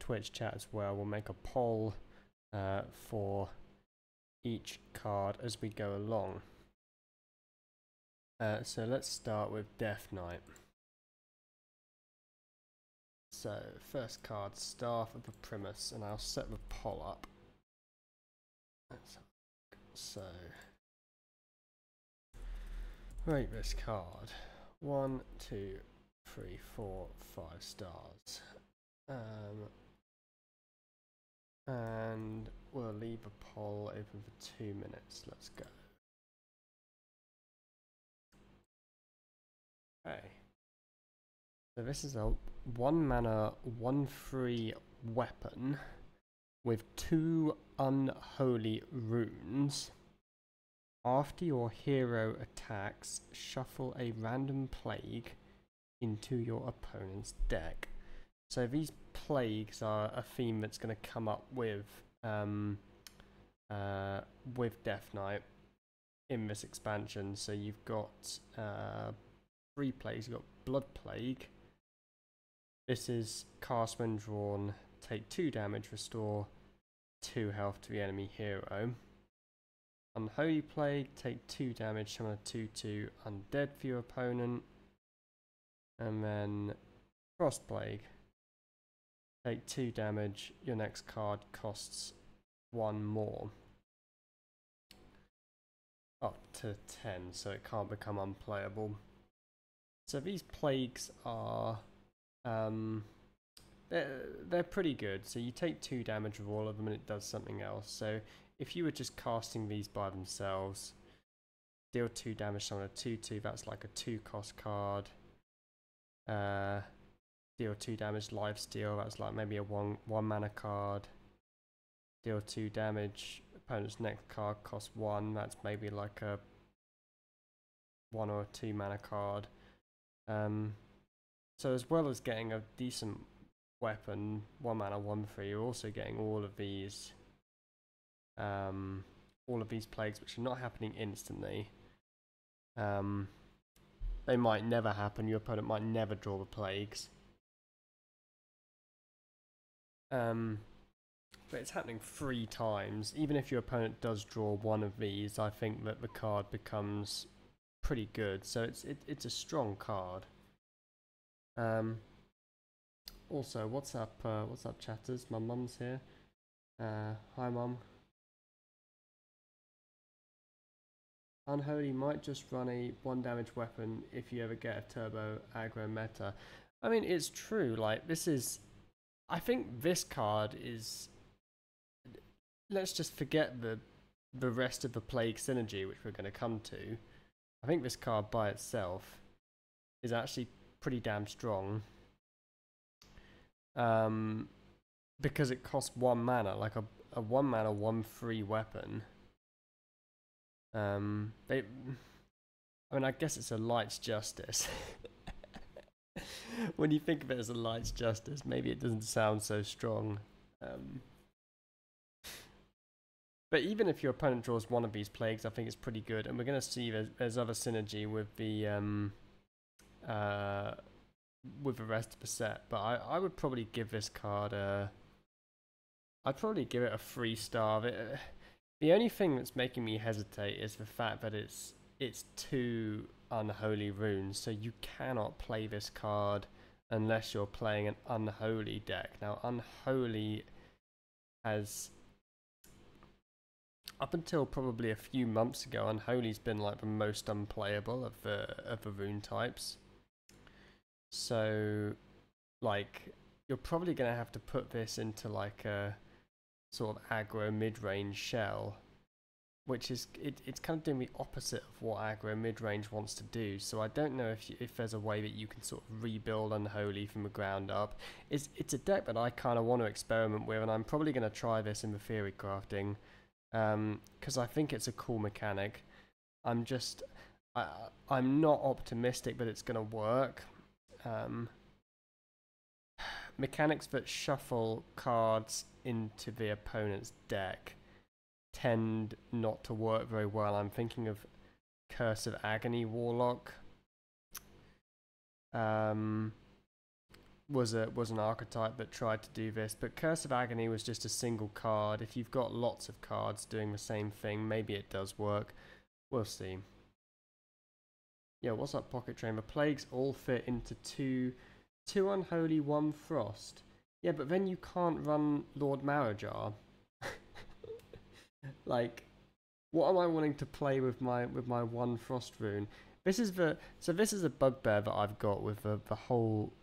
Twitch chat as well. We'll make a poll for each card as we go along. So let's start with Death Knight. So first card, Staff of the Primus, and I'll set the poll up. So rate this card 1, 2, 3, 4, 5 stars. And we'll leave a poll open for 2 minutes. Let's go. Okay. So this is a 1 mana 1/3 weapon with 2 unholy runes. After your hero attacks, shuffle a random plague into your opponent's deck. So these plagues are a theme that's going to come up with Death Knight in this expansion. So you've got 3 plagues. You've got Blood Plague. This is cast when drawn, take 2 damage, restore 2 health to the enemy hero. Unholy Plague, take 2 damage, summon a 2/2 undead for your opponent. And then Frost Plague, take 2 damage, your next card costs 1 more. Up to 10, so it can't become unplayable. So these plagues are they're pretty good. So you take 2 damage of all of them and it does something else. So if you were just casting these by themselves, deal 2 damage on a 2/2, that's like a 2 cost card. Deal 2 damage, lifesteal, that's like maybe a one mana card. Deal 2 damage, opponent's next card costs 1, that's maybe like a 1 or 2 mana card. So as well as getting a decent weapon, 1 mana 1/3, you're also getting all of these plagues, which are not happening instantly. They might never happen, your opponent might never draw the plagues. But it's happening 3 times. Even if your opponent does draw one of these, I think that the card becomes pretty good. So it's a strong card. Also, what's up chatters? My mum's here. Hi mum. Unholy might just run a 1 damage weapon if you ever get a turbo aggro meta. I mean, it's true, like this is, I think this card is, let's just forget the rest of the plague synergy, which we're going to come to. I think this card by itself is actually pretty damn strong. Because it costs 1 mana, like a 1 mana 1/3 weapon. I mean, I guess it's a Light's Justice. When you think of it as a Light's Justice, maybe it doesn't sound so strong. But even if your opponent draws one of these plagues, I think it's pretty good. And we're going to see there's other synergy with the rest of the set. But I would probably give this card I'd probably give it a 3 star. The only thing that's making me hesitate is the fact that it's 2 unholy runes, so you cannot play this card unless you're playing an unholy deck. Now, unholy has, up until probably a few months ago, unholy's been like the most unplayable of the rune types. So, like, you're probably gonna have to put this into like a sort of aggro mid-range shell, which is it's kind of doing the opposite of what aggro mid-range wants to do. So I don't know if there's a way that you can sort of rebuild Unholy from the ground up. It's a deck that I kind of want to experiment with, and I'm probably going to try this in the theory crafting, because I think it's a cool mechanic. I'm not optimistic that it's going to work. Mechanics that shuffle cards into the opponent's deck tend not to work very well. I'm thinking of Curse of Agony Warlock. was an archetype that tried to do this, but Curse of Agony was just a single card. If you've got lots of cards doing the same thing, maybe it does work. We'll see. Yeah, what's up, Pocket Train? The plagues all fit into two Unholy, one Frost. Yeah, but then you can't run Lord Marajar. Like, what am I wanting to play with my one Frost rune? This is a bugbear that I've got with the whole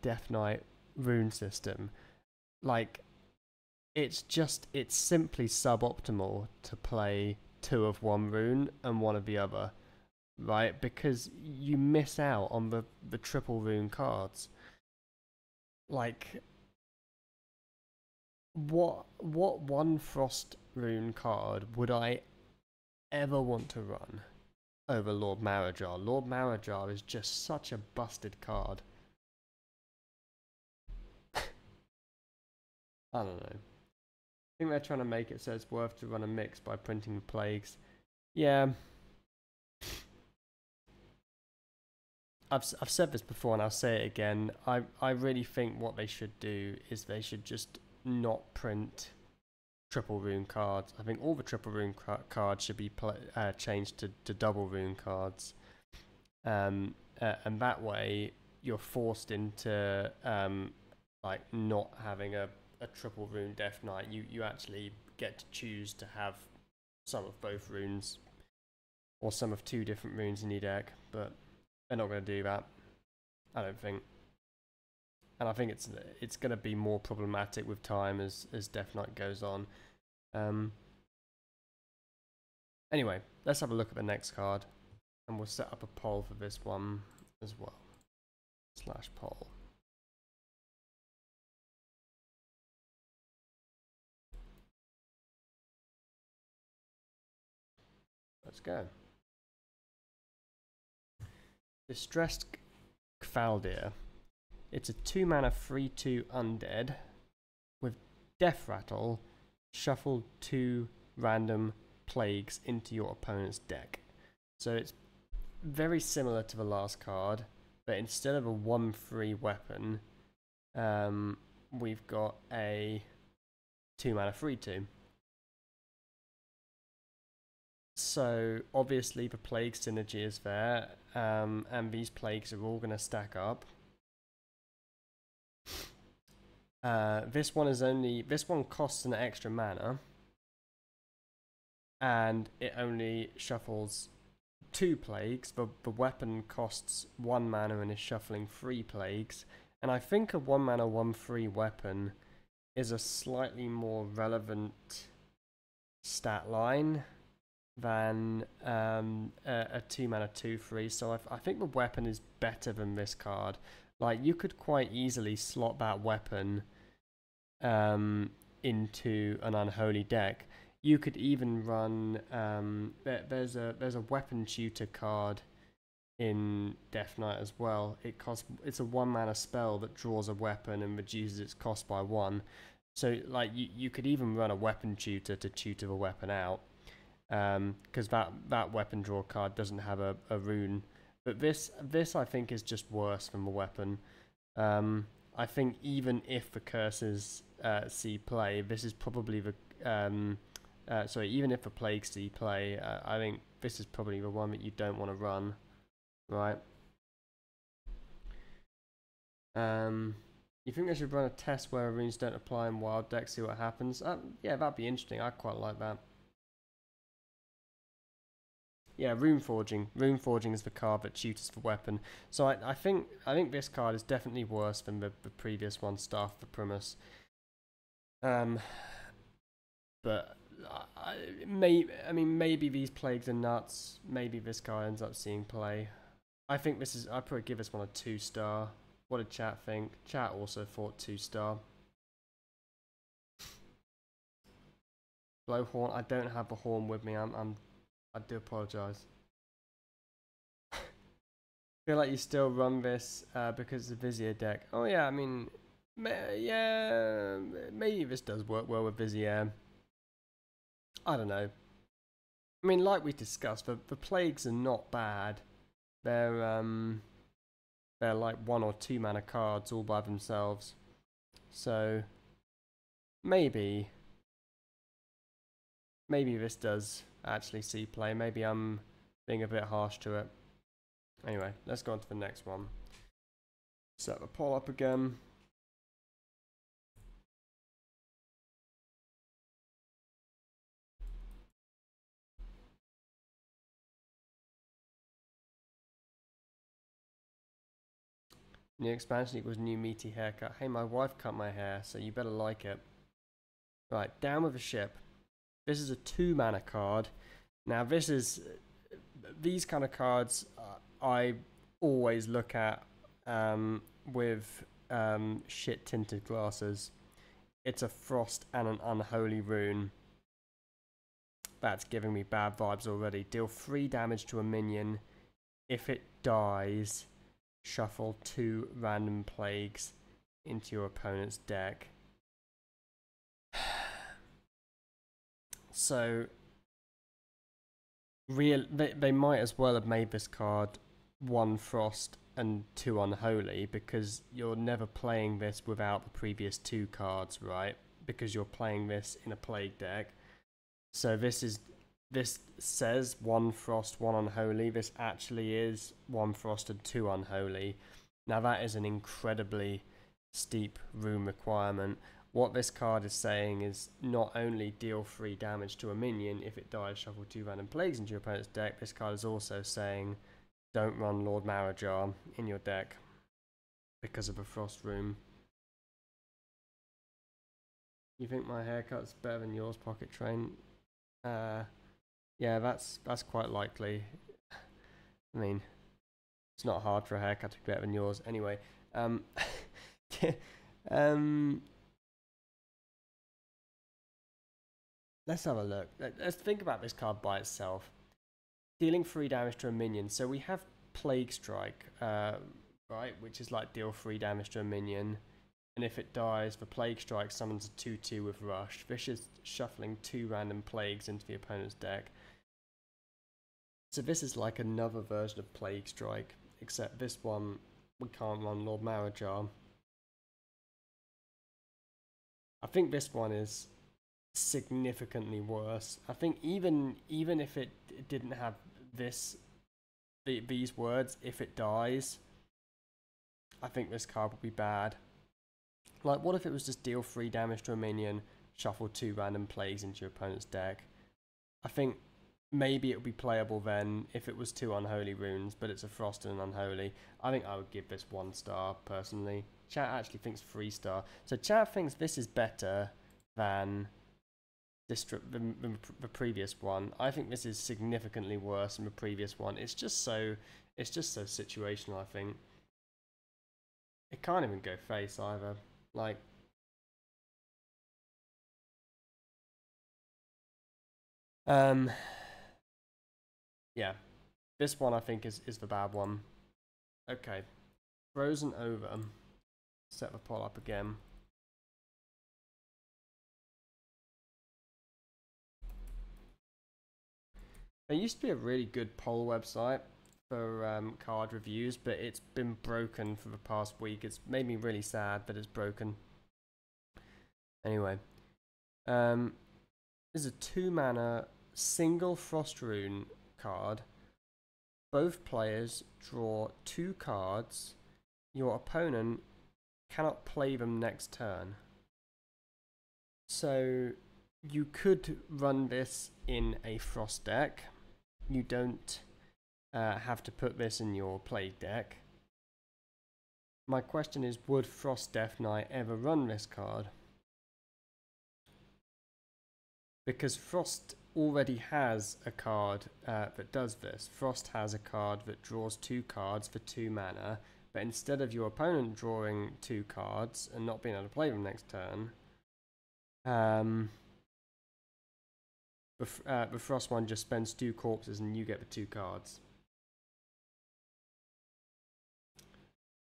Death Knight rune system. Like, it's simply suboptimal to play 2 of one rune and 1 of the other, right? Because you miss out on the triple rune cards. Like, what one Frost rune card would I ever want to run over Lord Marajar? Lord Marajar is just such a busted card. I don't know. I think they're trying to make it so it's worth to run a mix by printing the plagues. Yeah. I've said this before and I'll say it again. I really think what they should do is they should just not print triple rune cards. I think all the triple rune cards should be changed to double rune cards. And that way you're forced into like not having a triple rune Death Knight. You actually get to choose to have some of both runes or some of 2 different runes in your deck, but they're not going to do that, I don't think. And I think it's going to be more problematic with time as Death Knight goes on. Anyway, let's have a look at the next card, and we'll set up a poll for this one as well. /poll. Let's go. Distressed Kvaldir. It's a 2-mana 3/2 undead with Death Rattle. Shuffle 2 random plagues into your opponent's deck. So it's very similar to the last card, but instead of a 1/3 weapon, we've got a 2-mana 3/2. So obviously the plague synergy is there, and these plagues are all going to stack up. This one costs an extra mana, and it only shuffles 2 plagues. The weapon costs 1 mana and is shuffling 3 plagues. And I think a 1 mana 1/3 weapon is a slightly more relevant stat line than a 2 mana 2/3. So I think the weapon is better than this card. Like, you could quite easily slot that weapon into an Unholy deck. You could even run there's a weapon tutor card in Death Knight as well. It's a 1 mana spell that draws a weapon and reduces its cost by 1. So like you could even run a weapon tutor to tutor the weapon out, because that weapon draw card doesn't have a rune. But this I think is just worse than the weapon. I think even if the curses see play, this is probably the sorry, even if the plagues see play, I think this is probably the one that you don't want to run, right? You think they should run a test where runes don't apply in wild decks, see what happens? Yeah, that'd be interesting. I'd quite like that. Yeah, Rune Forging. Rune Forging is the card that tutors the weapon. So I think this card is definitely worse than the previous one, Staff for Primus. But maybe these plagues are nuts. Maybe this guy ends up seeing play. I'd probably give this one a 2-star. What did chat think? Chat also thought 2-star. Blowhorn. I don't have the horn with me. I do apologise. Feel like you still run this because it's a Vizier deck. Oh yeah, I mean, yeah, maybe this does work well with Vizier. I don't know. I mean, like we discussed, the plagues are not bad. They're they're like 1 or 2 mana cards all by themselves. So maybe this does actually see play. Maybe I'm being a bit harsh to it. Anyway, let's go on to the next one. Set the poll up again. New expansion equals new meaty haircut. Hey, my wife cut my hair, so you better like it. Right, down with the ship. This is a 2 mana card. Now these kind of cards I always look at with shit tinted glasses. It's a frost and an unholy rune. That's giving me bad vibes already. Deal 3 damage to a minion. If it dies, shuffle 2 random plagues into your opponent's deck. So they might as well have made this card 1 frost and 2 unholy, because you're never playing this without the previous 2 cards, right? Because you're playing this in a plague deck. So this says 1 frost, 1 unholy. This actually is 1 frost and 2 unholy. Now that is an incredibly steep rune requirement. What this card is saying is not only deal 3 damage to a minion, if it dies, shuffle 2 random plagues into your opponent's deck. This card is also saying don't run Lord Marrow in your deck because of a frost rune. You think my haircut's better than yours, Pocket Train? Yeah, that's quite likely. I mean, it's not hard for a haircut to be better than yours. Anyway, let's have a look. Let's think about this card by itself. Dealing 3 damage to a minion. So we have Plague Strike, right, which is like deal 3 damage to a minion. And if it dies, the Plague Strike summons a 2/2 with Rush. This is shuffling 2 random plagues into the opponent's deck. So this is like another version of Plague Strike, except this one, we can't run Lord Marrow. I think this one is significantly worse. I think even if it didn't have these words, if it dies, I think this card would be bad. Like, what if it was just deal 3 damage to a minion, shuffle 2 random plagues into your opponent's deck? I think maybe it would be playable then if it was 2 unholy runes, but it's a frost and an unholy. I think I would give this 1 star personally. Chat actually thinks 3 star. So chat thinks this is better than the previous one. I think this is significantly worse than the previous one. It's just so situational. I think it can't even go face either. Like, yeah, this one I think is the bad one. Okay, Frozen Over. Set the poll up again. There used to be a really good poll website for card reviews, but it's been broken for the past week. It's made me really sad that it's broken. Anyway, this is a 2 mana single Frost Rune card. Both players draw 2 cards. Your opponent cannot play them next turn. So you could run this in a Frost deck. You don't have to put this in your Plague deck. My question is, would Frost Death Knight ever run this card? Because Frost already has a card that does this. Frost has a card that draws 2 cards for 2 mana, but instead of your opponent drawing 2 cards and not being able to play them next turn, the Frost one just spends 2 corpses and you get the 2 cards.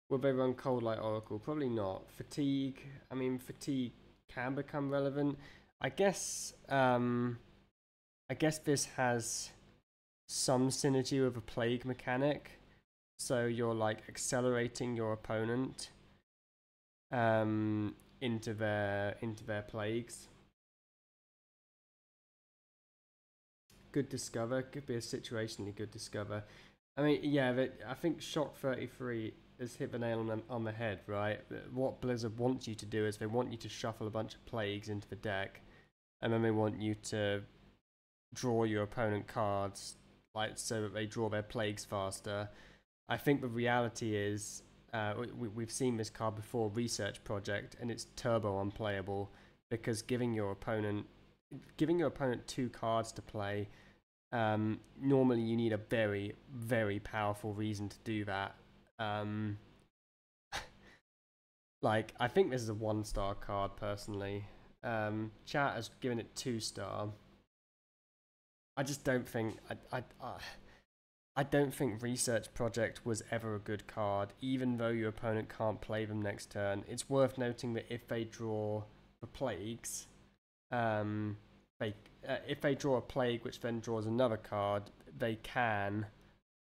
Will they run Coldlight Oracle? Probably not. Fatigue, I mean, Fatigue can become relevant. I guess this has some synergy with a Plague mechanic. So you're like accelerating your opponent into their plagues. Good discover, could be a situationally good discover. I mean, yeah, I think Shock 33 has hit the nail on the head, right? What Blizzard wants you to do is they want you to shuffle a bunch of plagues into the deck, and then they want you to draw your opponent cards, like so that they draw their plagues faster. I think the reality is, we've seen this card before, Research Project, and it's turbo unplayable because giving your opponent 2 cards to play. Normally you need a very, very powerful reason to do that. Like, I think this is a 1-star card, personally. Chat has given it 2-star. I just don't think... I don't think Research Project was ever a good card, even though your opponent can't play them next turn. It's worth noting that if they draw the plagues, if they draw a plague which then draws another card, they can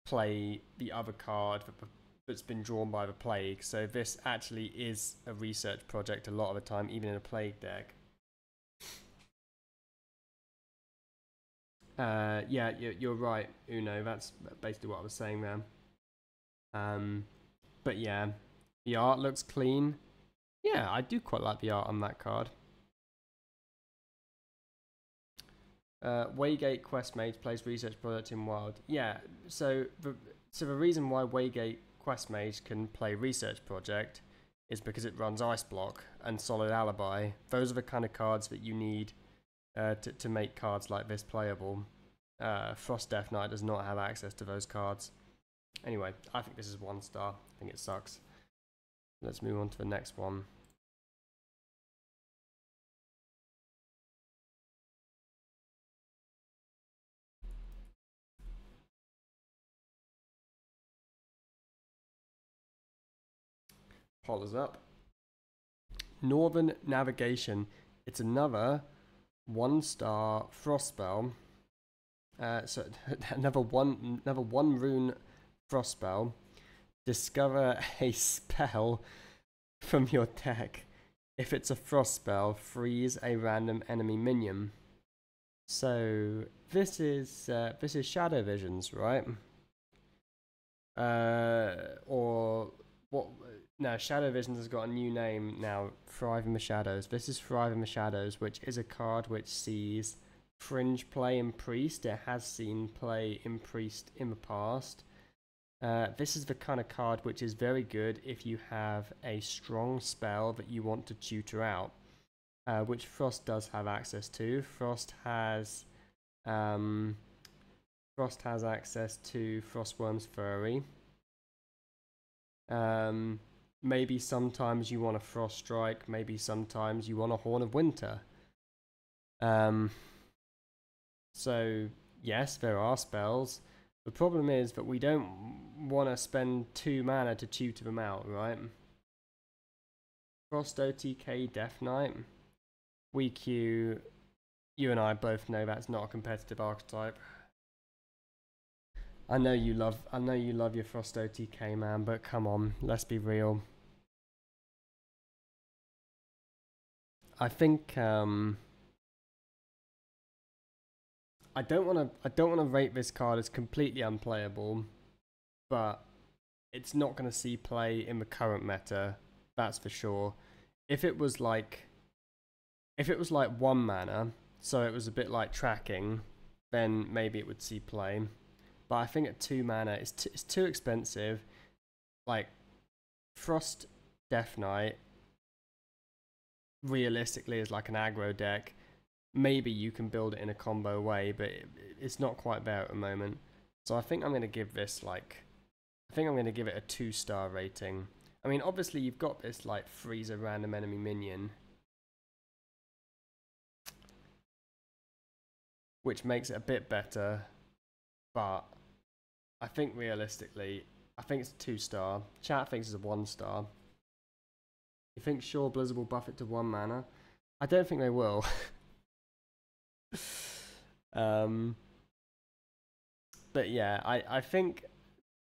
play the other card that's been drawn by the plague. So this actually is a Research Project a lot of the time, even in a plague deck. Yeah, you're right, Uno. That's basically what I was saying there. But yeah, the art looks clean. Yeah, I do quite like the art on that card. Waygate Quest Mage plays Research Project in Wild. Yeah, so the reason why Waygate Quest Mage can play Research Project is because it runs Ice Block and Solid Alibi. Those are the kind of cards that you need to make cards like this playable. Frost Death Knight does not have access to those cards. Anyway, I think this is 1-star. I think it sucks. Let's move on to the next one. Polars up. Northern Navigation. It's another 1-star frost spell. So another one rune frost spell. Discover a spell from your deck. If it's a frost spell, freeze a random enemy minion. So this is Shadow Visions, right? Or what? No, Shadow Visions has got a new name now. Thrive in the Shadows. This is Thrive in the Shadows, which is a card which sees Fringe play in Priest. It has seen play in Priest in the past. This is the kind of card which is very good if you have a strong spell that you want to tutor out, which Frost does have access to. Frost has access to Frostworm's Fury. Maybe sometimes you want a Frost Strike, maybe sometimes you want a Horn of Winter. So yes, there are spells. The problem is that we don't want to spend 2 mana to tutor them out, right? Frost OTK Death Knight. WeQ, you and I both know that's not a competitive archetype. I know you love your Frost OTK, man, but come on, let's be real. I think I don't want to rate this card as completely unplayable, but it's not going to see play in the current meta, that's for sure. If it was like 1 mana, so it was a bit like tracking, then maybe it would see play. But I think at 2 mana, it's too expensive. Like, Frost Death Knight, realistically, is like an aggro deck. Maybe you can build it in a combo way, but it's not quite there at the moment. So I think I'm going to give this, like... I think I'm going to give it a 2-star rating. I mean, obviously, you've got this, like, freeze a random enemy minion, which makes it a bit better, but I think realistically, I think it's a 2-star. Chat thinks it's a 1-star. You think sure Blizzard will buff it to 1 mana? I don't think they will. But yeah, I think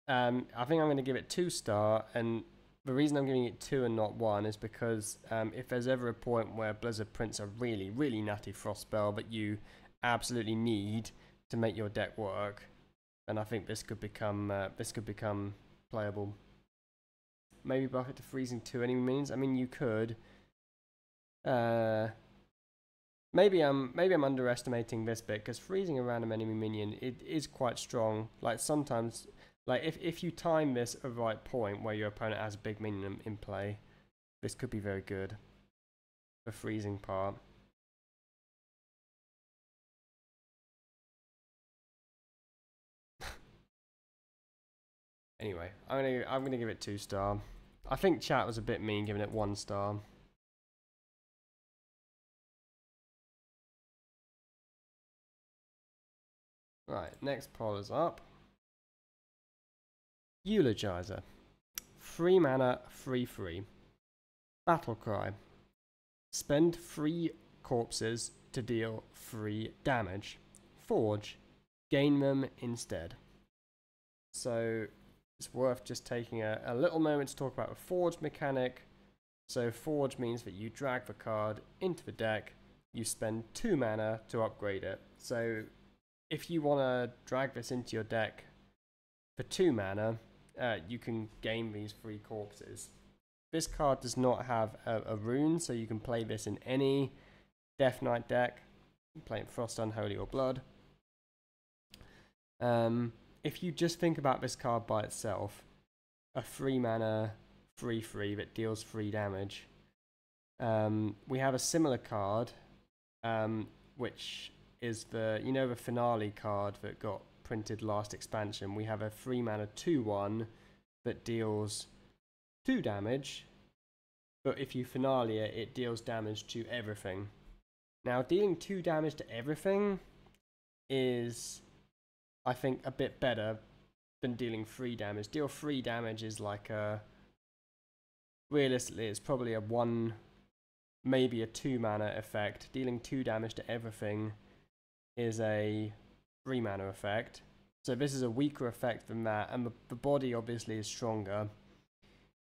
I think I'm going to give it 2-star, and the reason I'm giving it 2 and not 1 is because if there's ever a point where Blizzard prints a really, really nutty frost spell that you absolutely need to make your deck work, then I think this could become playable. Maybe buff it to freezing 2 enemy minions. I mean, you could. Maybe I'm underestimating this bit, because freezing a random enemy minion, it is quite strong. Like sometimes, like if you time this at the right point where your opponent has a big minion in play, this could be very good. The freezing part. Anyway, I'm gonna give it 2-star. I think chat was a bit mean giving it 1-star. Right, next poll is up. Eulogizer. 3 mana, 3/3. Battle Cry. Spend 3 corpses to deal 3 damage. Forge. Gain them instead. So it's worth just taking a little moment to talk about the Forge mechanic. So Forge means that you drag the card into the deck, you spend 2 mana to upgrade it. So if you want to drag this into your deck for 2 mana, you can gain these 3 corpses. This card does not have a rune, so you can play this in any Death Knight deck. You can play it Frost, Unholy, or Blood. If you just think about this card by itself, a 3 mana 3/3 that deals 3 damage. We have a similar card, which is the finale card that got printed last expansion. We have a 3 mana 2/1 that deals 2 damage, but if you finale it, it deals damage to everything. Now, dealing 2 damage to everything is, I think, a bit better than dealing 3 damage. Deal 3 damage is like realistically, it's probably a 1, maybe a 2 mana effect. Dealing 2 damage to everything is a 3 mana effect. So this is a weaker effect than that, and the body obviously is stronger.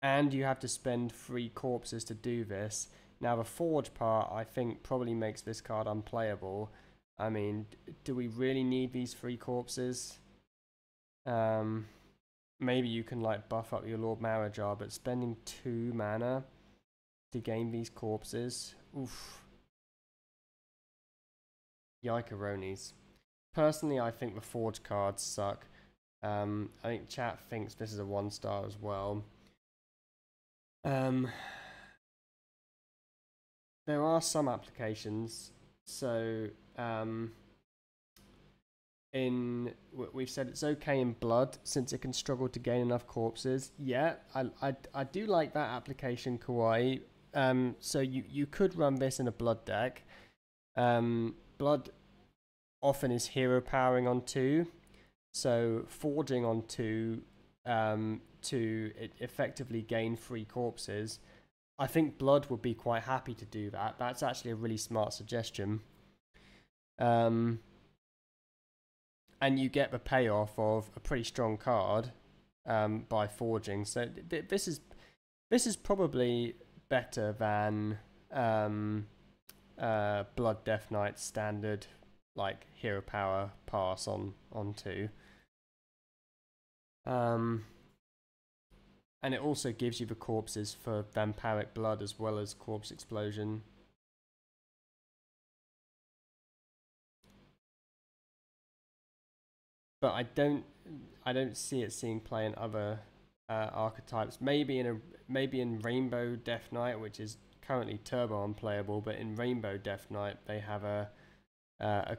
And you have to spend 3 corpses to do this. Now the Forge part, I think, probably makes this card unplayable. I mean, do we really need these 3 corpses? Maybe you can like buff up your Lord Marajar, but spending 2 mana to gain these corpses, oof. Yikeronis. Personally, I think the Forge cards suck. I think chat thinks this is a 1-star as well. There are some applications. So we've said it's okay in Blood since it can struggle to gain enough corpses. Yeah, I do like that application, Kawaii. So you could run this in a Blood deck. Blood often is hero powering on 2, so forging on 2 to effectively gain 3 corpses. I think Blood would be quite happy to do that. That's actually a really smart suggestion. And you get the payoff of a pretty strong card by forging. So this is probably better than Blood Death Knight standard like hero power pass on 2. And it also gives you the corpses for Vampiric Blood as well as Corpse Explosion. But I don't see it seeing play in other archetypes. Maybe in Rainbow Death Knight, which is currently turbo unplayable, but in Rainbow Death Knight they have a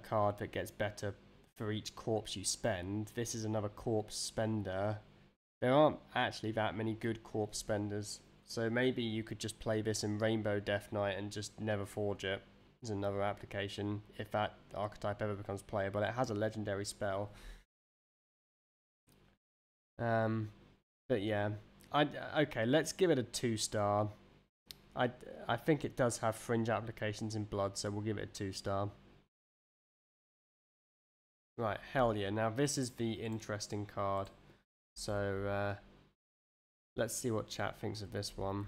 card that gets better for each corpse you spend. This is another corpse spender. There aren't actually that many good corpse spenders, so maybe you could just play this in Rainbow Death Knight and just never forge it. Is another application if that archetype ever becomes playable. It has a legendary spell. But yeah, okay. Let's give it a 2-star. I think it does have fringe applications in Blood, so we'll give it a 2-star. Right, hell yeah. Now this is the interesting card. So let's see what chat thinks of this one.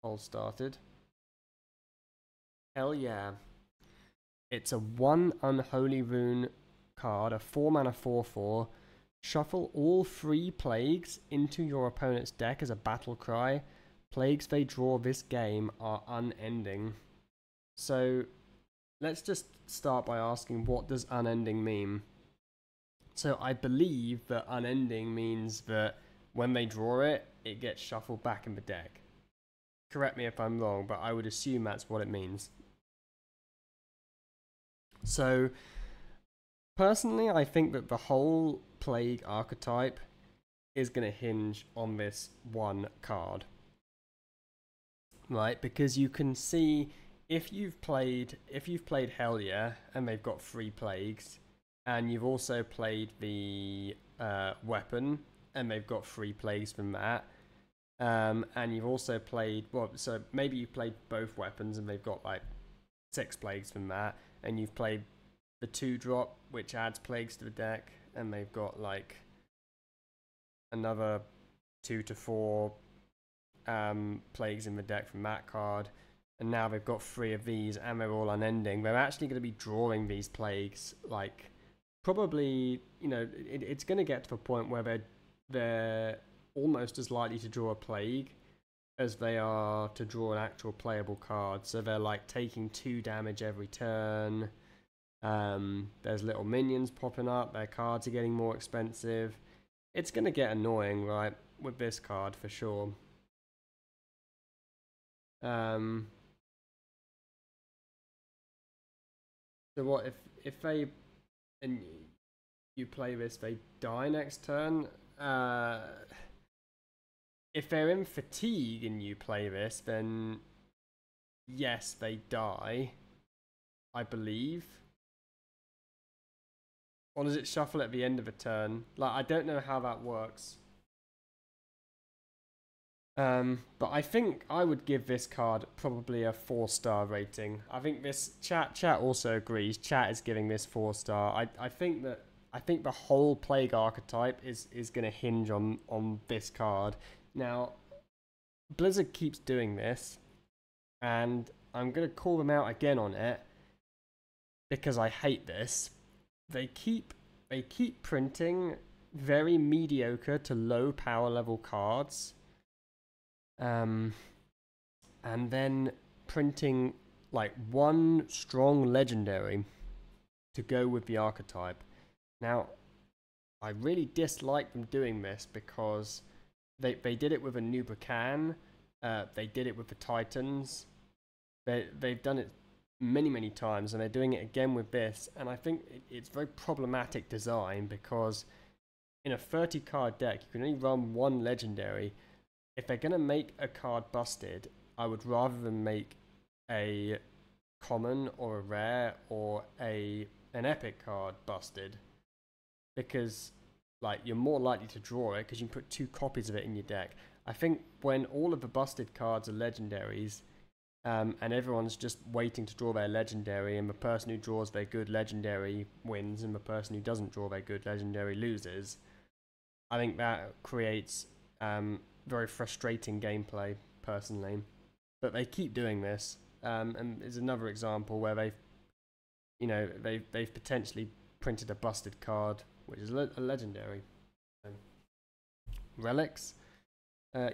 Poll started. Hell yeah. It's a 1 Unholy Rune card, a 4-mana 4/4. Shuffle all 3 plagues into your opponent's deck as a battle cry. Plagues they draw this game are unending. So let's just start by asking, what does unending mean? So I believe that unending means that when they draw it, it gets shuffled back in the deck. Correct me if I'm wrong, but I would assume that's what it means. So personally, I think that the whole plague archetype is going to hinge on this one card. Right? Because you can see if you've played Hellier and they've got 3 plagues, and you've also played the weapon and they've got 3 plagues from that, and you've also played, well, so maybe you've played both weapons and they've got like 6 plagues from that, and you've played the 2-drop which adds plagues to the deck, and they've got like another 2 to 4 plagues in the deck from that card, and now they've got 3 of these and they're all unending. They're actually going to be drawing these plagues, like probably, you know, it's going to get to the point where they're almost as likely to draw a plague as they are to draw an actual playable card. So they're like taking 2 damage every turn. There's little minions popping up. Their cards are getting more expensive. It's going to get annoying, right, with this card for sure. So what if they, and you play this, they die next turn? If they're in fatigue and you play this, then yes, they die, I believe. Or does it shuffle at the end of a turn? Like, I don't know how that works. But I think I would give this card probably a 4-star rating. I think this chat also agrees. Chat is giving this 4-star. I think the whole plague archetype is going to hinge on this card. Now, Blizzard keeps doing this, and I'm going to call them out again on it because I hate this. They keep printing very mediocre to low power level cards. And then printing like 1 strong legendary to go with the archetype. Now, I really dislike them doing this because they did it with a Nuba-Can, they did it with the Titans, they've done it many times, and they're doing it again with this, and I think it's very problematic design because in a 30 card deck you can only run 1 legendary. If they're going to make a card busted, I would rather than make a common or a rare or an epic card busted, because like you're more likely to draw it because you can put 2 copies of it in your deck. I think when all of the busted cards are legendaries, and everyone's just waiting to draw their legendary, and the person who draws their good legendary wins and the person who doesn't draw their good legendary loses, I think that creates very frustrating gameplay personally. But they keep doing this, and there's another example where they've potentially printed a busted card which is a legendary. Relics,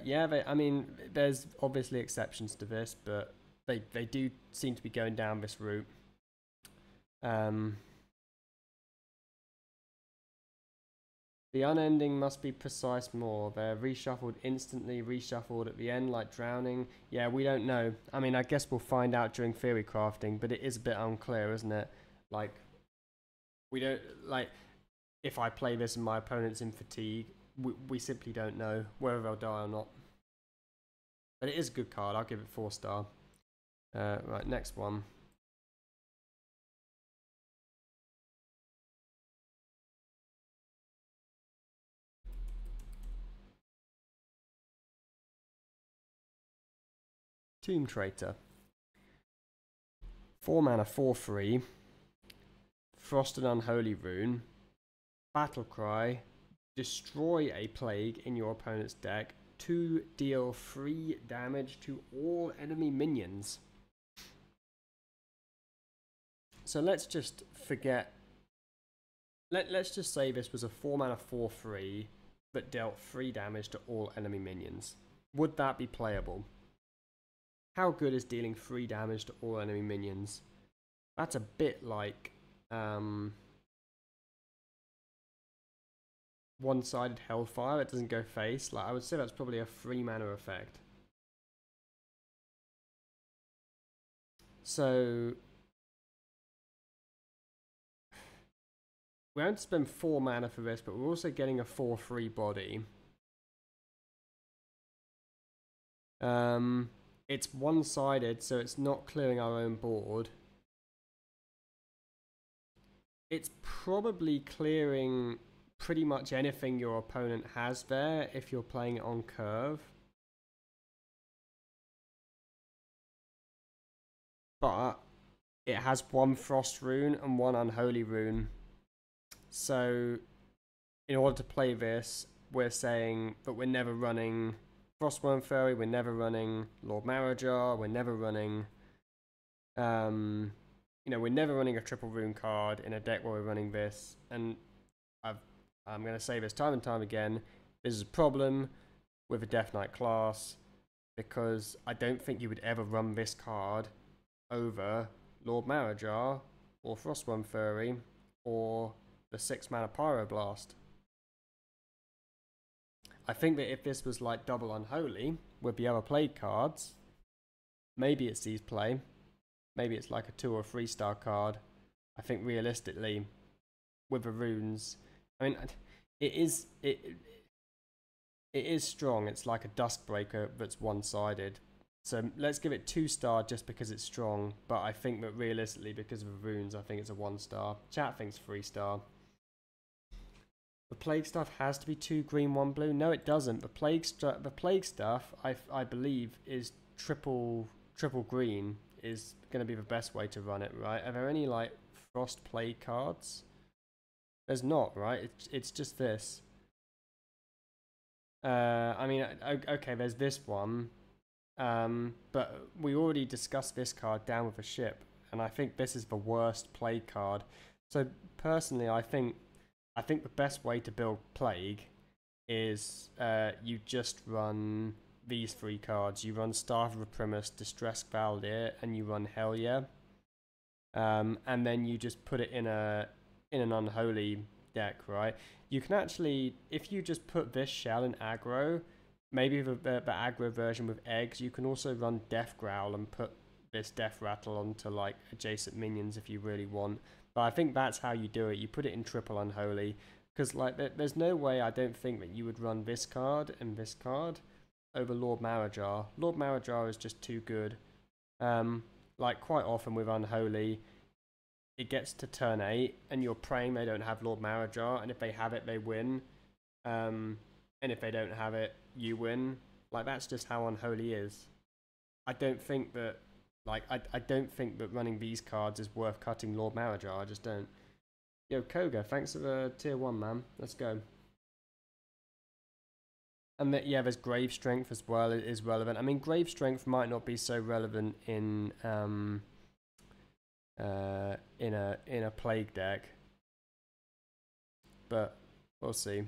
yeah, I mean there's obviously exceptions to this, but they do seem to be going down this route. The unending must be precise more. They're reshuffled instantly, reshuffled at the end like drowning. Yeah, we don't know. I mean, I guess we'll find out during theory crafting, but it is a bit unclear, isn't it? Like, we don't, like, if I play this and my opponent's in fatigue, we simply don't know whether they'll die or not. But it is a good card. I'll give it 4-star. Right, next one. Tomb Traitor. 4 mana 4/3. Frost and Unholy Rune. Battle Cry. Destroy a plague in your opponent's deck to deal 3 damage to all enemy minions. So let's just forget. Let's just say this was a 4 mana 4/3 that dealt 3 damage to all enemy minions. Would that be playable? How good is dealing 3 damage to all enemy minions? That's a bit like one-sided Hellfire. It doesn't go face. Like, I would say that's probably a 3 mana effect. So we have to spend 4 mana for this, but we're also getting a 4/3 body. It's one-sided, so it's not clearing our own board. It's probably clearing pretty much anything your opponent has there if you're playing it on curve. But it has 1 Frost Rune and 1 Unholy Rune. So in order to play this, we're saying that we're never running Frostworm Fairy, we're never running Lord Marrow, we're never running we're never running a triple rune card in a deck where we're running this. And I'm going to say this time and time again, this is a problem with a Death Knight class, because I don't think you would ever run this card over Lord Marrow or Frostworm Fairy or the 6 mana Pyroblast. I think that if this was like double Unholy with the other plague cards, maybe it sees play. Maybe it's like a 2 or 3 star card. I think realistically, with the runes, I mean, it is strong. It's like a Duskbreaker that's one-sided. So let's give it 2 star just because it's strong. But I think that realistically, because of the runes, I think it's a 1 star. Chat thinks 3 star. The plague stuff has to be 2 green, 1 blue. No, it doesn't. The plague stuff, I believe, is triple green. Is going to be the best way to run it, right? Are there any like Frost plague cards? There's not, right? It's just this. I mean, okay, there's this one, but we already discussed this card down with a ship, and I think this is the worst plague card. So personally, I think the best way to build plague is you just run these 3 cards. You run Staff of Reprimus, Distress Valdir, and you run Hell Yeah. And then you just put it in an Unholy deck, right? You can actually, if you just put this shell in aggro, maybe the aggro version with eggs, you can also run Death Growl and put this Death Rattle onto like adjacent minions if you really want. But I think that's how you do it. You put it in triple Unholy, because like there's no way, I don't think, that you would run this card and this card over Lord Marrow. Lord Marrow is just too good. Like quite often with Unholy, it gets to turn 8 and you're praying they don't have Lord Marrow, and if they have it, they win. And if they don't have it, you win. Like, that's just how Unholy is. I don't think that I don't think that running these cards is worth cutting Lord Marrow. I just don't. Yo, Koga, thanks for the tier 1, man. Let's go. And yeah, there's Grave Strength as well. It is relevant. I mean, Grave Strength might not be so relevant in a plague deck, but we'll see.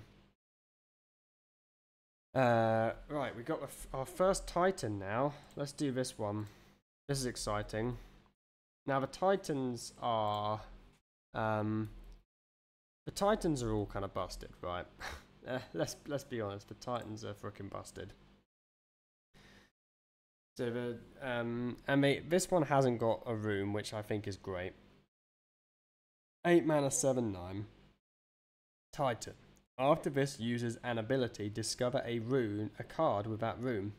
Right, we got our first Titan now. Let's do this one. This is exciting. Now the Titans are all kind of busted, right? Let's be honest. The Titans are freaking busted. So this one hasn't got a rune, which I think is great. 8 mana 7/9. Titan. After this uses an ability, discover a card with that rune.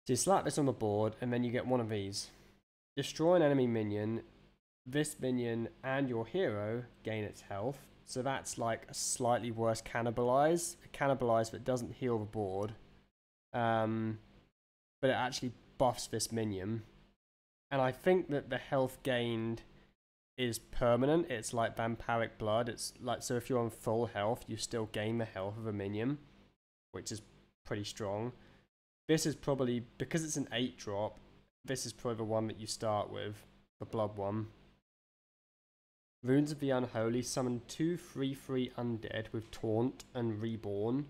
So you slap this on the board, and then you get one of these. Destroy an enemy minion. This minion and your hero gain its health. So that's like a slightly worse Cannibalize. A Cannibalize that doesn't heal the board. But it actually buffs this minion. And I think that the health gained is permanent. It's like Vampiric Blood. It's like, so if you're on full health, you still gain the health of a minion, which is pretty strong. This is probably, because it's an 8-drop, this is probably the one that you start with, the Blood one. Runes of the Unholy, summon 2 3/3 undead with Taunt and Reborn.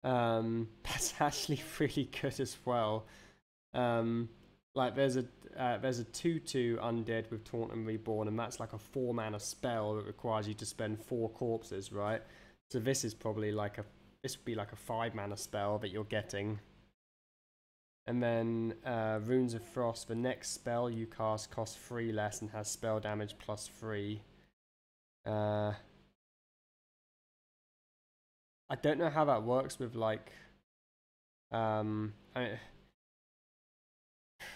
That's actually really good as well. Like there's a 2/2 undead with Taunt and Reborn, and that's like a 4-mana spell that requires you to spend 4 corpses, right? So this is probably like this would be like a 5-mana spell that you're getting. And then Runes of Frost, the next spell you cast costs 3 less and has spell damage +3. I don't know how that works with like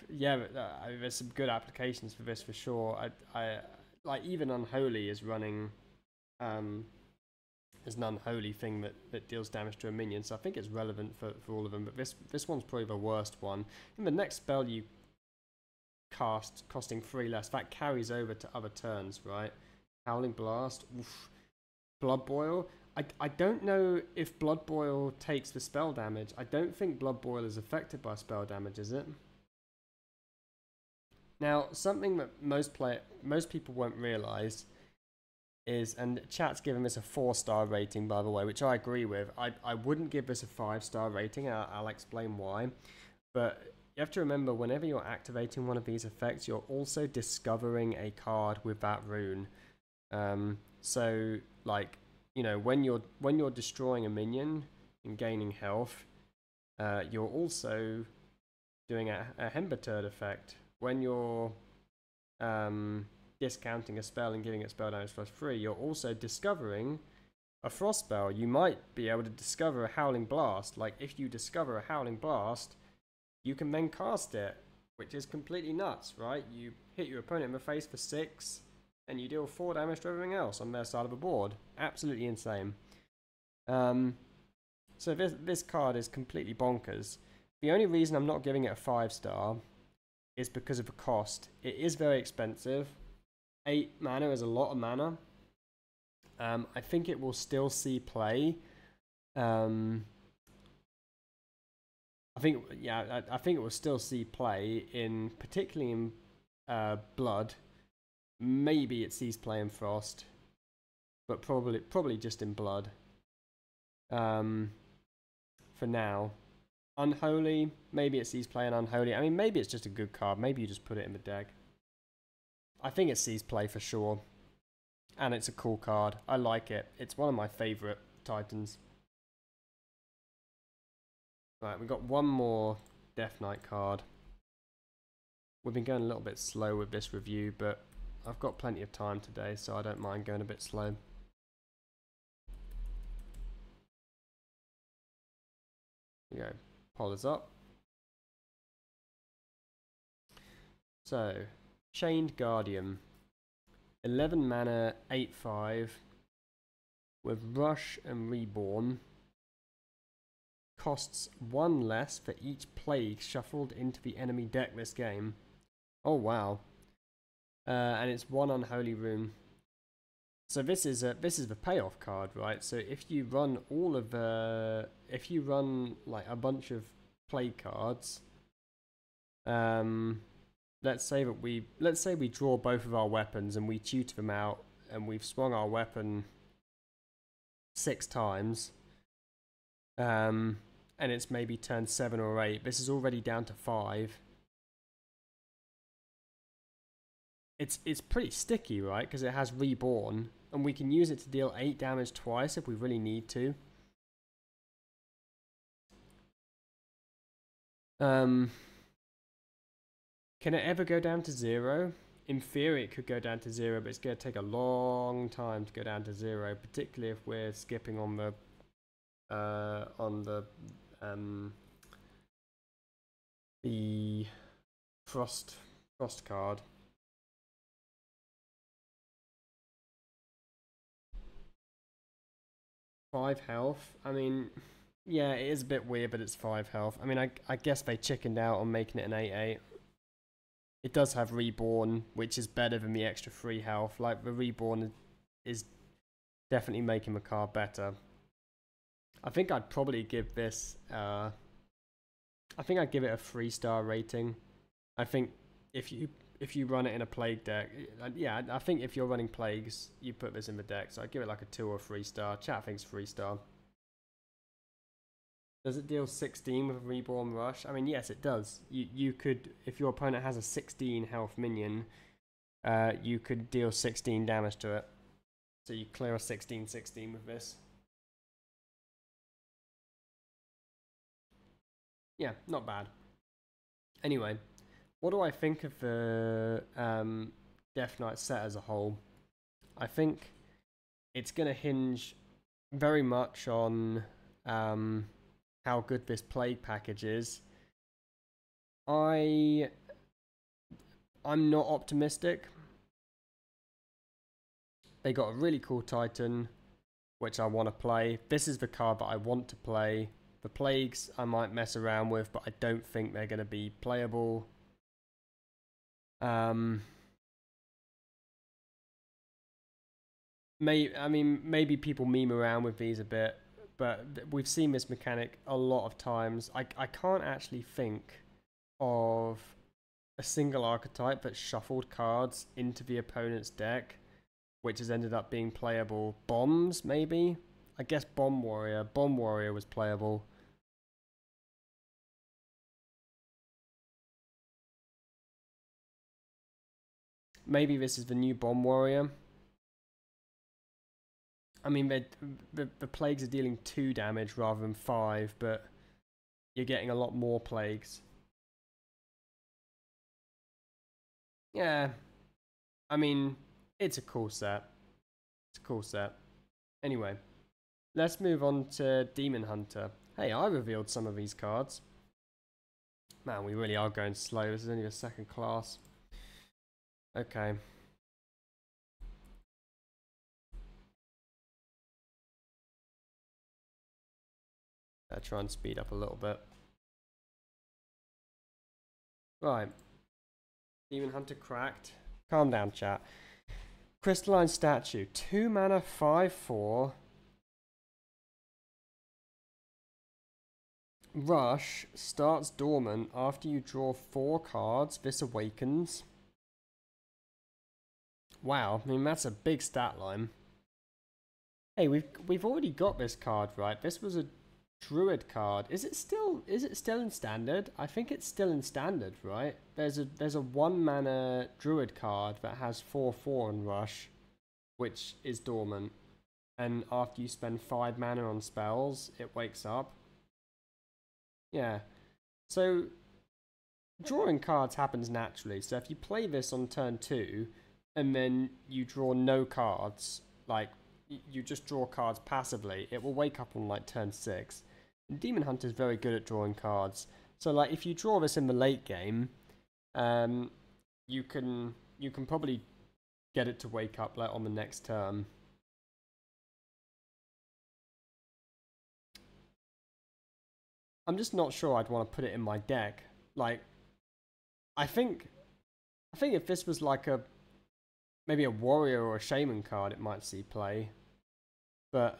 yeah, there's some good applications for this for sure. I like even Unholy is running as an unholy thing that deals damage to a minion, so I think it's relevant for all of them, but this one's probably the worst one. And the next spell you cast costing 3 less, that carries over to other turns, right? Howling Blast, oof. Blood Boil. I don't know if Blood Boil takes the spell damage. I don't think Blood Boil is affected by spell damage, is it? Now, something that most people won't realise is, and chat's given this a 4-star rating, by the way, which I agree with. I wouldn't give this a 5-star rating. I'll explain why. But you have to remember, whenever you're activating one of these effects, you're also discovering a card with that rune. So, like, you know, when you're destroying a minion and gaining health, you're also doing a Hemberturd effect. When you're discounting a spell and giving it spell damage +3, you're also discovering a frost spell. You might be able to discover a Howling Blast. Like, if you discover a Howling Blast, you can then cast it, which is completely nuts, right? You hit your opponent in the face for 6, and you deal 4 damage to everything else on their side of the board. Absolutely insane. So this card is completely bonkers. The only reason I'm not giving it a 5-star is because of the cost. It is very expensive. 8 mana is a lot of mana. I think it will still see play. I think it will still see play in, particularly in Blood. Maybe it sees play in Frost, but probably just in Blood. For now. Unholy, maybe it sees play in Unholy. I mean, maybe it's just a good card. Maybe you just put it in the deck. I think it sees play for sure. And it's a cool card. I like it. It's one of my favourite Titans. Right, we've got one more Death Knight card. We've been going a little bit slow with this review, but I've got plenty of time today, so I don't mind going a bit slow. There we go. Poll is up. So, Chained Guardian. 11 mana, 8/5. With Rush and Reborn. Costs 1 less for each plague shuffled into the enemy deck this game. Oh wow. And it's 1 Unholy Rune. So this is the payoff card, right? So if you run if you run like a bunch of play cards, let's say we draw both of our weapons and we tutor them out, and we've swung our weapon 6 times, and it's maybe turn 7 or 8. This is already down to 5. It's pretty sticky, right? Because it has Reborn, and we can use it to deal 8 damage twice if we really need to. Can it ever go down to 0? In theory, it could go down to 0, but it's going to take a long time to go down to 0, particularly if we're skipping on the frost card. Five health. I mean, yeah, it is a bit weird, but it's 5 health. I mean, I guess they chickened out on making it an 8/8. It does have Reborn, which is better than the extra 3 health. Like, the Reborn is definitely making the card better. I think I'd probably give this, I think I'd give it a 3-star rating. I think if you run it in a plague deck, yeah, I think if you're running plagues, you put this in the deck. So I'd give it like a 2 or 3-star. Chat thinks 3-star. Does it deal 16 with Reborn Rush? I mean, yes, it does. You could, if your opponent has a 16 health minion, you could deal 16 damage to it. So you clear a 16/16 with this. Yeah, not bad. Anyway, what do I think of the Death Knight set as a whole? I think it's going to hinge very much on how good this plague package is. I'm not optimistic. They got a really cool Titan, which I want to play. This is the card that I want to play. The plagues I might mess around with, but I don't think they're going to be playable. Maybe people meme around with these a bit, but we've seen this mechanic a lot of times. I can't actually think of a single archetype that shuffled cards into the opponent's deck, which has ended up being playable. Bombs, maybe? I guess Bomb Warrior. Bomb Warrior was playable. Maybe this is the new Bomb Warrior. I mean, the plagues are dealing 2 damage rather than 5, but you're getting a lot more plagues. Yeah, I mean, it's a cool set. It's a cool set. Anyway, let's move on to Demon Hunter. Hey, I revealed some of these cards. Man, we really are going slow. This is only a second class. Okay. I'll try and speed up a little bit. Right. Demon Hunter cracked. Calm down, chat. Crystalline Statue. 2 mana, 5/4. Rush starts dormant after you draw 4 cards. This awakens. Wow, I mean that's a big stat line. Hey, we've already got this card, right? This was a Druid card. Is it still in standard? I think it's still in standard, right? There's a 1 mana Druid card that has 4/4 and Rush, which is dormant. And after you spend 5 mana on spells, it wakes up. Yeah. So drawing cards happens naturally. So if you play this on turn 2 and then you draw no cards, like you just draw cards passively, it will wake up on like turn 6. And Demon Hunter is very good at drawing cards. So like if you draw this in the late game, you can probably get it to wake up like on the next turn. I'm just not sure I'd want to put it in my deck. Like, I think if this was like maybe a warrior or a shaman card, it might see play. But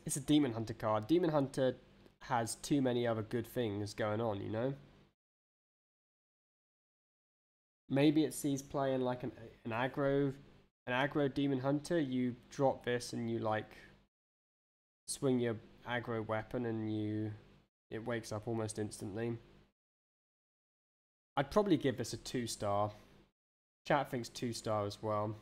it's a Demon Hunter card. Demon Hunter has too many other good things going on, you know? Maybe it sees play in like an aggro Demon Hunter. You drop this and you like swing your aggro weapon and it wakes up almost instantly. I'd probably give this a 2-star. Chat thinks 2-star as well.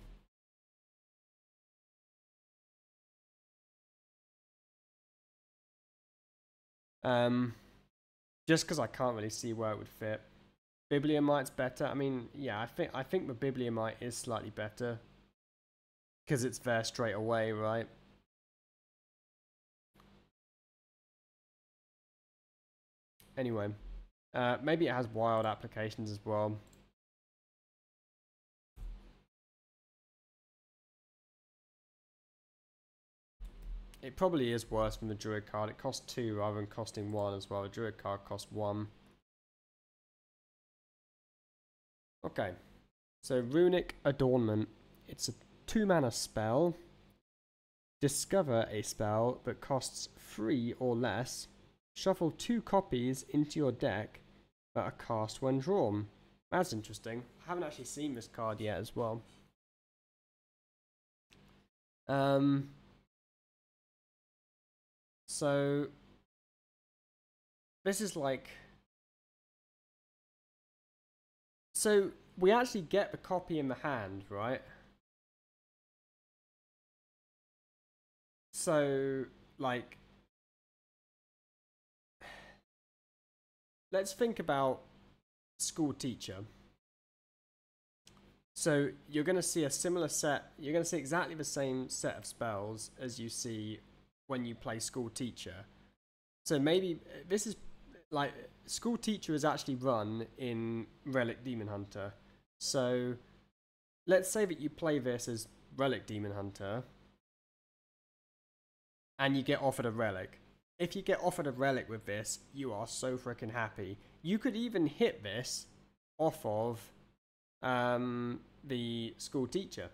Just because I can't really see where it would fit. Bibliomite's better. I mean, yeah, I think the Bibliomite is slightly better because it's there straight away, right? Anyway, maybe it has wild applications as well. It probably is worse than the Druid card. It costs 2 rather than costing 1 as well. The Druid card costs 1. Okay, so Runic Adornment. It's a 2-mana spell. Discover a spell that costs 3 or less. Shuffle 2 copies into your deck that are cast when drawn. That's interesting. I haven't actually seen this card yet as well. So this is like, so we actually get the copy in the hand, right? So like, let's think about school teacher. So you're going to see a similar set, you're going to see exactly the same set of spells as you see when you play school teacher. So maybe this is like, school teacher is actually run in Relic Demon Hunter. So let's say that you play this as Relic Demon Hunter and you get offered a relic. If you get offered a relic with this, you are so freaking happy. You could even hit this off of the school teacher.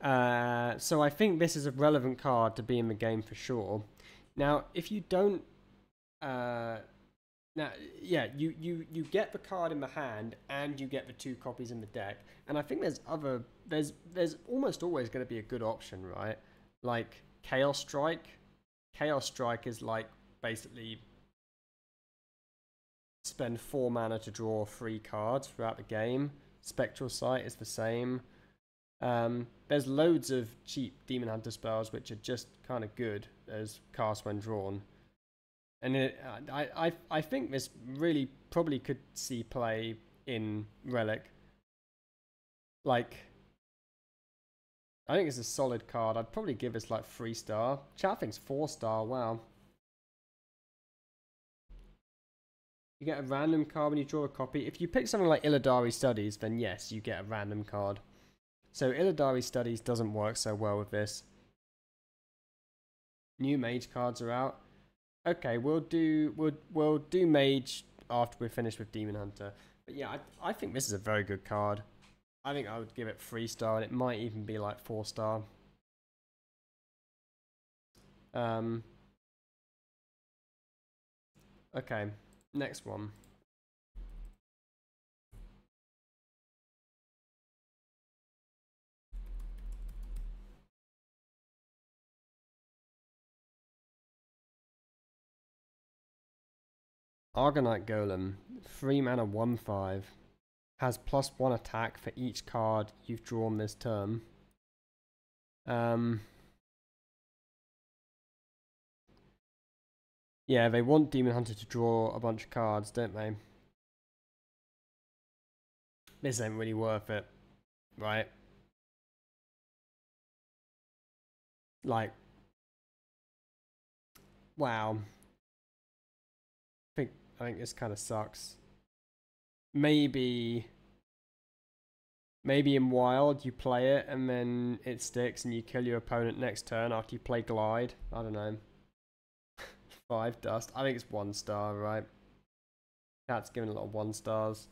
So I think this is a relevant card to be in the game for sure. Now, if you don't, you get the card in the hand and you get the 2 copies in the deck. And I think there's almost always going to be a good option, right? Like Chaos Strike. Chaos Strike is like basically spend 4 mana to draw 3 cards throughout the game. Spectral Sight is the same. There's loads of cheap Demon Hunter spells which are just kind of good as cast when drawn. And I think this really probably could see play in Relic. Like, I think it's a solid card. I'd probably give this like 3-star. Chat thinks 4-star, wow. You get a random card when you draw a copy. If you pick something like Illidari Studies, then yes, you get a random card. So Illidari Studies doesn't work so well with this. New mage cards are out. Okay, we'll do mage after we're finished with Demon Hunter. But yeah, I think this is a very good card. I think I would give it 3-star, and it might even be like 4-star. Okay, next one. Argonite Golem, 3 mana 1/5. Has +1 attack for each card you've drawn this turn. Yeah, they want Demon Hunter to draw a bunch of cards, don't they? This ain't really worth it, right? Like, wow. I think this kind of sucks. Maybe in Wild you play it and then it sticks and you kill your opponent next turn after you play Glide. I don't know. 5 dust. I think it's 1-star, right? Cat's giving a lot of 1-stars.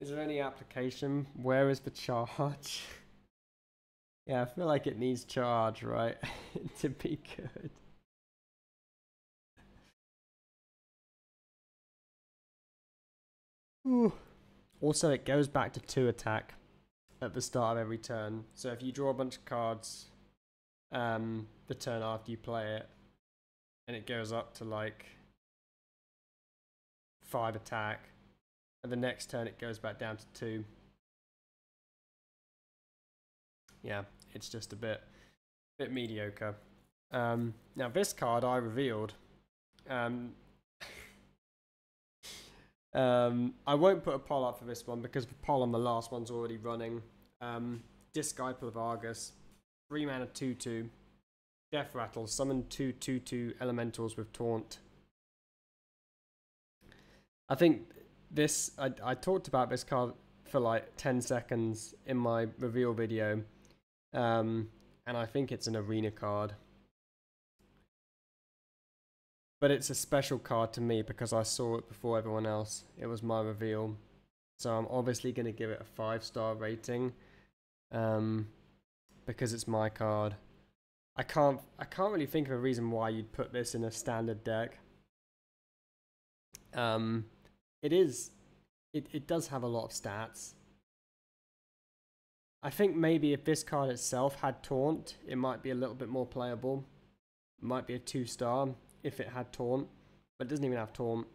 Is there any application? Where is the charge? Yeah, I feel like it needs charge, right? To be good. Ooh. Also, it goes back to 2 attack at the start of every turn. So if you draw a bunch of cards the turn after you play it, and it goes up to like 5 attack, and the next turn it goes back down to 2. Yeah, it's just a bit mediocre. Now this card I revealed. I won't put a poll up for this one because the poll on the last one's already running. Disciple of Argus, 3 mana 2/2. Death Rattle, summon 2 2/2 elementals with taunt. I think this, I talked about this card for like 10 seconds in my reveal video. And I think it's an arena card. But it's a special card to me because I saw it before everyone else. It was my reveal. So I'm obviously going to give it a 5-star rating. Because it's my card. I can't really think of a reason why you'd put this in a standard deck. It does have a lot of stats. I think maybe if this card itself had Taunt, it might be a little bit more playable. It might be a 2-star if it had Taunt, but it doesn't even have Taunt.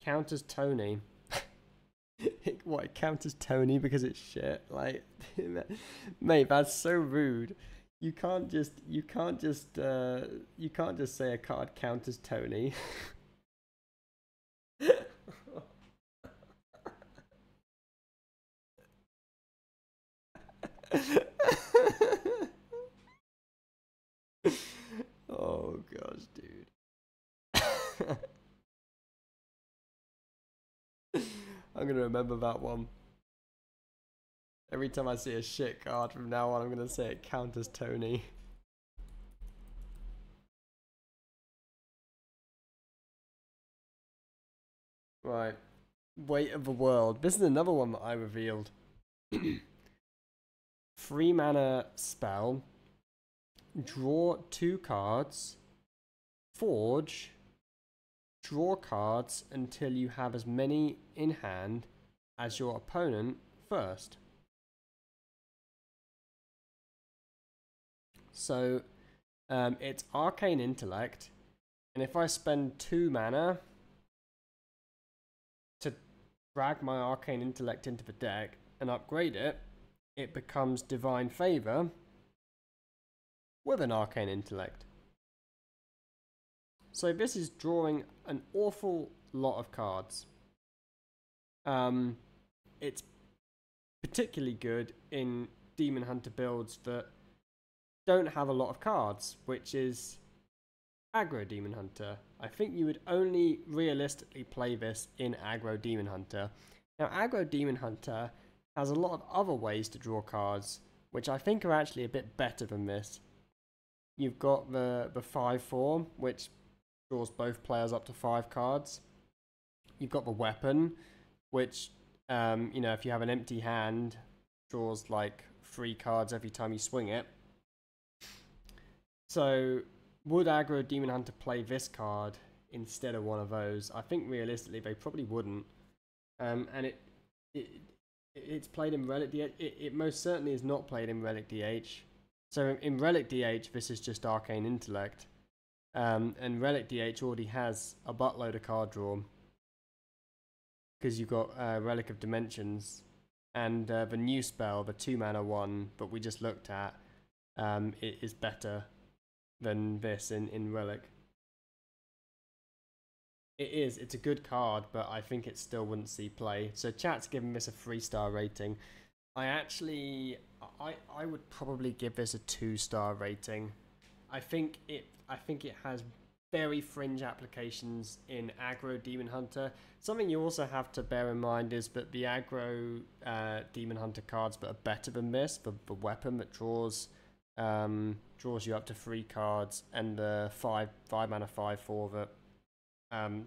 Counters Tony. What, it counters Tony because it's shit? Like, mate, that's so rude. You can't just say a card counters Tony. Oh gosh, dude. I'm gonna remember that one. Every time I see a shit card from now on, I'm gonna say it counters Tony. Right. Weight of the World. This is another one that I revealed. 3 mana spell. Draw 2 cards. Forge. Draw cards until you have as many in hand as your opponent first. So it's Arcane Intellect, and if I spend 2 mana to drag my Arcane Intellect into the deck and upgrade it, it becomes Divine Favor with an Arcane Intellect. So this is drawing an awful lot of cards. It's particularly good in Demon Hunter builds that don't have a lot of cards, which is Aggro Demon Hunter. I think you would only realistically play this in Aggro Demon Hunter. Now, Aggro Demon Hunter has a lot of other ways to draw cards, which I think are actually a bit better than this. You've got the 5/4, which draws both players up to 5 cards. You've got the weapon, which, if you have an empty hand, draws like 3 cards every time you swing it. So, would Aggro Demon Hunter play this card instead of one of those? I think realistically they probably wouldn't. And it's played in Relic DH. It most certainly is not played in Relic DH. So in Relic DH, this is just Arcane Intellect. And Relic DH already has a buttload of card draw. Because you've got Relic of Dimensions. And the new spell, the 2 mana one that we just looked at, it is better than this in Relic. It's a good card, but I think it still wouldn't see play. So chat's giving this a 3-star rating. I would probably give this a 2-star rating. I think it has very fringe applications in Aggro Demon Hunter. Something you also have to bear in mind is that the Aggro Demon Hunter cards that are better than this, the weapon that draws you up to 3 cards, and the 5 mana 5/4 that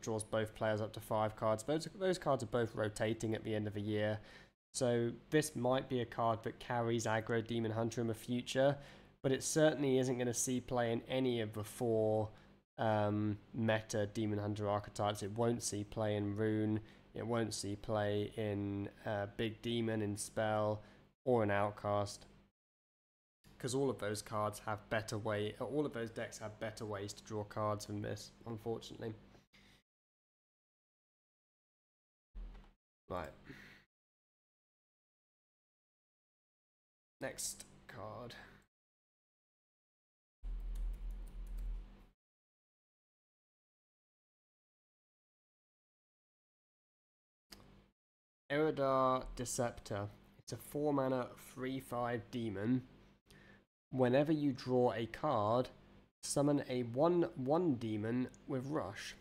draws both players up to 5 cards. Those cards are both rotating at the end of the year. So this might be a card that carries Aggro Demon Hunter in the future, but it certainly isn't going to see play in any of the 4 meta Demon Hunter archetypes. It won't see play in Rune, it won't see play in Big Demon, in Spell, or in Outcast. Because all of those cards have all of those decks have better ways to draw cards than this, unfortunately. Right. Next card. Eridar Deceptor. It's a 4 mana 3/5 demon. Whenever you draw a card, summon a 1/1 demon with Rush.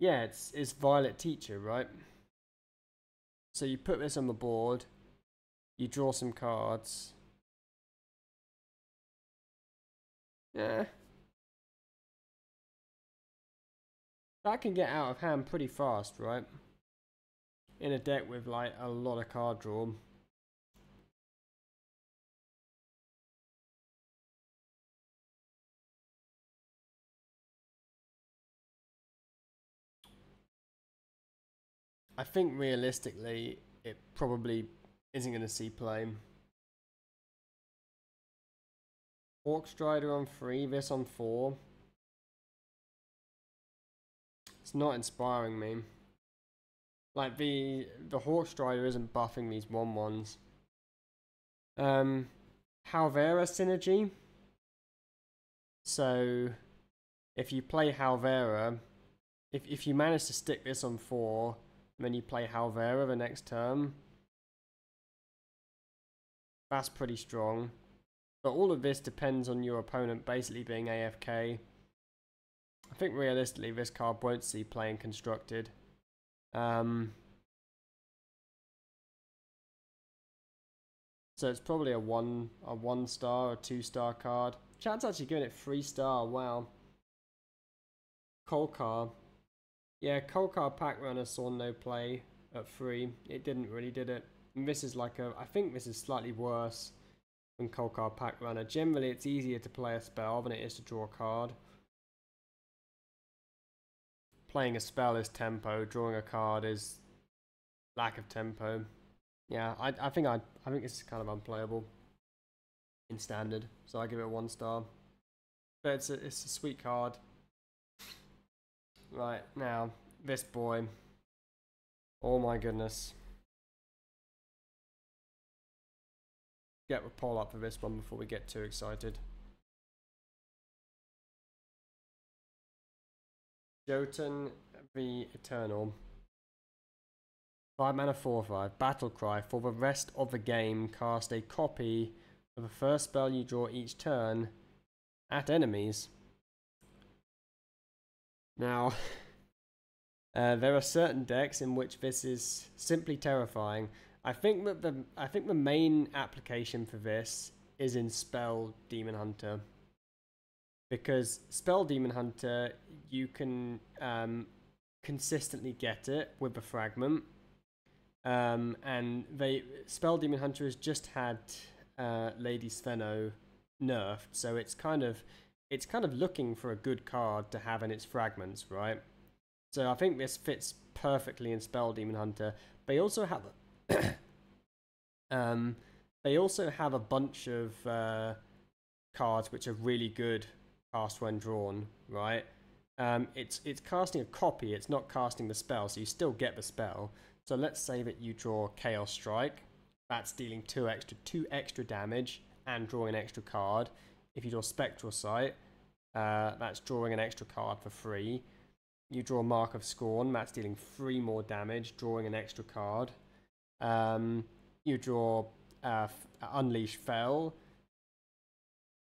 Yeah, it's Violet Teacher, right? So you put this on the board, You draw some cards. Yeah. That can get out of hand pretty fast, right? In a deck with like a lot of card draw. I think realistically, it probably isn't going to see play. Hawkstrider on 3, this on 4. It's not inspiring me. Like the Hawkstrider isn't buffing these 1/1s. Halvera synergy. So if you play Halvera, if you manage to stick this on 4, and then you play Halvera the next turn, that's pretty strong. But all of this depends on your opponent basically being AFK. I think realistically this card won't see playing constructed. So it's probably a 1-star or 2-star card. Chat's actually giving it 3-star. Wow. Kolkar. Yeah, Kolkar Pack Runner saw no play at 3. It didn't really, did it? And this is like I think this is slightly worse than Kolkar Pack Runner. Generally, it's easier to play a spell than it is to draw a card. Playing a spell is tempo. Drawing a card is lack of tempo. Yeah, I think this is kind of unplayable in standard, so I give it a 1-star. But it's a sweet card. Right, now this boy. Oh my goodness. Get the poll up for this one before we get too excited. Jotun the Eternal. 5 mana 4/5. Battle Cry. For the rest of the game, cast a copy of the first spell you draw each turn at enemies. Now, there are certain decks in which this is simply terrifying. I think that the main application for this is in Spell Demon Hunter, because Spell Demon Hunter you can consistently get it with the fragment, and Spell Demon Hunter has just had Lady Svenno nerfed, so it's kind of looking for a good card to have in its fragments, right? So I think this fits perfectly in Spell Demon Hunter. They also have a bunch of cards which are really good cast when drawn, right? It's casting a copy, it's not casting the spell, so you still get the spell. So let's say that you draw Chaos Strike. That's dealing 2 extra damage and drawing an extra card. If you draw Spectral Sight, that's drawing an extra card for free. You draw Mark of Scorn, that's dealing 3 more damage, drawing an extra card. You draw Unleash Fel,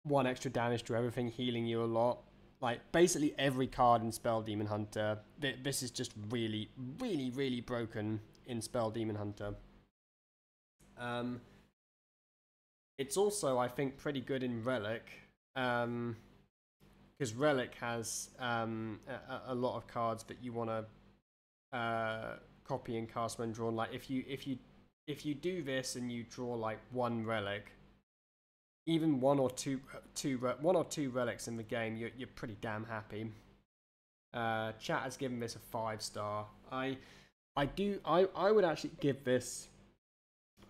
1 extra damage to everything, healing you a lot. Like, basically every card in Spell Demon Hunter. This is just really, really, really broken in Spell Demon Hunter. It's also, I think, pretty good in Relic. Because Relic has a lot of cards that you want to copy and cast when drawn. Like, if you do this and you draw like 1 Relic, even one or two relics in the game, you're pretty damn happy. Chat has given this a 5-star. I would actually give this.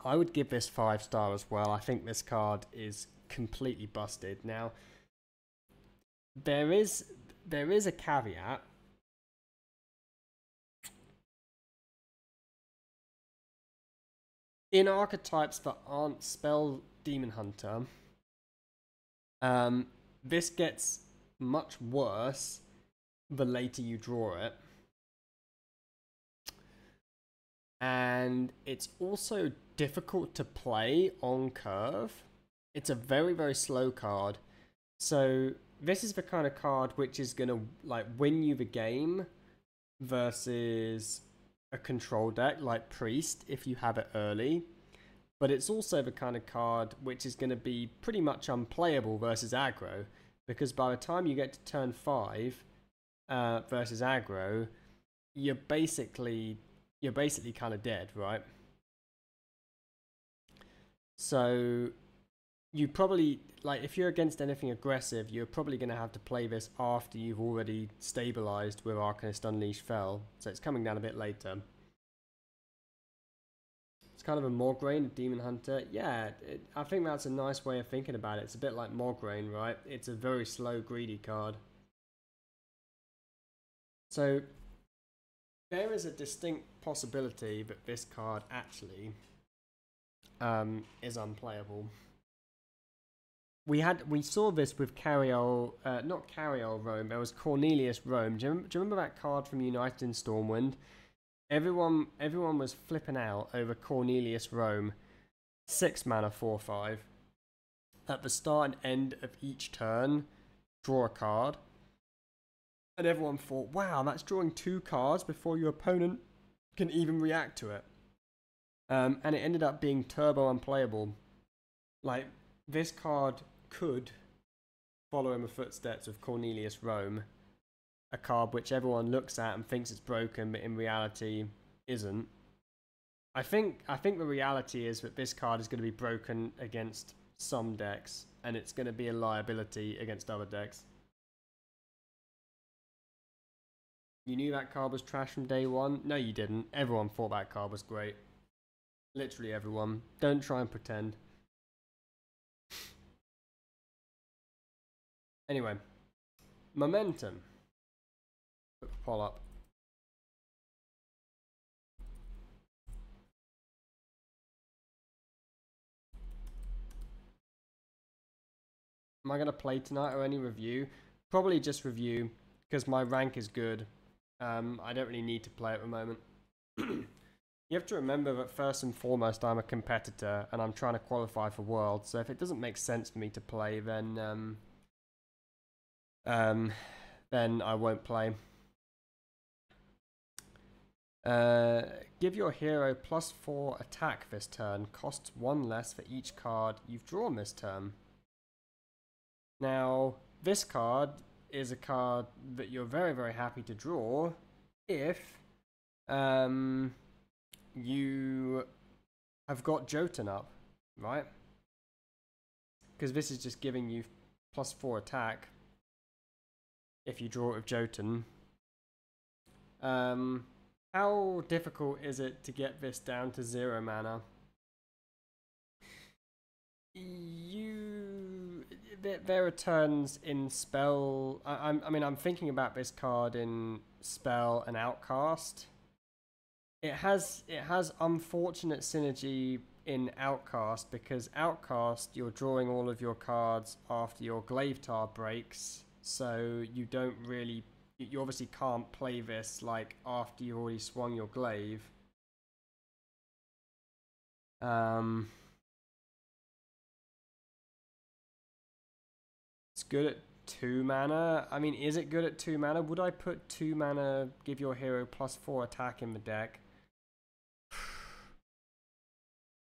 I would give this 5-star as well. I think this card is completely busted. Now, there is a caveat. In archetypes that aren't Spell Demon Hunter, this gets much worse the later you draw it. And it's also difficult to play on curve. It's a very, very slow card. So this is the kind of card which is going to like win you the game versus a control deck like Priest if you have it early. but it's also the kind of card which is going to be pretty much unplayable versus aggro, because by the time you get to turn 5 versus aggro, you're basically kind of dead, right? So you probably, like, if you're against anything aggressive, you're probably going to have to play this after you've already stabilized with Arcanist Unleashed Fell, so it's coming down a bit later. It's kind of a Mograine, Demon Hunter. Yeah, I think that's a nice way of thinking about it. It's a bit like Mograine, right? It's a very slow, greedy card. So there is a distinct possibility that this card actually is unplayable. We saw this with Cariol, not Cariol Rome. There was Cornelius Rome. Do you remember that card from United in Stormwind? Everyone was flipping out over Cornelius Rome. 6 mana, 4/5. At the start and end of each turn, draw a card. And everyone thought, wow, that's drawing 2 cards before your opponent can even react to it. And it ended up being turbo unplayable. Like, this card could follow in the footsteps of Cornelius Rome, a card which everyone looks at and thinks it's broken, but in reality isn't. I think the reality is that this card is going to be broken against some decks, and it's going to be a liability against other decks. You knew that card was trash from day one? No, you didn't. Everyone thought that card was great. Literally everyone. Don't try and pretend. Anyway, Momentum. Put the poll up. Am I going to play tonight or any review? Probably just review, because my rank is good. I don't really need to play at the moment. You have to remember that first and foremost I'm a competitor and I'm trying to qualify for Worlds, so if it doesn't make sense for me to play, then I won't play. Give your hero +4 attack this turn. Costs 1 less for each card you've drawn this turn. Now, this card is a card that you're very, very happy to draw if you have got Jotun up, right? Because this is just giving you +4 attack if you draw it with Jotun. How difficult is it to get this down to 0 mana? There are turns in Spell. I mean, I'm thinking about this card in Spell and Outcast. It has unfortunate synergy in Outcast, because Outcast you're drawing all of your cards after your Glaive Tar breaks, so you don't really, you obviously can't play this like after you already swung your glaive. It's good at 2 mana. I mean, is it good at 2 mana? Would I put 2 mana, give your hero +4 attack in the deck?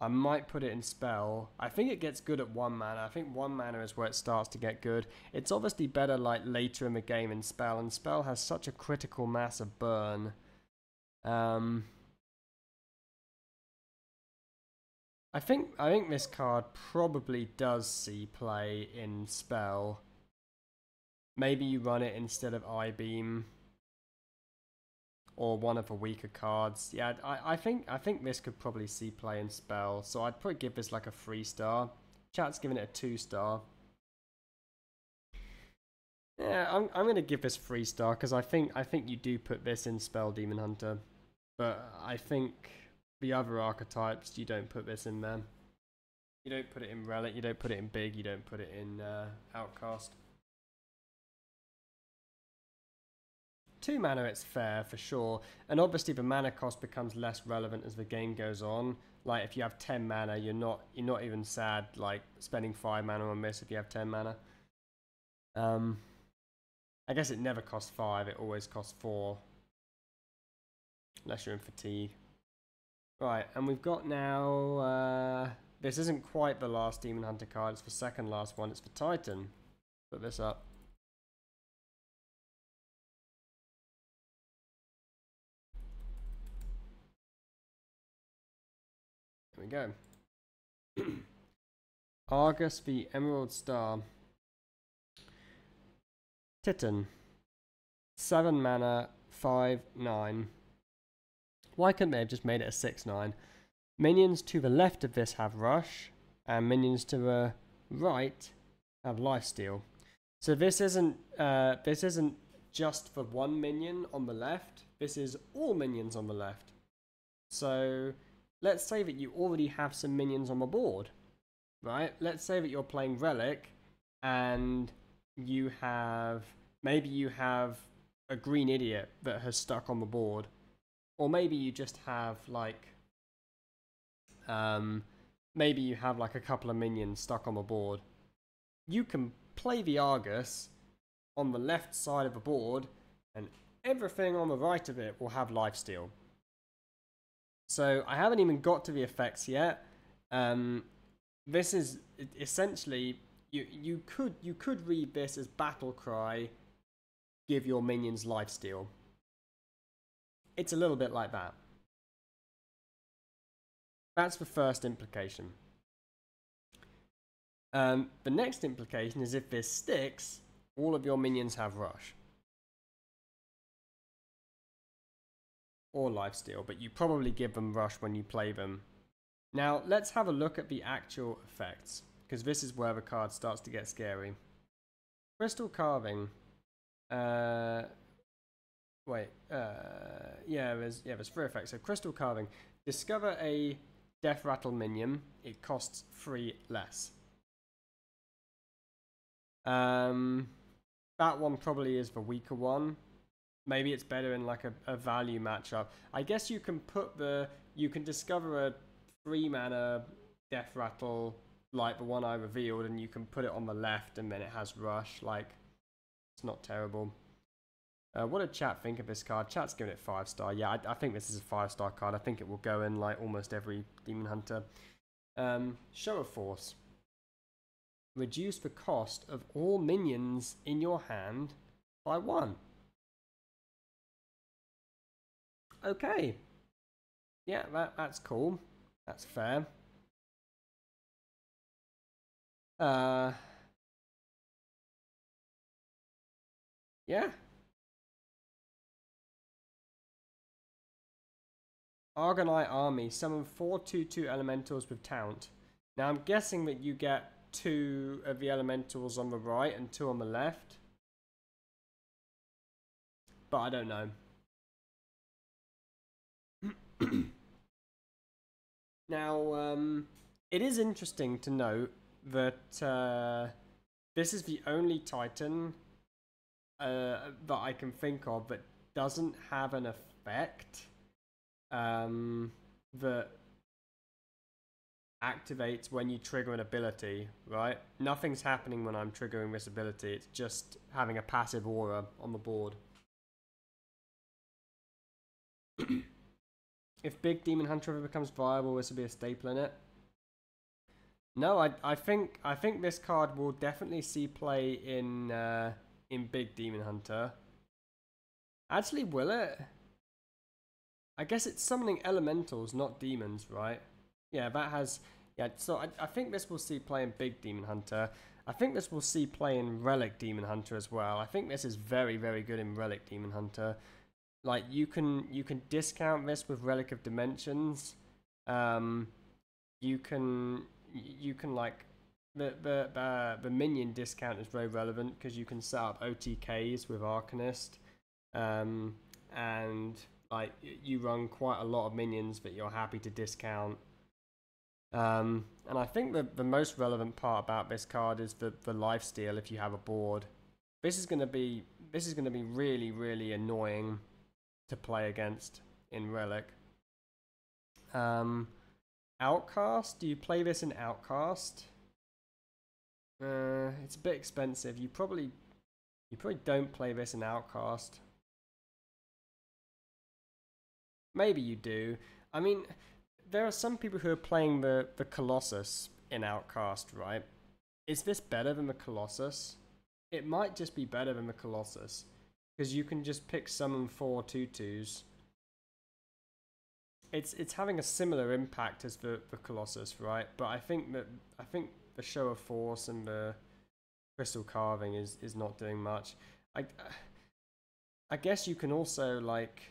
I might put it in Spell. I think it gets good at 1 mana. I think 1 mana is where it starts to get good. It's obviously better like later in the game in Spell, and Spell has such a critical mass of burn. I think this card probably does see play in Spell. Maybe you run it instead of I-Beam, or one of the weaker cards. Yeah, I think this could probably see play in Spell, so I'd probably give this like a 3-star. Chat's giving it a 2-star. Yeah, I'm gonna give this 3-star because I think you do put this in Spell, Demon Hunter, but I think the other archetypes you don't put this in there. You don't put it in Relic, you don't put it in Big, you don't put it in Outcast. 2 mana, it's fair for sure, and obviously the mana cost becomes less relevant as the game goes on. Like if you have 10 mana, you're not even sad like spending 5 mana on this if you have 10 mana. I guess it never costs 5, it always costs 4. Unless you're in Fatigue. Right, and we've got now, this isn't quite the last Demon Hunter card, it's the second last one, it's the Titan. Put this up. There we go. Argus the Emerald Star. Titan. 7 mana, 5/9. Why couldn't they have just made it a 6/9? Minions to the left of this have Rush, and minions to the right have Lifesteal. So this isn't just for one minion on the left. This is all minions on the left. So let's say that you already have some minions on the board, right? Let's say that you're playing Relic, and maybe you have a green idiot that has stuck on the board, or maybe you just have like maybe you have like a couple of minions stuck on the board. You can play the Argus on the left side of the board, and everything on the right of it will have lifesteal. So I haven't even got to the effects yet. This is essentially you could read this as Battle Cry, give your minions lifesteal. It's a little bit like that. That's the first implication. The next implication is if this sticks, all of your minions have Rush. Or lifesteal, but you probably give them Rush when you play them. Now, let's have a look at the actual effects, because this is where the card starts to get scary. Crystal Carving. Yeah, there's 3 effects. So Crystal Carving. Discover a Death Rattle minion. It costs 3 less. That one probably is the weaker one. Maybe it's better in like a value matchup. I guess you can discover a 3 mana Death Rattle like the one I revealed, and you can put it on the left, and then it has Rush. Like, it's not terrible. What did chat think of this card? Chat's giving it 5-star. Yeah, I think this is a 5-star card. I think it will go in like almost every Demon Hunter. Show of Force. Reduce the cost of all minions in your hand by 1. Okay. Yeah, that's cool. That's fair. Yeah. Argonite Army. Summon 4 2/2 elementals with Taunt. Now I'm guessing that you get 2 of the elementals on the right and 2 on the left. But I don't know. Now, it is interesting to note that this is the only Titan that I can think of that doesn't have an effect that activates when you trigger an ability, right? Nothing's happening when I'm triggering this ability. It's just having a passive aura on the board. If Big Demon Hunter ever becomes viable, this will be a staple in it. No, I think this card will definitely see play in Big Demon Hunter. Actually, will it? I guess it's summoning elementals, not demons, right? Yeah, that has... Yeah, so I think this will see play in Big Demon Hunter. I think this will see play in Relic Demon Hunter as well. I think this is very, very good in Relic Demon Hunter. Like, you can discount this with Relic of Dimensions. You can like... The minion discount is very relevant because you can set up OTKs with Arcanist. And... like, you run quite a lot of minions that you're happy to discount. And I think the most relevant part about this card is the lifesteal if you have a board. This is gonna be really, really annoying to play against in Relic. Outcast? Do you play this in Outcast? It's a bit expensive. You probably don't play this in Outcast. Maybe you do. I mean, there are some people who are playing the Colossus in Outcast, right? Is this better than the Colossus? It might just be better than the Colossus. Because you can just pick summon 4 2/2s. It's having a similar impact as the Colossus, right? But I think the Show of Force and the Crystal Carving is not doing much. I guess you can also like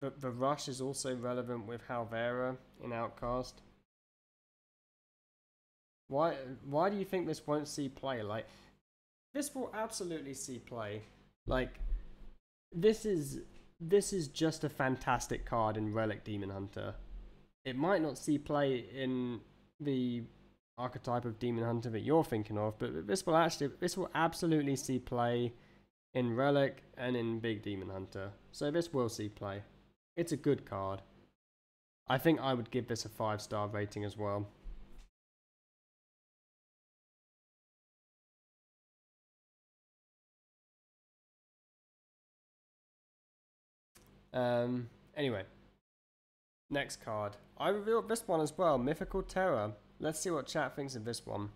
the Rush is also relevant with Halvera in Outcast. Why do you think this won't see play? Like, this will absolutely see play. Like, this is just a fantastic card in Relic Demon Hunter. It might not see play in the archetype of Demon Hunter that you're thinking of, but this will absolutely see play in Relic and in Big Demon Hunter. So this will see play. It's a good card. I think I would give this a 5-star rating as well. Anyway, next card. I revealed this one as well, Mythical Terror. Let's see what chat thinks of this one.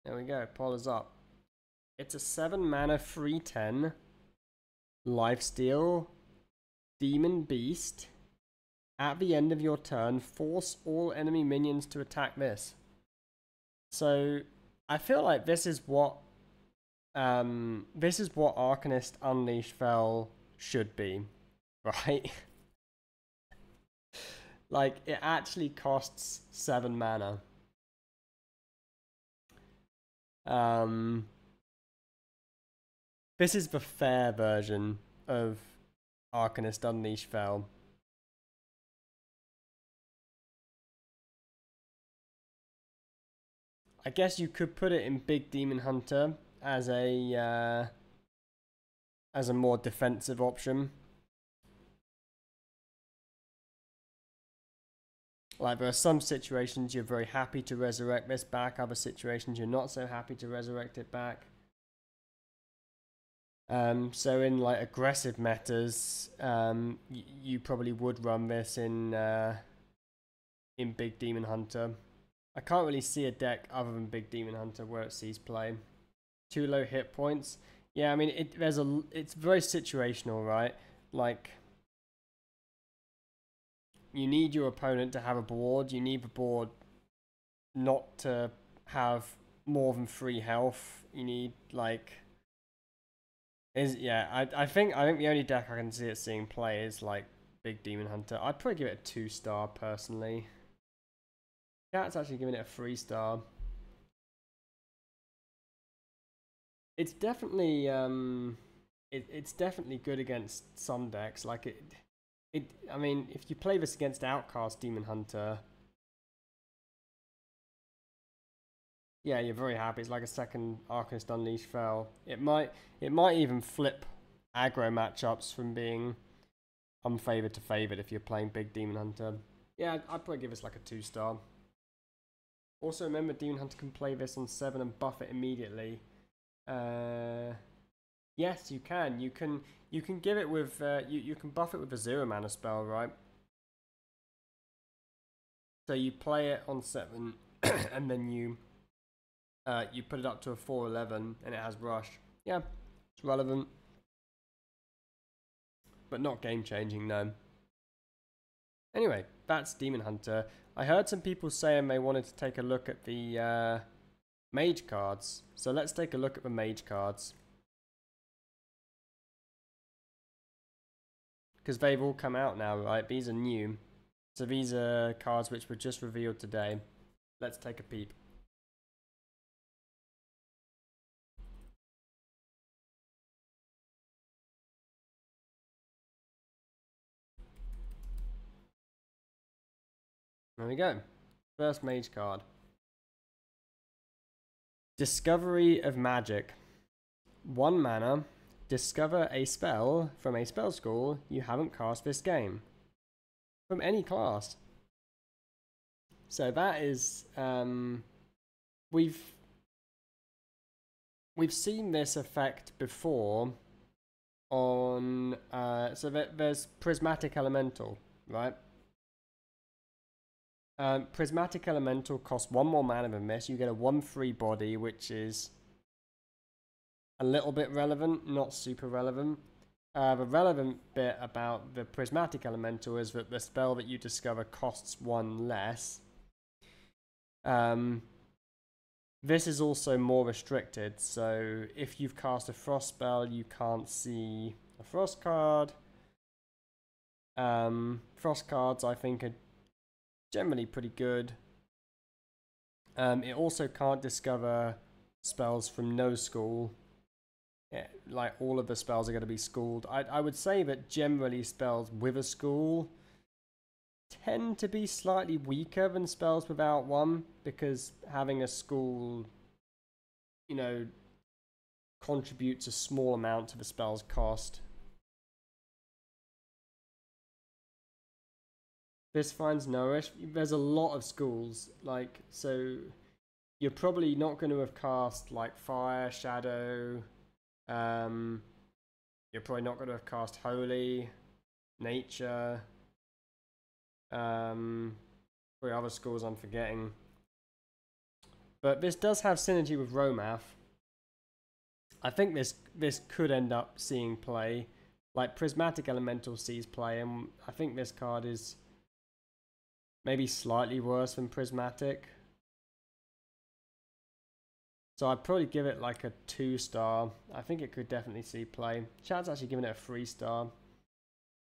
There we go, poll is up. It's a 7 mana 3/10 lifesteal demon beast. At the end of your turn, force all enemy minions to attack this. So I feel like this is what Arcanist Unleashed Fel should be, right? Like, it actually costs 7 mana. This is the fair version of Arcanist Unleashed Fel. I guess you could put it in Big Demon Hunter as a more defensive option. Like, there are some situations you're very happy to resurrect this back, other situations you're not so happy to resurrect it back. So in like aggressive metas, you probably would run this in Big Demon Hunter. I can't really see a deck other than Big Demon Hunter where it sees play. 2 low hit points. Yeah, I mean it's very situational, right? Like, you need your opponent to have a board. You need the board not to have more than 3 health. You need like I think the only deck I can see it seeing play is like Big Demon Hunter. I'd probably give it a 2-star personally. Cat's actually giving it a 3-star. It's definitely it's definitely good against some decks. Like I mean, if you play this against Outcast Demon Hunter, yeah, you're very happy. It's like a second Arcanist Unleashed Fel. It might even flip aggro matchups from being unfavored to favored if you're playing Big Demon Hunter. Yeah, I'd probably give this like a 2-star. Also, remember, Demon Hunter can play this on 7 and buff it immediately. Yes, you can. You can give it with you can buff it with a 0 mana spell, right? So you play it on 7, and then you put it up to a 4/11, and it has Rush. Yeah, it's relevant, but not game changing, no. Anyway, that's Demon Hunter. I heard some people saying they wanted to take a look at the mage cards. So let's take a look at the mage cards. Because they've all come out now, right? These are new. So these are cards which were just revealed today. Let's take a peep. There we go. First mage card. Discovery of Magic. 1 mana. Discover a spell from a spell school you haven't cast this game. From any class. So that is... we've we've seen this effect before on so there's Prismatic Elemental, right? Prismatic Elemental costs 1 more mana than this. You get a 1/3 body, which is a little bit relevant, not super relevant. The relevant bit about the Prismatic Elemental is that the spell that you discover costs 1 less. This is also more restricted, so if you've cast a Frost spell, you can't see a Frost card. Frost cards, I think, are generally pretty good. It also can't discover spells from no school. Yeah, like all of the spells are going to be schooled. I would say that generally spells with a school tend to be slightly weaker than spells without one, because having a school, you know, contributes a small amount to the spell's cost. This finds Nourish. There's a lot of schools, like, so you're probably not going to have cast like Fire, Shadow. You're probably not going to have cast Holy, Nature. Probably other schools I'm forgetting. But this does have synergy with Romath. I think this could end up seeing play. Like Prismatic Elemental sees play, and I think this card is maybe slightly worse than Prismatic. So I'd probably give it like a 2-star. I think it could definitely see play. Chat's actually giving it a 3-star.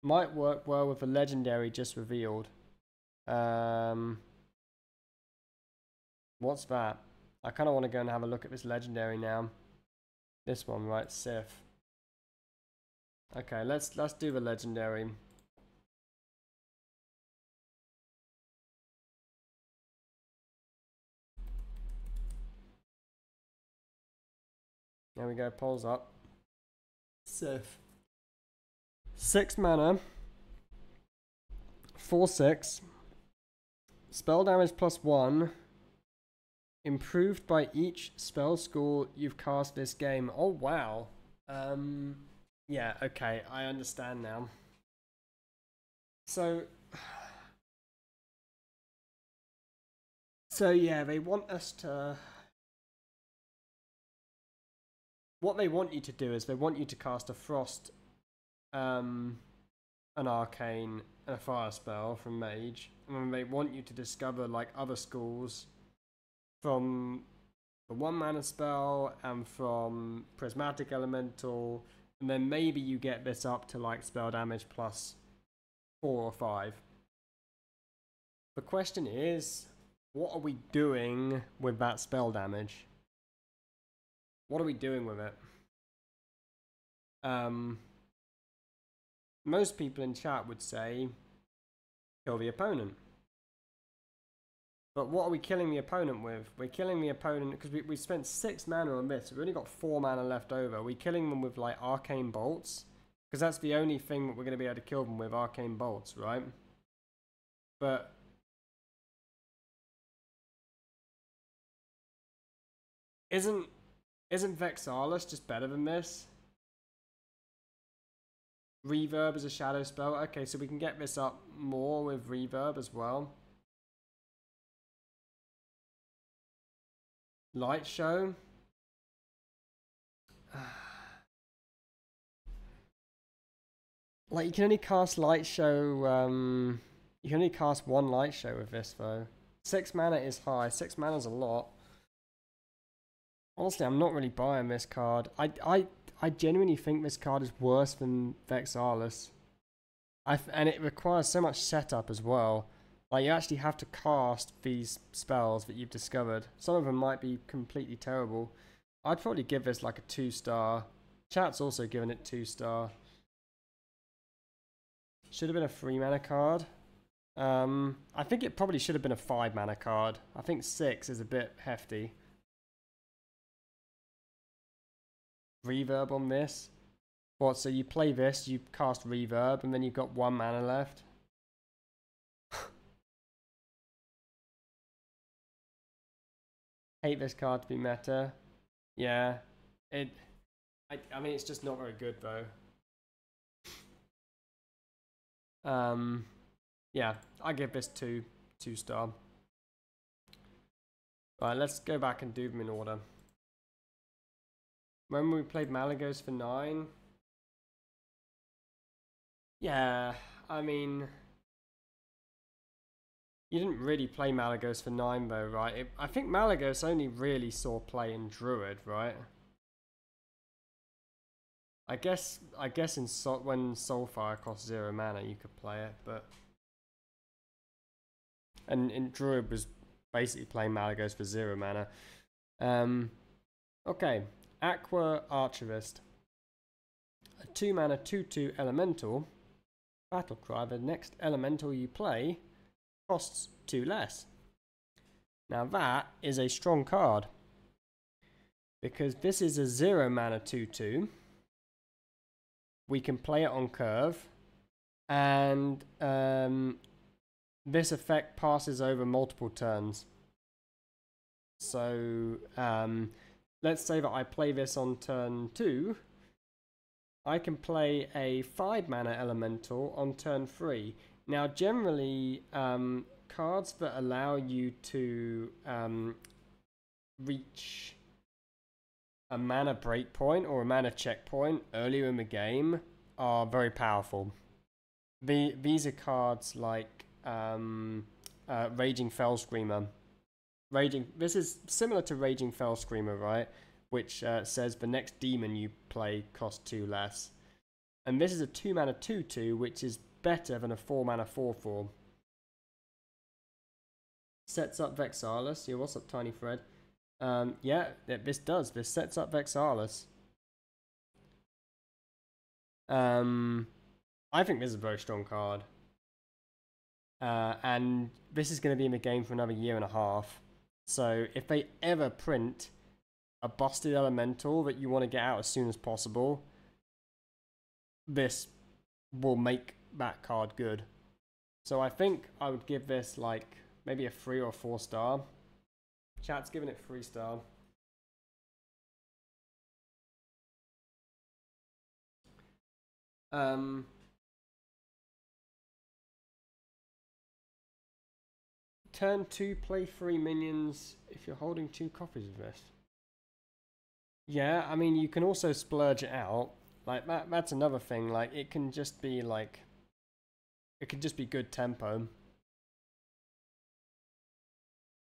Might work well with the legendary just revealed. What's that? I kind of want to go and have a look at this legendary now. This one, right? Sif. Okay, let's do the legendary. There we go, polls up. Sif. 6 mana. 4/6. Spell damage +1. Improved by each spell school you've cast this game. Oh, wow. Yeah, okay, I understand now. So yeah, they want us to... What they want you to do is they want you to cast a Frost, an Arcane, and a Fire spell from Mage. And then they want you to discover like other schools from the 1 mana spell and from Prismatic Elemental. And then maybe you get this up to like spell damage +4 or 5. The question is, what are we doing with that spell damage? What are we doing with it? Most people in chat would say, kill the opponent. But what are we killing the opponent with? We're killing the opponent because we spent 6 mana on this. We've only got 4 mana left over. We're killing them with like Arcane Bolts. Because that's the only thing that we're going to be able to kill them with, Arcane Bolts, right? But... Isn't Vexalis just better than this? Reverb is a shadow spell. Okay, so we can get this up more with Reverb as well. Light Show. Like, you can only cast Light Show, you can only cast 1 Light Show with this, though. 6 mana is high. 6 mana is a lot. Honestly, I'm not really buying this card. I genuinely think this card is worse than Vexalis. And it requires so much setup as well. Like, you actually have to cast these spells that you've discovered. Some of them might be completely terrible. I'd probably give this like a 2-star. Chat's also given it 2-star. Should have been a 3 mana card. I think it probably should have been a 5 mana card. I think 6 is a bit hefty. Reverb on this. What, so you play this, you cast Reverb, and then you've got 1 mana left? Hate this card to be meta. Yeah. I mean, it's just not very good though. Yeah, I give this 2 star. Right, let's go back and do them in order. Remember we played Malygos for 9? Yeah, I mean, you didn't really play Malygos for 9 though, right? I think Malygos only really saw play in Druid, right? I guess in when Soulfire cost 0 mana you could play it, but and in Druid was basically playing Malygos for 0 mana. Okay, Aqua Archivist, a 2 mana 2/2 elemental. Battlecry, the next elemental you play costs 2 less. Now that is a strong card because this is a 0 mana 2/2. We can play it on curve, and this effect passes over multiple turns. So let's say that I play this on turn 2. I can play a 5 mana elemental on turn 3. Now generally cards that allow you to reach a mana breakpoint or a mana checkpoint earlier in the game are very powerful. These are cards like Raging Fell Screamer. This is similar to Raging Fell Screamer, right? Which says the next demon you play costs 2 less. And this is a 2 mana 2/2, which is better than a 4 mana 4/4. Sets up Vexalis. Yeah, what's up, Tiny Fred? Yeah, this does. This sets up Vexalis. I think this is a very strong card. And this is going to be in the game for another 1.5 years. So if they ever print a busted elemental that you want to get out as soon as possible, this will make that card good. So I think I would give this like maybe a 3 or 4 star. Chat's giving it 3 star. Turn 2, play 3 minions if you're holding 2 copies of this. Yeah, I mean, you can also splurge it out. Like, that's another thing. Like, it can just be, like... It could just be good tempo.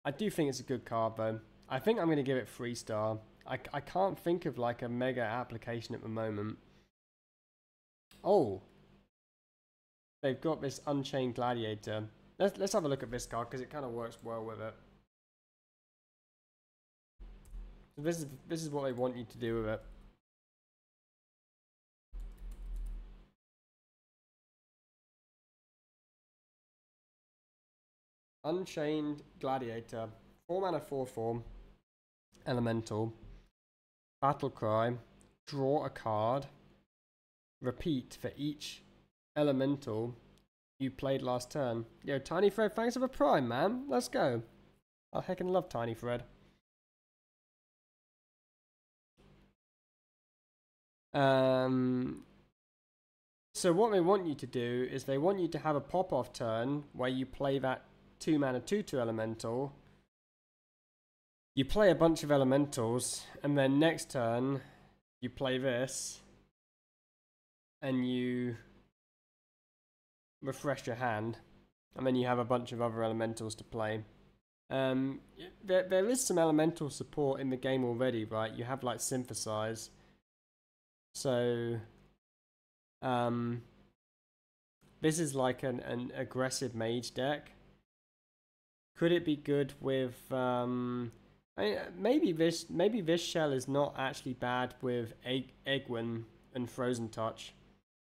I do think it's a good card, though. I think I'm going to give it 3 star. I can't think of, like, a mega application at the moment. Oh! They've got this Unchained Gladiator. Let's have a look at this card, because it kind of works well with it. So this is what they want you to do with it. Unchained Gladiator. 4 mana 4/4. Elemental. Battlecry. Draw a card. Repeat for each elemental you played last turn. Yo, Tiny Fred, thanks for the prime, man. Let's go. I heckin' love Tiny Fred. So what they want you to do is they want you to have a pop-off turn where you play that 2 mana 2/2 elemental. You play a bunch of elementals, and then next turn you play this, and you refresh your hand, and then you have a bunch of other elementals to play. There is some elemental support in the game already, right? You have like Synthesize. So this is like an aggressive mage deck. Could it be good with I mean, maybe this shell is not actually bad with Egwin and Frozen Touch,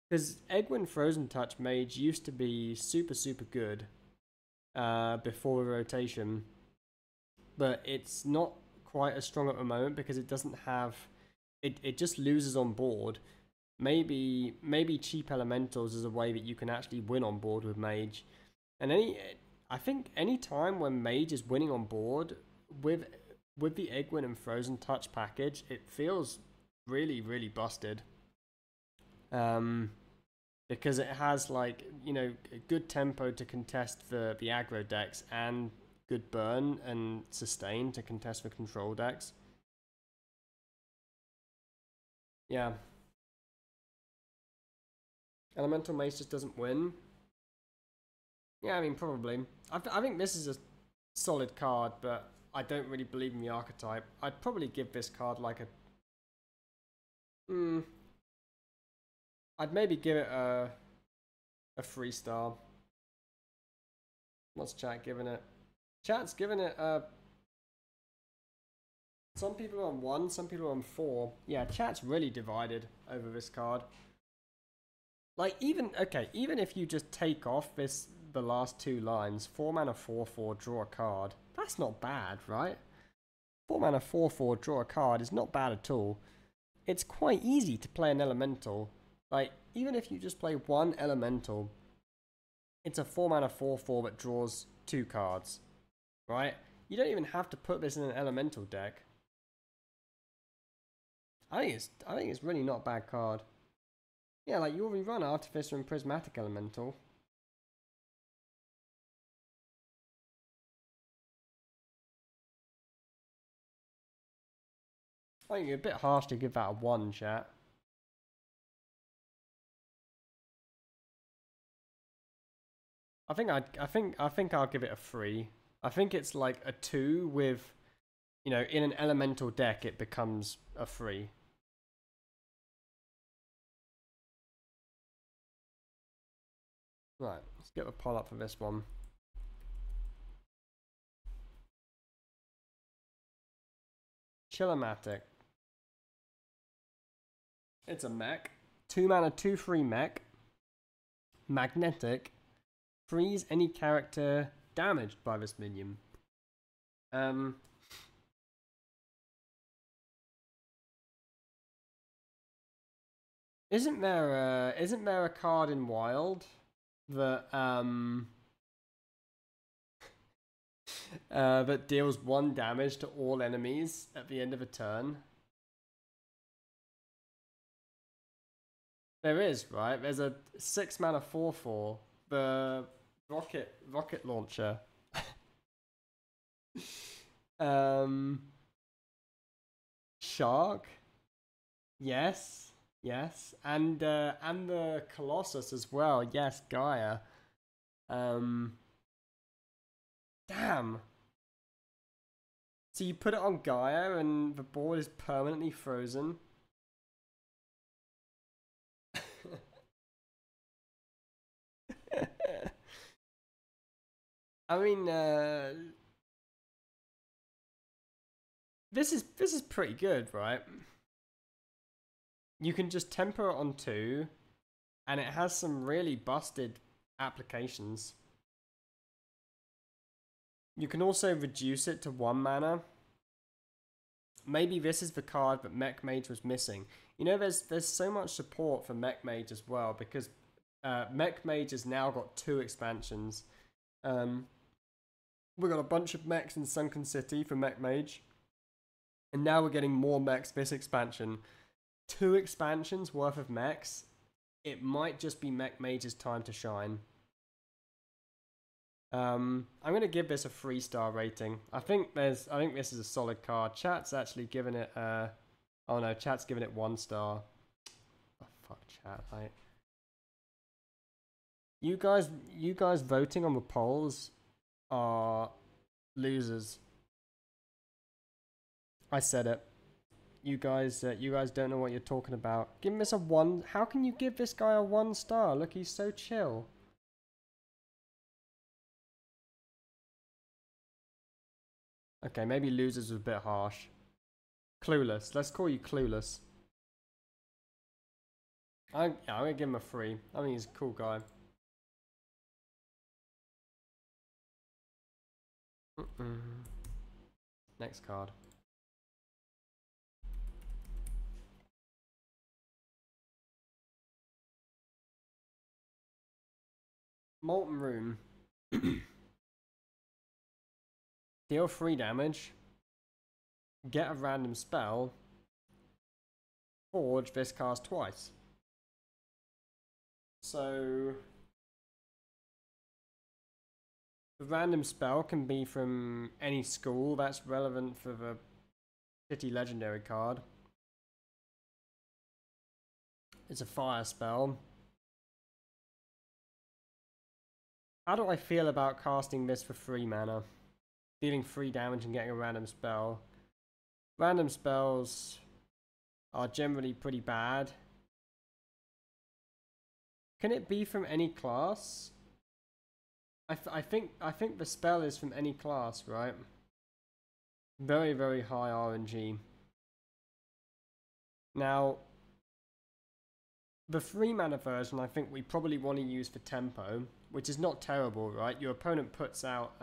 because Egwin Frozen Touch mage used to be super good before the rotation, but it's not quite as strong at the moment because it doesn't have it just loses on board. Maybe cheap elementals is a way that you can actually win on board with mage. And I think any time when mage is winning on board with the Egwin and Frozen Touch package, it feels really, really busted. Because it has like, you know, a good tempo to contest the aggro decks and good burn and sustain to contest the control decks. Yeah. Elemental Mace just doesn't win. Yeah, I mean, probably. I think this is a solid card, but I don't really believe in the archetype. I'd probably give this card like a... I'd maybe give it a 3-star. What's chat giving it? Chat's giving it a... Some people are on 1, some people are on 4. Yeah, chat's really divided over this card. Like, even if you just take off the last 2 lines, 4 mana 4/4, draw a card. That's not bad, right? 4 mana 4/4, draw a card is not bad at all. It's quite easy to play an elemental. Like, even if you just play 1 elemental, it's a 4 mana 4/4 that draws 2 cards, right? You don't even have to put this in an elemental deck. I think it's really not a bad card. Yeah, like you already run Artificer and Prismatic Elemental. I think you're a bit harsh to give that a 1, chat. I think I'll give it a 3. I think it's like a 2 with, you know, in an elemental deck it becomes a 3. Right, let's get the poll up for this one. Chillamatic. It's a mech. 2 mana 2/3 mech. Magnetic. Freeze any character damaged by this minion. Isn't there a card in Wild that that deals 1 damage to all enemies at the end of a turn? There is, right? There's a 6 mana 4/4, the rocket launcher. Shark? Yes. Yes. And the Colossus as well. Yes, Gaia. Damn. So you put it on Gaia and the board is permanently frozen. I mean, this is pretty good, right? You can just temper it on 2, and it has some really busted applications. You can also reduce it to 1 mana. Maybe this is the card that Mech Mage was missing. You know, there's so much support for Mech Mage as well, because Mech Mage has now got 2 expansions. We got a bunch of mechs in Sunken City for Mech Mage, and now we're getting more mechs this expansion. 2 expansions worth of mechs. It might just be Mech Mage's time to shine. I'm gonna give this a 3-star rating. I think this is a solid card. Chat's actually given it oh no, chat's given it 1 star. Oh fuck, chat, right? You guys voting on the polls are losers. I said it. You guys don't know what you're talking about. Give this a 1. How can you give this guy a 1 star? Look, he's so chill. Okay, maybe losers was a bit harsh. Clueless. Let's call you Clueless. I'm gonna give him a 3. I think he's a cool guy. Next card. Molten Room. Deal 3 damage. Get a random spell. forge this cast twice. So the random spell can be from any school. That's relevant for the city legendary card. It's a fire spell. How do I feel about casting this for 3 mana? Dealing 3 damage and getting a random spell. Random spells are generally pretty bad. Can it be from any class? I think the spell is from any class, right? Very, very high RNG. Now, the 3 mana version I think we probably want to use for tempo, which is not terrible, right? Your opponent puts out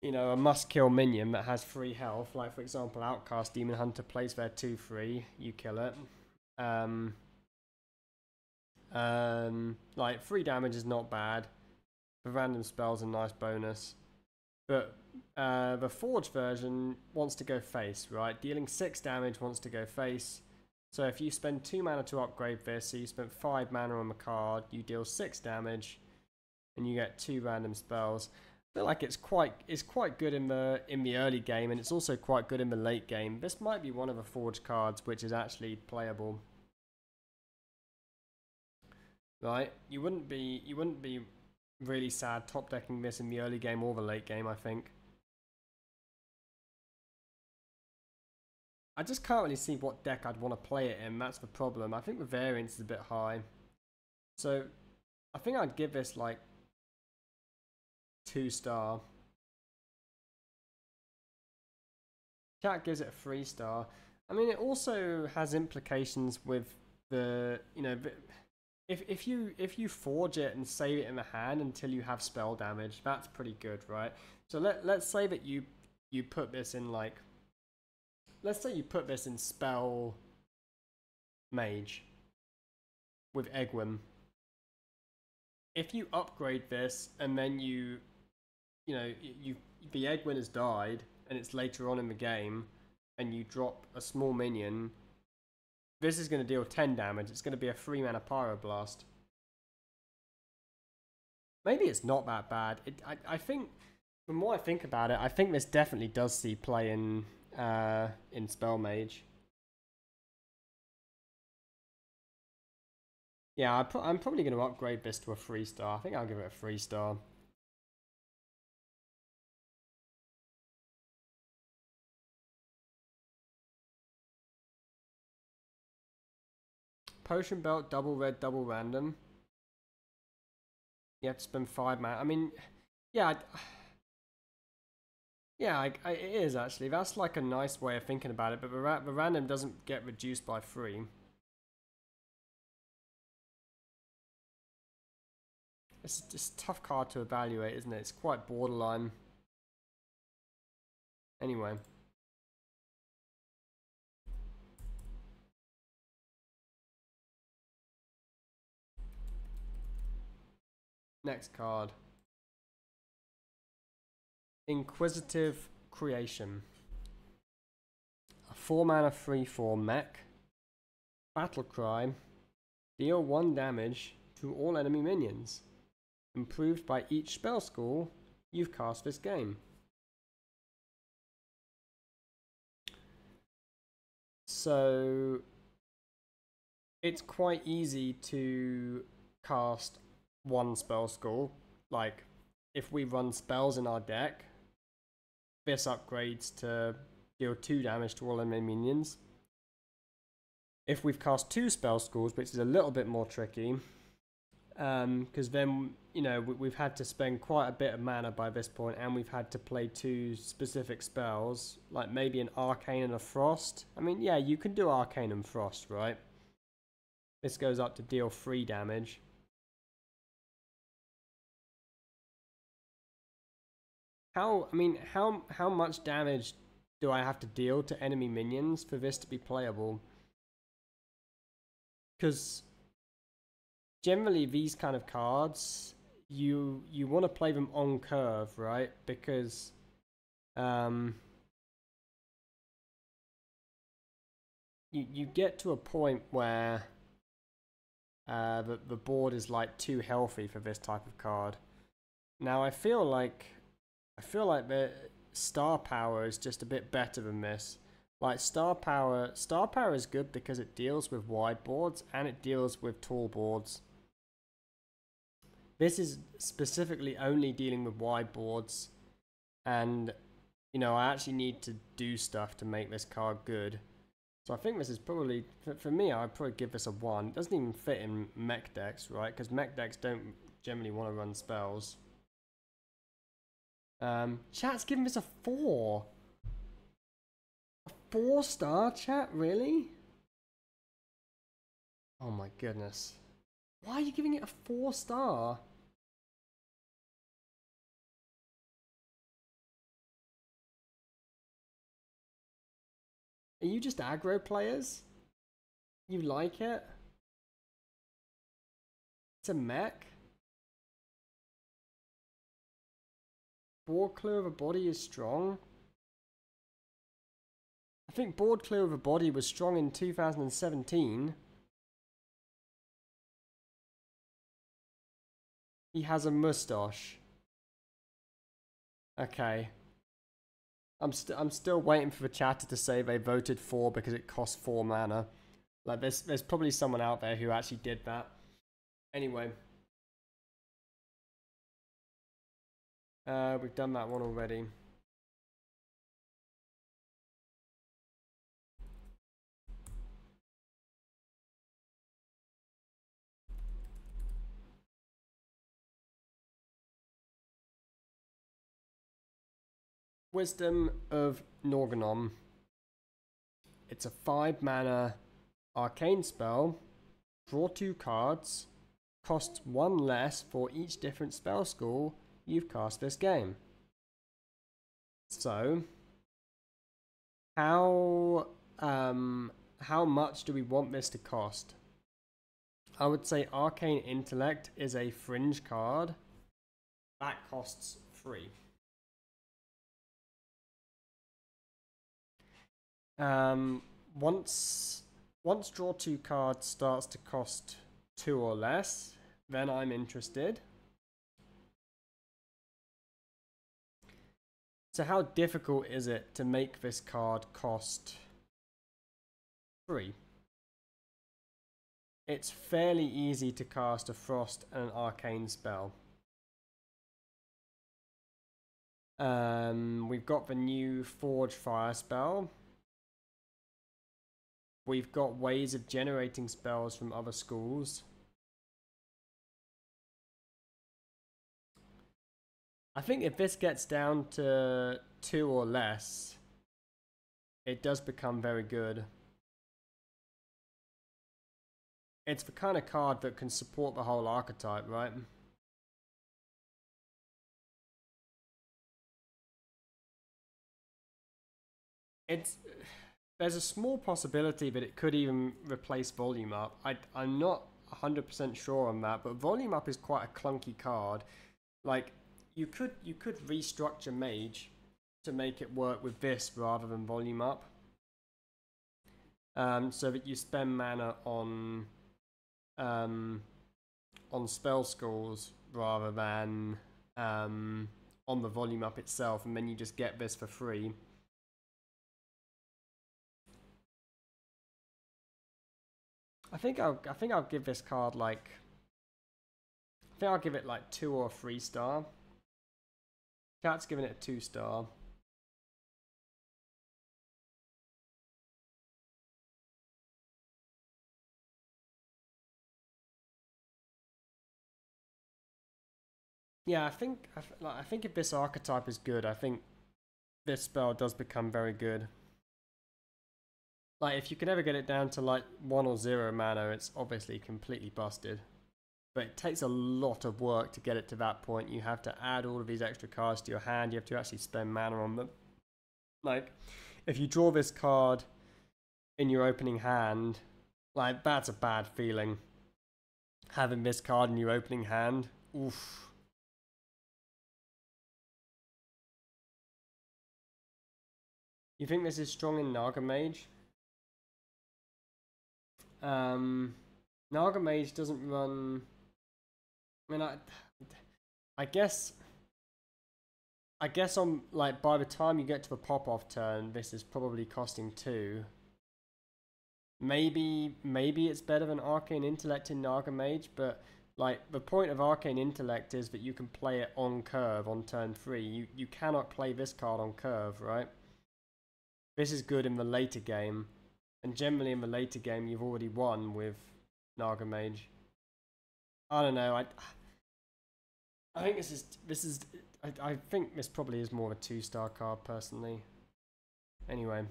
you know, a must-kill minion that has 3 health, like for example, Outcast Demon Hunter plays their 2/3, you kill it. Like 3 damage is not bad. The random spell's a nice bonus. But the Forge version wants to go face, right? Dealing 6 damage wants to go face. So if you spend 2 mana to upgrade this, so you spent 5 mana on the card, you deal 6 damage, and you get 2 random spells. I feel like it's quite good in the early game, and it's also quite good in the late game. This might be one of the Forge cards which is actually playable. Right? You wouldn't be really sad top decking this in the early game or the late game, I think. I just can't really see what deck I'd want to play it in, that's the problem. I think the variance is a bit high. So I think I'd give this like 2-star. Chat gives it a 3-star. I mean, it also has implications with the, you know, if you forge it and save it in the hand until you have spell damage, that's pretty good, right? So let's say that you put this in like, let's say you put this in spell mage with Egwin. If you upgrade this and then you know, the Egwin has died and it's later on in the game and you drop a small minion, this is going to deal 10 damage. It's going to be a 3 mana Pyroblast. Maybe it's not that bad. I think, the more I think about it, I think this definitely does see play in Spell Mage. Yeah, I'm probably going to upgrade this to a 3-star. I think I'll give it a 3-star. Potion Belt, double red, double random. You have to spend 5 mana. I mean, yeah, yeah, it is actually. That's like a nice way of thinking about it, but the random doesn't get reduced by 3. It's just a tough card to evaluate, isn't it? It's quite borderline. Anyway. Next card. Inquisitive Creation. A 4 mana 3/4 mech. Battle Cry. Deal 1 damage to all enemy minions. Improved by each spell school you've cast this game. So it's quite easy to cast 1 spell school. Like, if we run spells in our deck, this upgrades to deal 2 damage to all enemy minions. If we've cast 2 spell schools, which is a little bit more tricky, because then, you know, we've had to spend quite a bit of mana by this point, and we've had to play 2 specific spells, like maybe an Arcane and a Frost. I mean, yeah, you can do Arcane and Frost, right? This goes up to deal 3 damage. How much damage do I have to deal to enemy minions for this to be playable? Because generally these kind of cards, you want to play them on curve, right? Because you get to a point where the board is like too healthy for this type of card. Now I feel like the star power is just a bit better than this. Like star power is good because it deals with wide boards and it deals with tall boards. This is specifically only dealing with wide boards, and you know, I actually need to do stuff to make this card good. So I think this is probably, for me, I'd probably give this a 1. It doesn't even fit in mech decks, right? Because mech decks don't generally want to run spells. Chat's giving this a 4. A 4-star, chat? Really? Oh my goodness. Why are you giving it a 4-star? Are you just aggro players? You like it? It's a mech? Board clear of a body is strong? I think board clear of a body was strong in 2017. He has a mustache. Okay. I'm still waiting for the chatter to say they voted for because it costs 4 mana. Like there's probably someone out there who actually did that. Anyway. We've done that one already. Wisdom of Norgannon. It's a 5 mana arcane spell. Draw 2 cards. Costs 1 less for each different spell school you've cast this game. So, how much do we want this to cost? I would say Arcane Intellect is a fringe card. That costs 3. Once draw 2 cards starts to cost 2 or less, then I'm interested. So how difficult is it to make this card cost 3? It's fairly easy to cast a Frost and an Arcane spell. We've got the new Forge Fire spell. We've got ways of generating spells from other schools. I think if this gets down to 2 or less, it does become very good. It's the kind of card that can support the whole archetype, right? There's a small possibility that it could even replace Volume Up. I'm not 100% sure on that, but Volume Up is quite a clunky card. Like, you could restructure Mage to make it work with this rather than Volume Up. So that you spend mana on spell schools rather than on the Volume Up itself, and then you just get this for free. I think I'll give this card like, I think I'll give it like 2 or 3 star. Chat's giving it a 2 star. Yeah, I think if this archetype is good, I think this spell does become very good. Like, if you can ever get it down to like 1 or 0 mana, it's obviously completely busted. But it takes a lot of work to get it to that point. You have to add all of these extra cards to your hand. You have to actually spend mana on them. Like, if you draw this card in your opening hand, like, that's a bad feeling. Having this card in your opening hand, oof. You think this is strong in Naga Mage? Naga Mage doesn't run. I mean, I guess on like by the time you get to the pop-off turn, this is probably costing 2. Maybe it's better than Arcane Intellect in Naga Mage, but like the point of Arcane Intellect is that you can play it on curve on turn 3. You cannot play this card on curve, right? This is good in the later game, and generally in the later game you've already won with Naga Mage. I don't know. I think this is. I think this probably is more of a 2-star card personally. Anyway,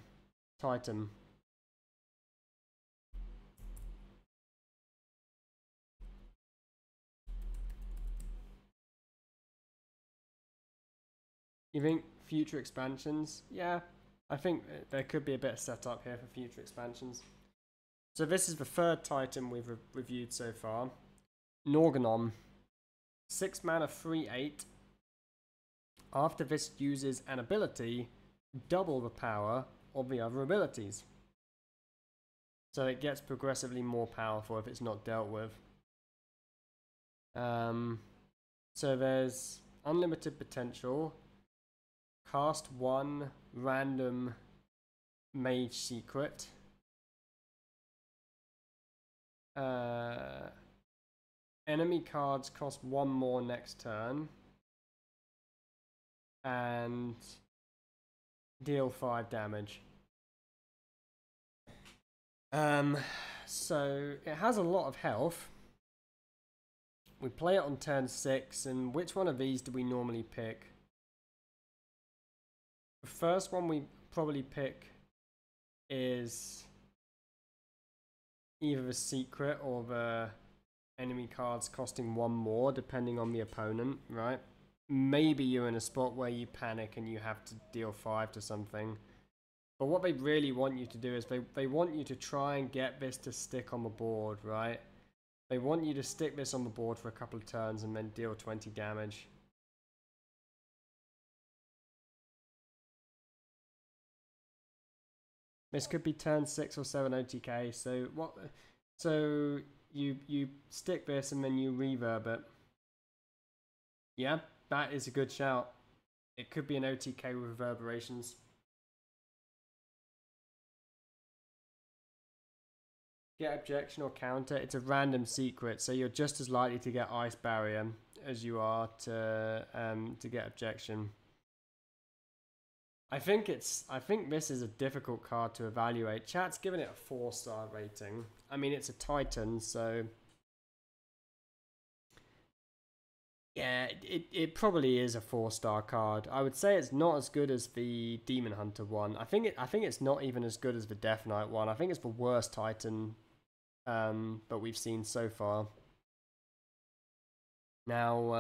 Titan. You think future expansions? Yeah, I think there could be a bit of setup here for future expansions. So this is the 3rd Titan we've reviewed so far. Norgannon. 6 mana, 3/8. After this uses an ability, double the power of the other abilities. So it gets progressively more powerful if it's not dealt with. So there's unlimited potential. Cast 1 random mage secret. Enemy cards cost 1 more next turn. And deal 5 damage. So it has a lot of health. We play it on turn 6, and which one of these do we normally pick? The first one we probably pick is either the secret or the enemy cards costing 1 more, depending on the opponent, right? Maybe you're in a spot where you panic and you have to deal 5 to something. But what they really want you to do is they want you to try and get this to stick on the board, right? They want you to stick this on the board for a couple of turns and then deal 20 damage. This could be turn 6 or 7 OTK. So what? So you stick this and then you reverb it. Yeah, that is a good shout. It could be an OTK with reverberations. Get objection or counter. It's a random secret, so you're just as likely to get ice barrier as you are to get objection. I think this is a difficult card to evaluate. Chat's given it a 4-star rating. I mean, it's a Titan, so yeah, it probably is a 4-star card. I would say it's not as good as the Demon Hunter one. I think it's not even as good as the Death Knight one. I think it's the worst Titan that we've seen so far. Now,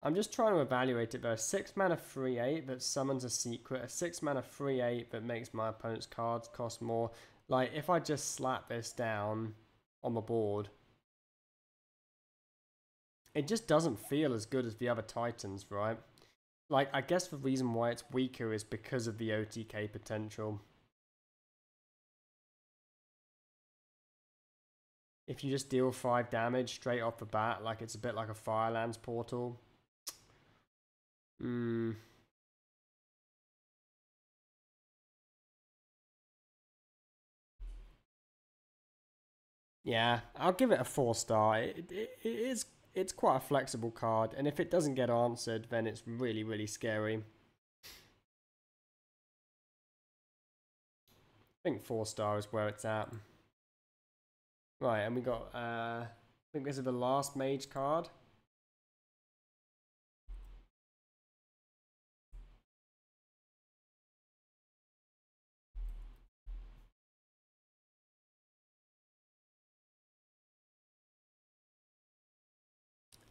I'm just trying to evaluate it though. 6 mana 3/8 that summons a secret. A 6 mana 3/8 that makes my opponent's cards cost more. Like, if I just slap this down on the board, it just doesn't feel as good as the other Titans, right? Like, I guess the reason why it's weaker is because of the OTK potential. If you just deal 5 damage straight off the bat, like it's a bit like a Firelands portal. Yeah, I'll give it a 4-star. It's quite a flexible card, and if it doesn't get answered, then it's really, really scary. I think 4-star is where it's at. Right, and we got, I think this is the last mage card.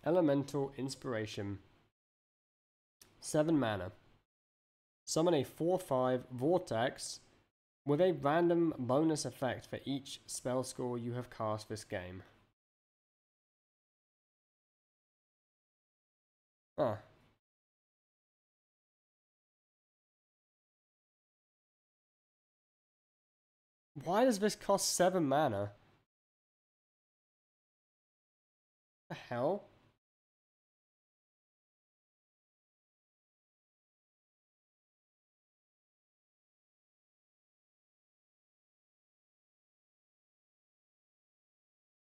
Elemental Inspiration. 7 mana. Summon a 4/5 Vortex with a random bonus effect for each spell score you have cast this game. Ah. Why does this cost 7 mana? The hell?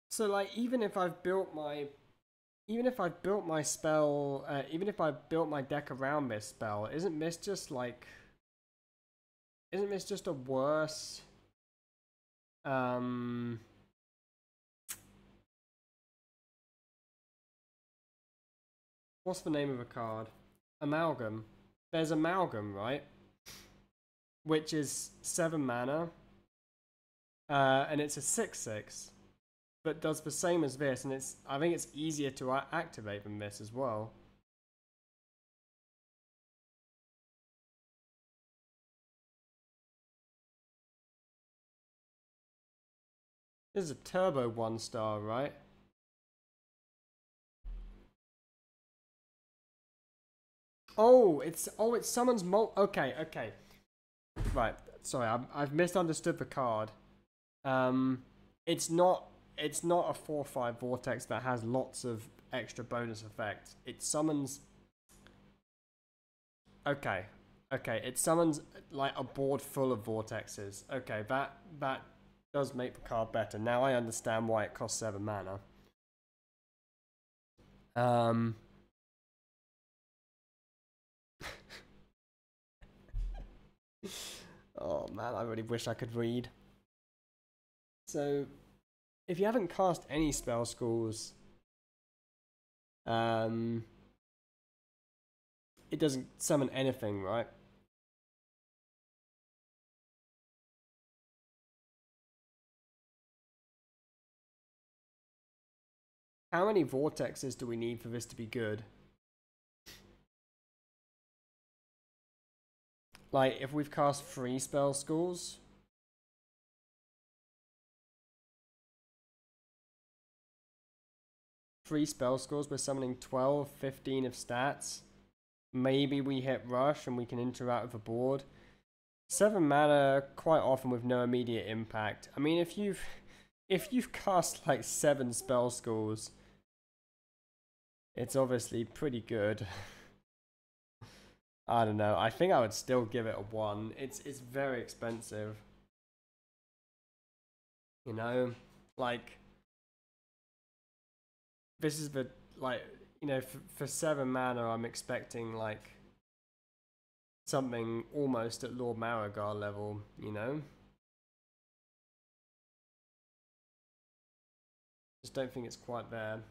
So like even if I've built my spell, even if I've built my deck around this spell, isn't this just a worse what's the name of a card? Amalgam. There's Amalgam, right? Which is 7 mana. And it's a 6/6. But does the same as this, and I think it's easier to activate than this as well. This is a turbo 1-star, right? It summons okay. Right. Sorry, I've misunderstood the card. It's not a 4/5 vortex that has lots of extra bonus effects. It summons. Okay. It summons like a board full of vortexes. Okay, that does make the card better. Now I understand why it costs 7 mana. Oh man, I really wish I could read. So, if you haven't cast any spell schools, it doesn't summon anything, right? How many vortexes do we need for this to be good? Like, if we've cast 3 spell schools, we're summoning 12, 15 of stats. Maybe we hit rush and we can interact with the board. 7 mana, quite often with no immediate impact. I mean, if you've cast like 7 spell schools, it's obviously pretty good. I don't know. I think I would still give it a 1. It's very expensive. You know, like this is the like, you know, for 7 mana I'm expecting like something almost at Lord Marigar level, you know? Just don't think it's quite there.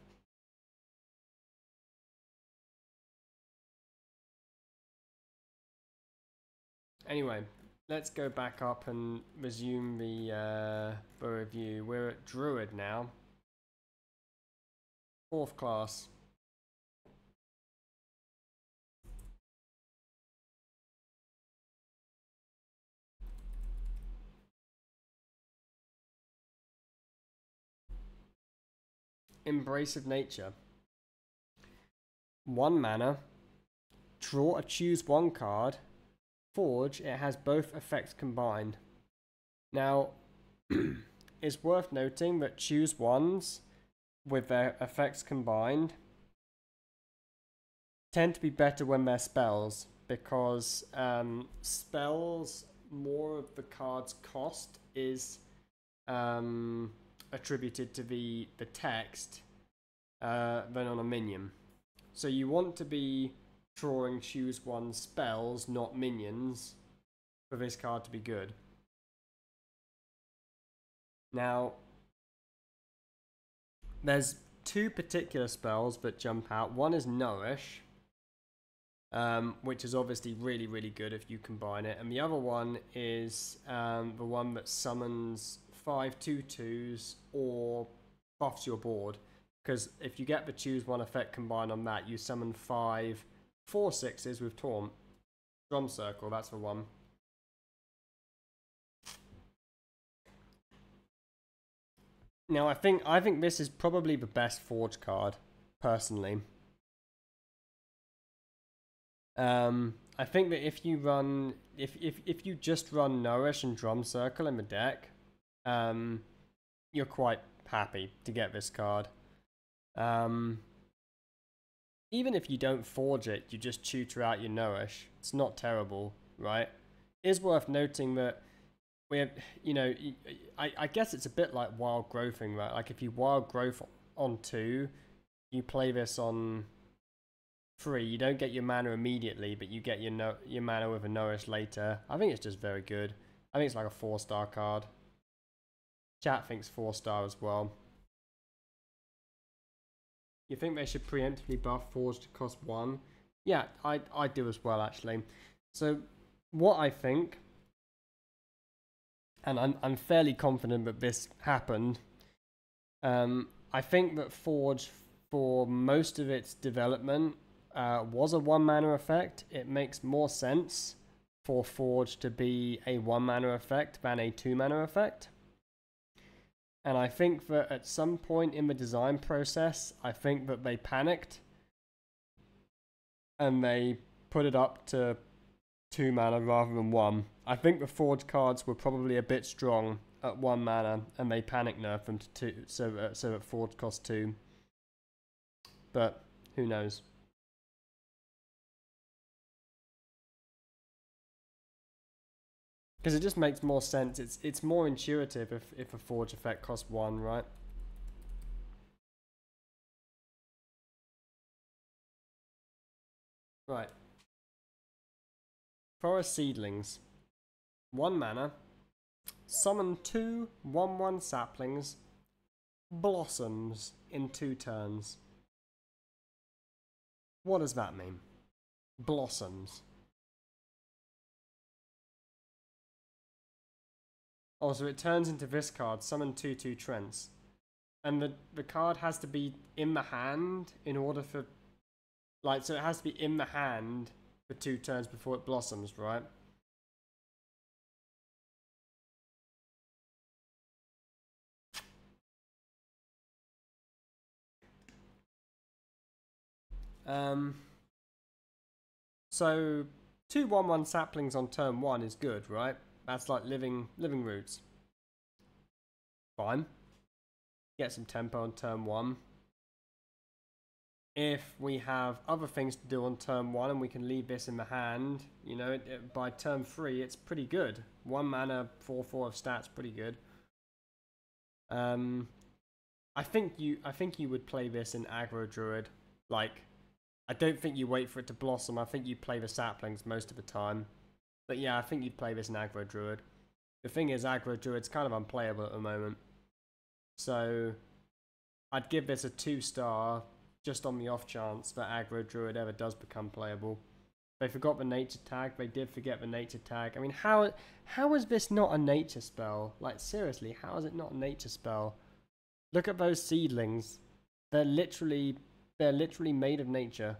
Anyway, let's go back up and resume the review. We're at Druid now. 4th class. Embrace of Nature. 1 mana. Draw a choose 1 card. Forge, it has both effects combined. Now, it's worth noting that choose 1s with their effects combined tend to be better when they're spells, because spells, more of the card's cost is attributed to the text than on a minion. So you want to be drawing choose 1 spells, not minions, for this card to be good. Now, there's 2 particular spells that jump out. One is Nourish, which is obviously really, really good if you combine it. And the other one is the one that summons 5 2/2s or buffs your board. Because if you get the choose 1 effect combined on that, you summon 5 4/6s with Taunt. Drum Circle, that's the one. Now I think this is probably the best Forge card, personally. I think that if you just run Nourish and Drum Circle in the deck, you're quite happy to get this card. Even if you don't forge it, you just tutor out your Nourish. It's not terrible, right? It is worth noting that we have, you know, I guess it's a bit like Wild Growthing, right? Like if you Wild Growth on 2, you play this on 3. You don't get your mana immediately, but you get your mana with a Nourish later. I think it's just very good. I think it's like a 4-star card. Chat thinks 4-star as well. You think they should preemptively buff Forge to cost 1? Yeah, I do as well, actually. So, what I think, and I'm fairly confident that this happened, I think that Forge, for most of its development, was a 1 mana effect. It makes more sense for Forge to be a 1 mana effect than a 2 mana effect. And I think that at some point in the design process, I think that they panicked and they put it up to 2 mana rather than 1. I think the Forge cards were probably a bit strong at 1 mana and they panic nerfed them to 2, so that Forge cost 2. But who knows? Because it just makes more sense. It's more intuitive if a Forge effect costs 1, right? Right. Forest Seedlings. 1 mana. Summon 2 1/1 saplings. Blossoms in 2 turns. What does that mean? Blossoms. Oh, so it turns into this card, summon 2/2 Trents. And the card has to be in the hand in order for... Like, so it has to be in the hand for 2 turns before it blossoms, right? So 2 1/1 saplings on turn 1 is good, right? That's like living roots. Fine. Get some tempo on turn 1. If we have other things to do on turn 1 and we can leave this in the hand, you know, by turn 3 it's pretty good. 1 mana, 4/4 of stats, pretty good. I think you would play this in Aggro Druid. Like, I don't think you wait for it to blossom. I think you play the saplings most of the time. But yeah, I think you'd play this in Aggro Druid. The thing is, Aggro Druid's kind of unplayable at the moment. So, I'd give this a 2-star just on the off chance that Aggro Druid ever does become playable. They forgot the nature tag. They did forget the nature tag. I mean, how is this not a nature spell? Like, seriously, how is it not a nature spell? Look at those seedlings. They're literally made of nature.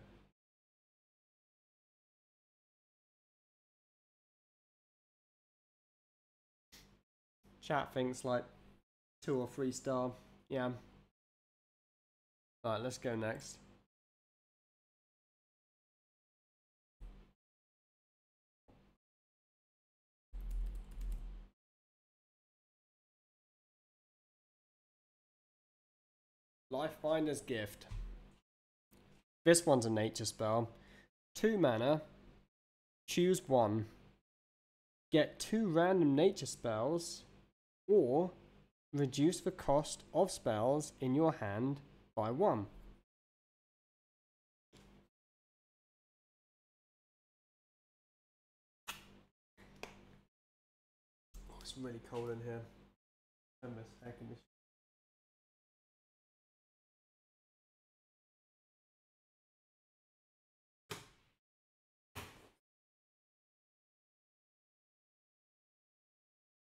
Chat thinks like 2 or 3-star. Yeah. Alright, let's go next. Lifebinder's Gift. This one's a nature spell. 2 mana. Choose 1. Get 2 random nature spells, or reduce the cost of spells in your hand by 1. Oh, it's really cold in here. I miss air conditioning.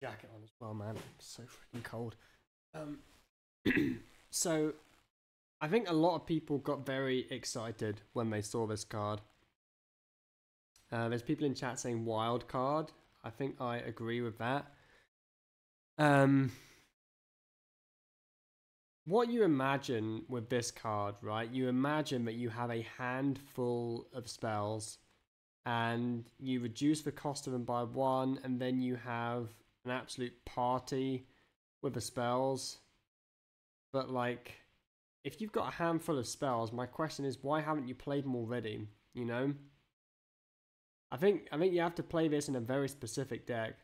Jacket on as well, man. It's so freaking cold. So, I think a lot of people got very excited when they saw this card. There's people in chat saying wild card. I think I agree with that. What you imagine with this card, right? You imagine that you have a handful of spells and you reduce the cost of them by 1, and then you have an absolute party with the spells. But like, if you've got a handful of spells, my question is, why haven't you played them already? You know, I think you have to play this in a very specific deck.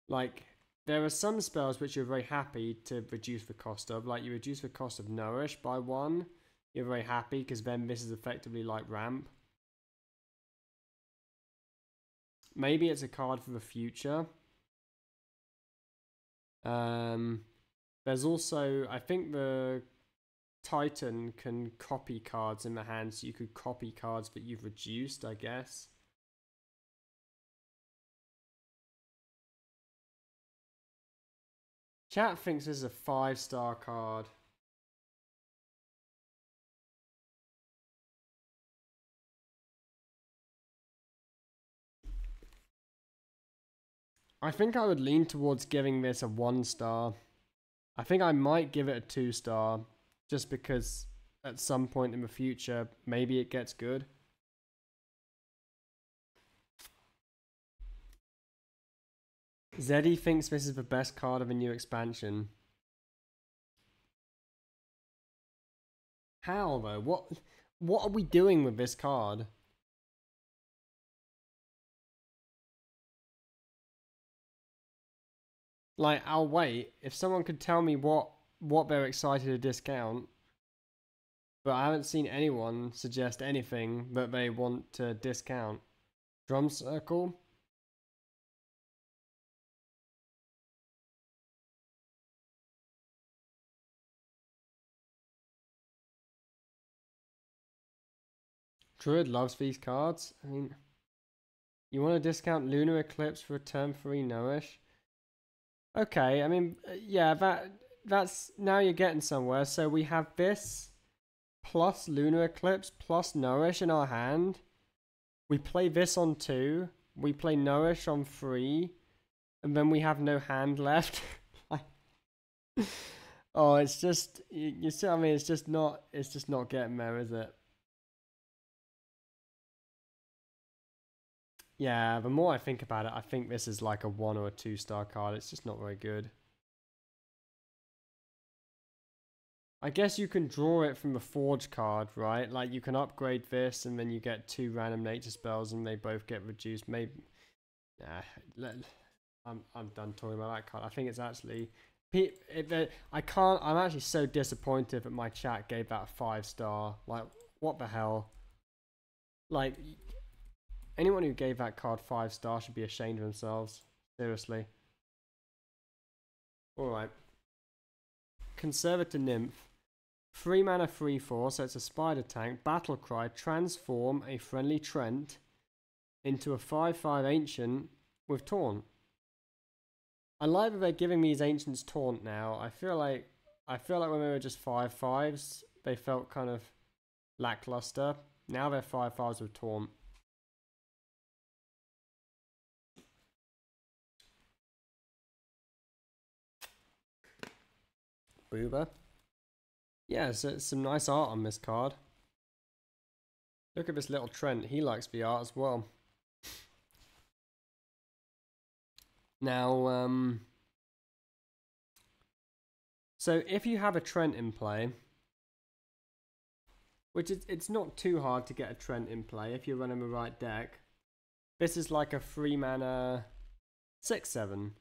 Like, there are some spells which you're very happy to reduce the cost of. Like, you reduce the cost of Nourish by 1. You're very happy because then this is effectively like ramp. Maybe it's a card for the future. There's also, I think the Titan can copy cards in the hand, so you could copy cards that you've reduced, I guess. Chat thinks this is a 5-star card. I think I would lean towards giving this a 1-star. I think I might give it a 2-star, just because at some point in the future, maybe it gets good. Zeddy thinks this is the best card of a new expansion. How though? What are we doing with this card? Like, I'll wait. If someone could tell me what they're excited to discount, but I haven't seen anyone suggest anything that they want to discount. Drum circle? Druid loves these cards. I mean, you want to discount Lunar Eclipse for a turn 3 Nourish? Okay, I mean, yeah, that's now you're getting somewhere. So we have this plus Lunar Eclipse plus Nourish in our hand. We play this on 2. We play Nourish on 3. And then we have no hand left. Oh, it's just, you see what I mean? It's just not getting there, is it? Yeah, the more I think about it, I think this is like a 1 or a 2-star card. It's just not very good. I guess you can draw it from the Forge card, right? Like, you can upgrade this and then you get 2 random nature spells and they both get reduced. Maybe, nah, I'm done talking about that card. I think it's actually, I'm actually so disappointed that my chat gave that a 5-star. Like, what the hell? Like, anyone who gave that card 5 stars should be ashamed of themselves. Seriously. Alright. Conservator Nymph. 3 mana 3/4, so it's a spider tank. Battle Cry. Transform a friendly Trent into a 5/5 ancient with Taunt. I like that they're giving these ancients Taunt now. I feel like when they were just 5/5s, they felt kind of lackluster. Now they're 5/5s with Taunt. Booba. Yeah, so some nice art on this card. Look at this little Trent. He likes the art as well. Now, so if you have a Trent in play, which it's not too hard to get a Trent in play if you're running the right deck. This is like a 3 mana 6/7.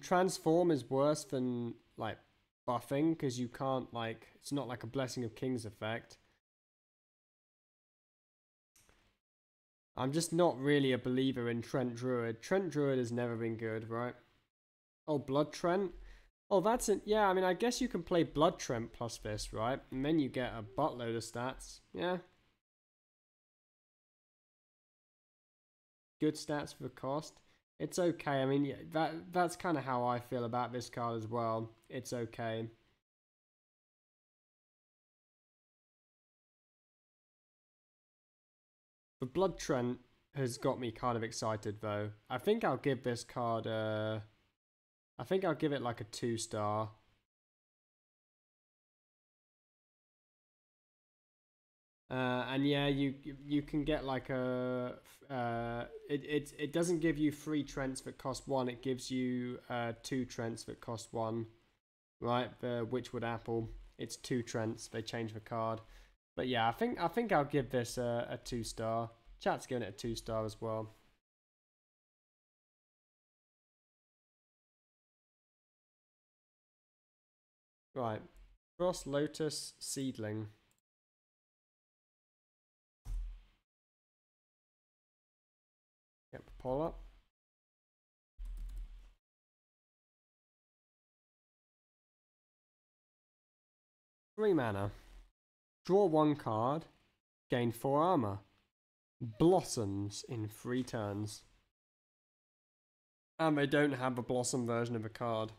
Transform is worse than like buffing because you can't like, it's not like a Blessing of Kings effect. I'm just not really a believer in Trent Druid. Trent Druid has never been good, right? Oh, Blood Trent. Oh, that's it. Yeah, I mean, I guess you can play Blood Trent plus this, right? And then you get a buttload of stats. Yeah. Good stats for the cost. It's okay. I mean, yeah, that's kind of how I feel about this card as well. It's okay. The Blood Trent has got me kind of excited though. I think I'll give this card I think I'll give it like a 2-star. And yeah, you can get like a it doesn't give you 3 Trents that cost 1. It gives you 2 Trents that cost 1. Right, the Witchwood Apple. It's 2 Trents. They change the card. But yeah, I think I'll give this a 2-star. Chat's giving it a 2-star as well. Right, Frost Lotus Seedling. Yep, pull up. Three mana. Draw 1 card. Gain 4 armor. Blossoms in 3 turns. And they don't have a blossom version of a card.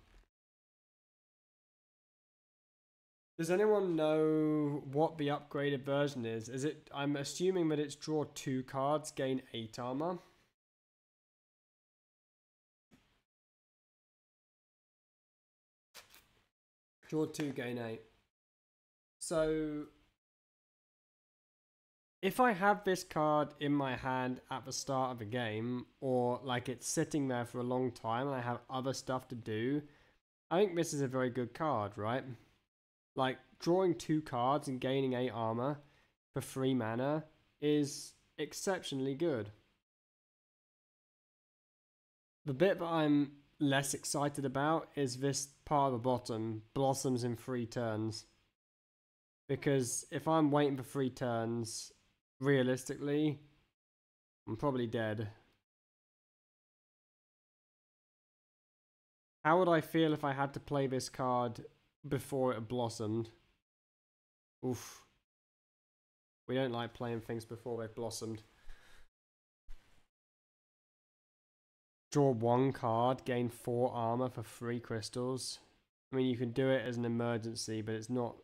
Does anyone know what the upgraded version is? Is it? I'm assuming that it's draw 2 cards, gain 8 armor. Draw 2, gain 8. So if I have this card in my hand at the start of the game, or like it's sitting there for a long time and I have other stuff to do, I think this is a very good card, right? Like, drawing 2 cards and gaining 8 armor for 3 mana is exceptionally good. The bit that I'm less excited about is this part of the bottom, blossoms in 3 turns. Because if I'm waiting for 3 turns, realistically, I'm probably dead. How would I feel if I had to play this card before it blossomed? Oof. We don't like playing things before they've blossomed. Draw 1 card, gain 4 armor for 3 crystals. I mean, you can do it as an emergency, but it's not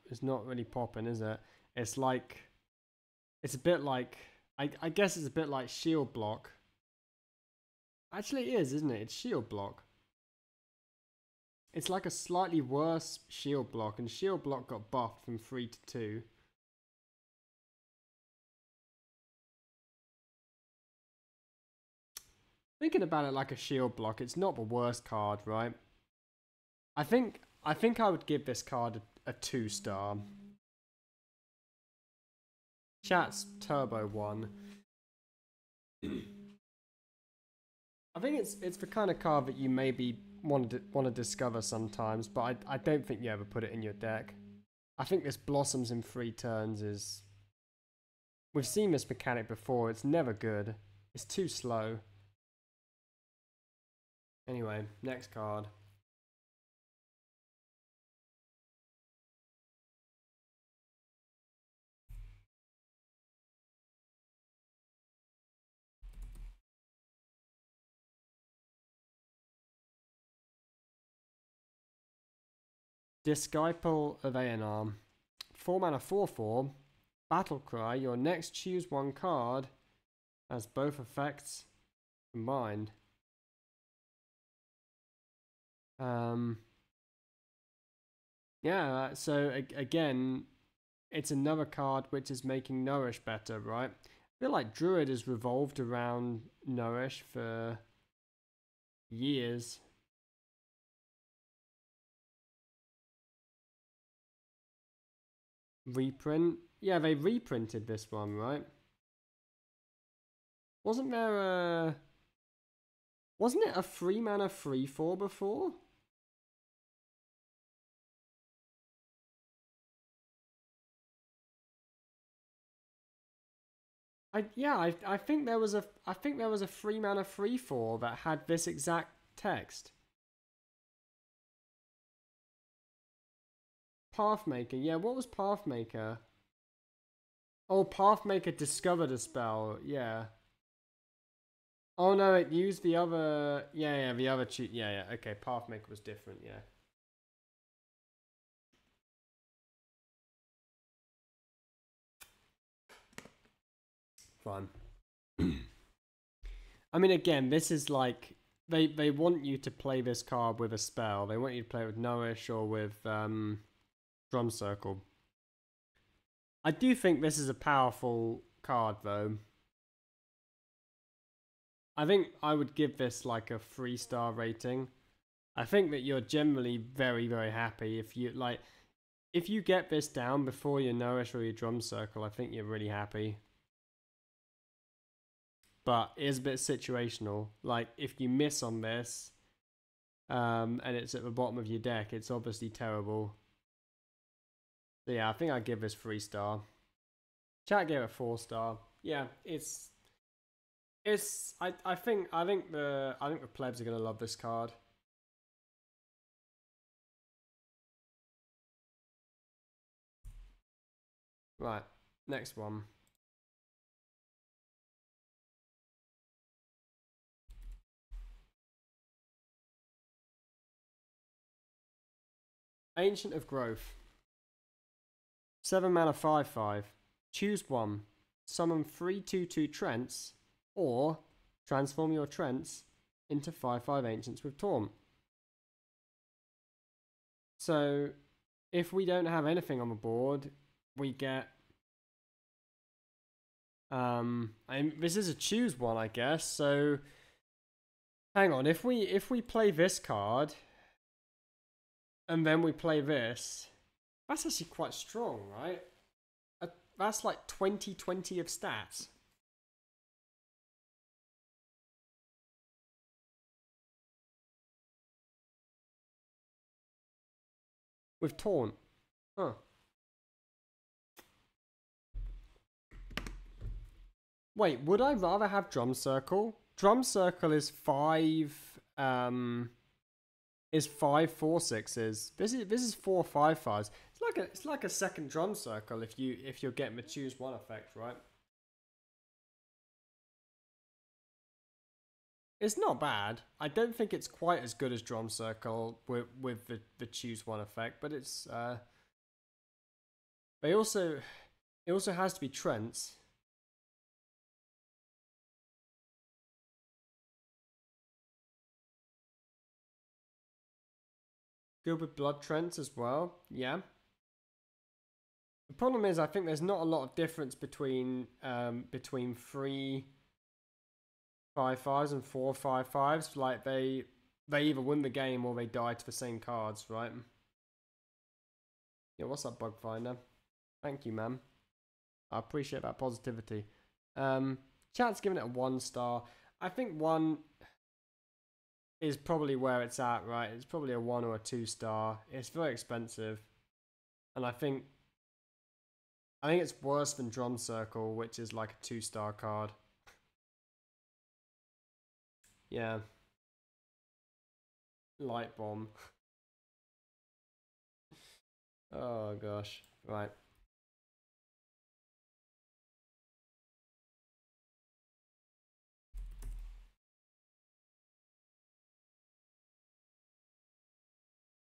really popping, is it? It's like, it's a bit like, I guess it's a bit like Shield Block. Actually, it is, isn't it? It's Shield Block. It's like a slightly worse Shield Block, and Shield Block got buffed from 3 to 2. Thinking about it like a Shield Block, it's not the worst card, right? I think I would give this card a 2-star. Chat's Turbo 1. I think it's the kind of card that you maybe want to discover sometimes, but I don't think you ever put it in your deck. I think this blossoms in 3 turns is... We've seen this mechanic before, it's never good. It's too slow. Anyway, next card. Disciple of Aenar. 4 mana 4/4. Battle Cry. Your next choose 1 card has both effects combined. Yeah, so again, it's another card which is making Nourish better, right? I feel like Druid has revolved around Nourish for years. Reprint? Yeah, they reprinted this one, right? Wasn't there a... Wasn't it a 3 mana 3/4 before? I think there was a 3 mana 3/4 that had this exact text. Pathmaker, yeah, what was Pathmaker? Oh, Pathmaker discovered a spell, yeah. Oh no, it used the other, yeah, the other cheat, yeah, okay, Pathmaker was different, yeah. Fine. I mean, again, this is like, they want you to play this card with a spell. They want you to play it with Nourish or with Drum Circle. I do think this is a powerful card, though. I think I would give this like a 3-star rating. I think that you're generally very, very happy if you like. If you get this down before your Nourish or your Drum Circle, I think you're really happy. But it is a bit situational. Like if you miss on this, and it's at the bottom of your deck, it's obviously terrible. So yeah, I think I'd give this 3-star. Chat gave it 4-star. Yeah, I think the plebs are gonna love this card. Right, next one. Ancient of Growth. 7 mana 5/5. Choose one. Summon 3/2/2 Trents, or transform your Trents into 5/5 Ancients with Taunt. So, if we don't have anything on the board, we get. This is a choose one, I guess. So, hang on. If we play this card, and then we play this, that's actually quite strong, right? That's like 20/20 of stats. With Taunt. Huh. Wait, would I rather have Drum Circle? Drum Circle is 5 4/6s. This is 4 5/5s. It's like a second Drum Circle if you're getting the choose one effect, right? It's not bad. I don't think it's quite as good as Drum Circle with the choose one effect, but it's it also has to be Trents. Good with Blood Trents as well. Yeah. The problem is, I think there's not a lot of difference between 3 5/5s and 4 5/5s. Like they either win the game or they die to the same cards, right? Yeah, what's up, Bugfinder? Thank you, man. I appreciate that positivity. Chat's giving it a 1-star. I think 1 is probably where it's at, right? It's probably a 1 or a 2-star. It's very expensive, and I think it's worse than Drum Circle, which is like a 2-star card. Yeah. Light Bomb. Oh gosh. Right.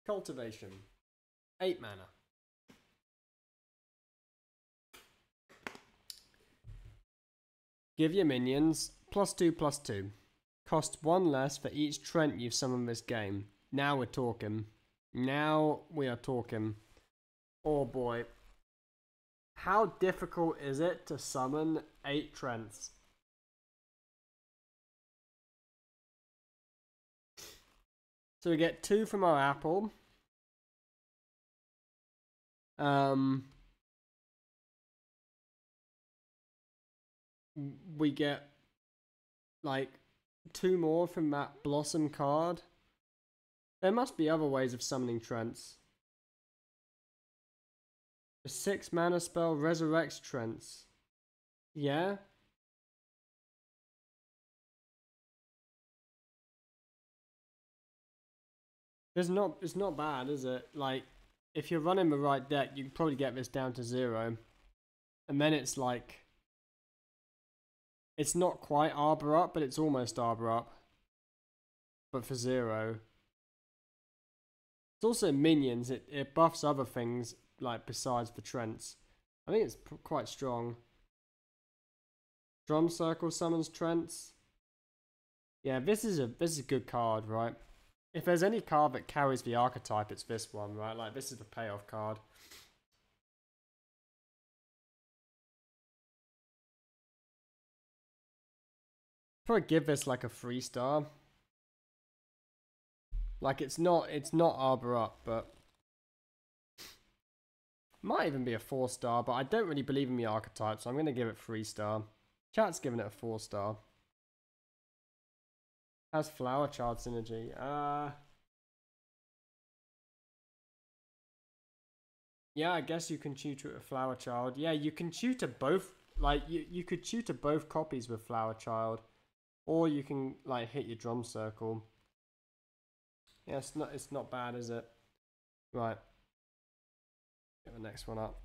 Cultivation. 8 mana. Give your minions +2/+2. Cost 1 less for each Trent you've summoned this game. Now we're talking. Now we are talking. Oh boy. How difficult is it to summon 8 Trents? So we get 2 from our apple. We get like 2 more from that Blossom card. There must be other ways of summoning Trents. A 6 mana spell resurrects Trents. Yeah? It's not bad, is it? Like, if you're running the right deck, you can probably get this down to 0. And then it's like, it's not quite Arbor Up, but it's almost Arbor Up. But for 0. It's also minions. It buffs other things, like, besides the Trents. I think it's quite strong. Drum Circle summons Trents. Yeah, this is a good card, right? If there's any card that carries the archetype, it's this one, right? Like, this is the payoff card. Probably give this like a 3-star. Like it's not Arbor Up, but might even be a 4-star, but I don't really believe in the archetype, so I'm gonna give it 3-star. Chat's giving it a 4-star. Has Flower Child synergy? Yeah, I guess you can tutor a Flower Child. Yeah, you can tutor both. Like you could tutor both copies with Flower Child, or you can like hit your drum circle. Yeah, it's not bad, is it? Right. Get the next one up.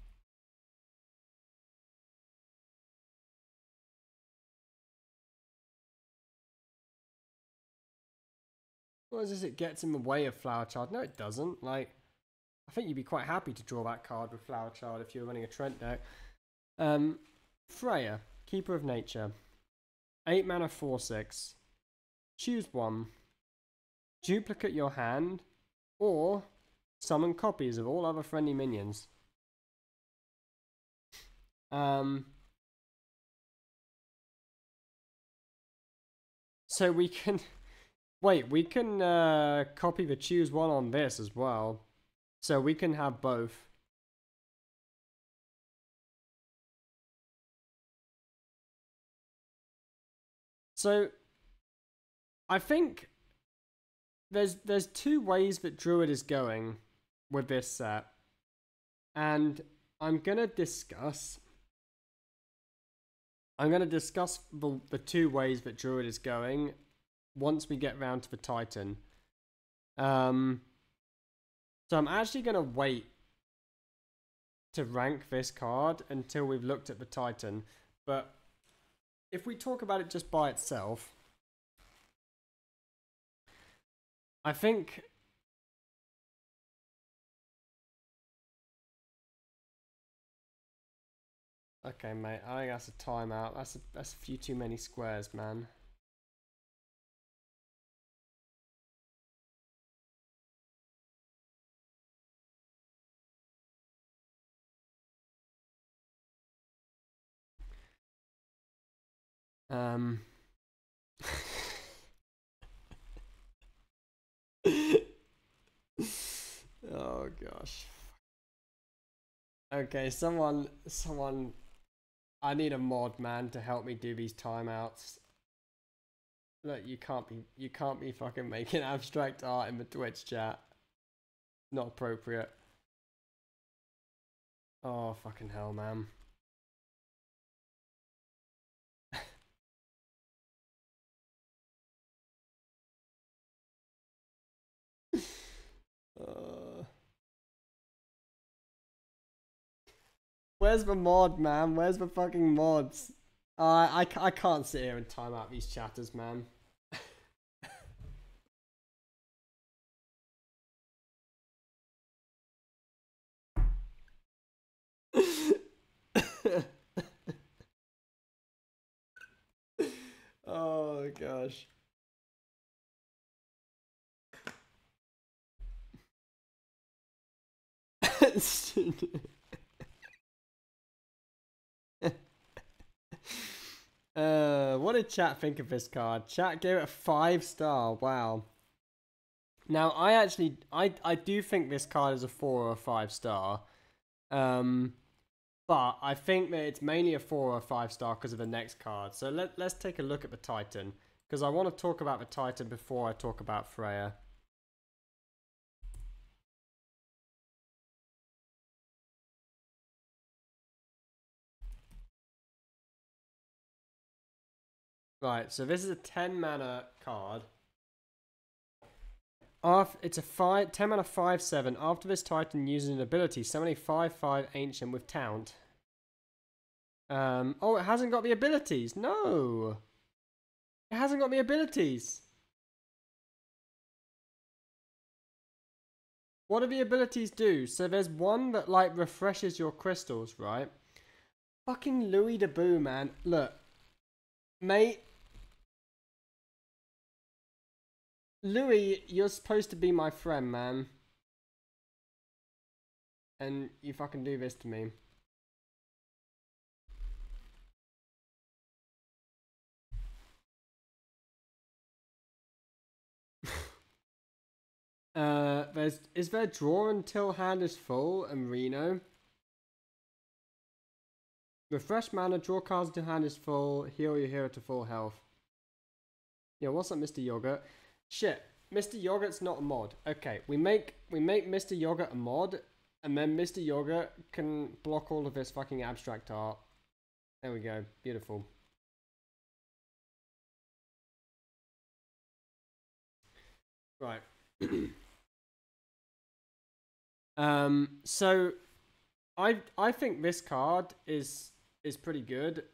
What is this? It gets in the way of Flower Child. No, it doesn't. Like, I think you'd be quite happy to draw that card with Flower Child if you were running a Trent deck. Freya, Keeper of Nature. 8 mana 4/6. Choose one. Duplicate your hand, or summon copies of all other friendly minions. So we can wait. We can copy the choose one on this as well, so we can have both. So I think there's 2 ways that Druid is going with this set, and I'm gonna discuss the 2 ways that Druid is going once we get round to the Titan. So I'm actually gonna wait to rank this card until we've looked at the Titan, but if we talk about it just by itself, I think okay, mate. I think that's a timeout. That's a few too many squares, man. Oh gosh. Okay, someone. I need a mod, man, to help me do these timeouts. Look, you can't be fucking making abstract art in the Twitch chat. Not appropriate. Oh fucking hell, man. Where's the mod, man? Where's the fucking mods? I can't sit here and time out these chatters, man. Oh gosh. What did chat think of this card? Chat gave it a 5-star. Wow. Now I do think this card is a 4 or a 5-star. But I think that it's mainly a 4 or a 5-star because of the next card. So let's take a look at the Titan, because I want to talk about the Titan before I talk about Freya. Right, so this is a 10 mana card. It's a 10 mana 5/7. After this Titan uses an ability, summon a 5/5 ancient with Taunt. Oh, it hasn't got the abilities. No, it hasn't got the abilities. What do the abilities do? So there's one that like refreshes your crystals, right? Fucking Louis the Boo, man. Look, mate. Louis, you're supposed to be my friend, man. And you fucking do this to me. Is there draw until hand is full and Reno? Refresh mana, draw cards until hand is full, heal your hero to full health. Yeah, what's up, Mr. Yogurt? Shit, Mr. Yogurt's not a mod. Okay, we make Mr. Yogurt a mod, and then Mr. Yogurt can block all of this fucking abstract art. There we go, beautiful. Right. So I think this card is pretty good.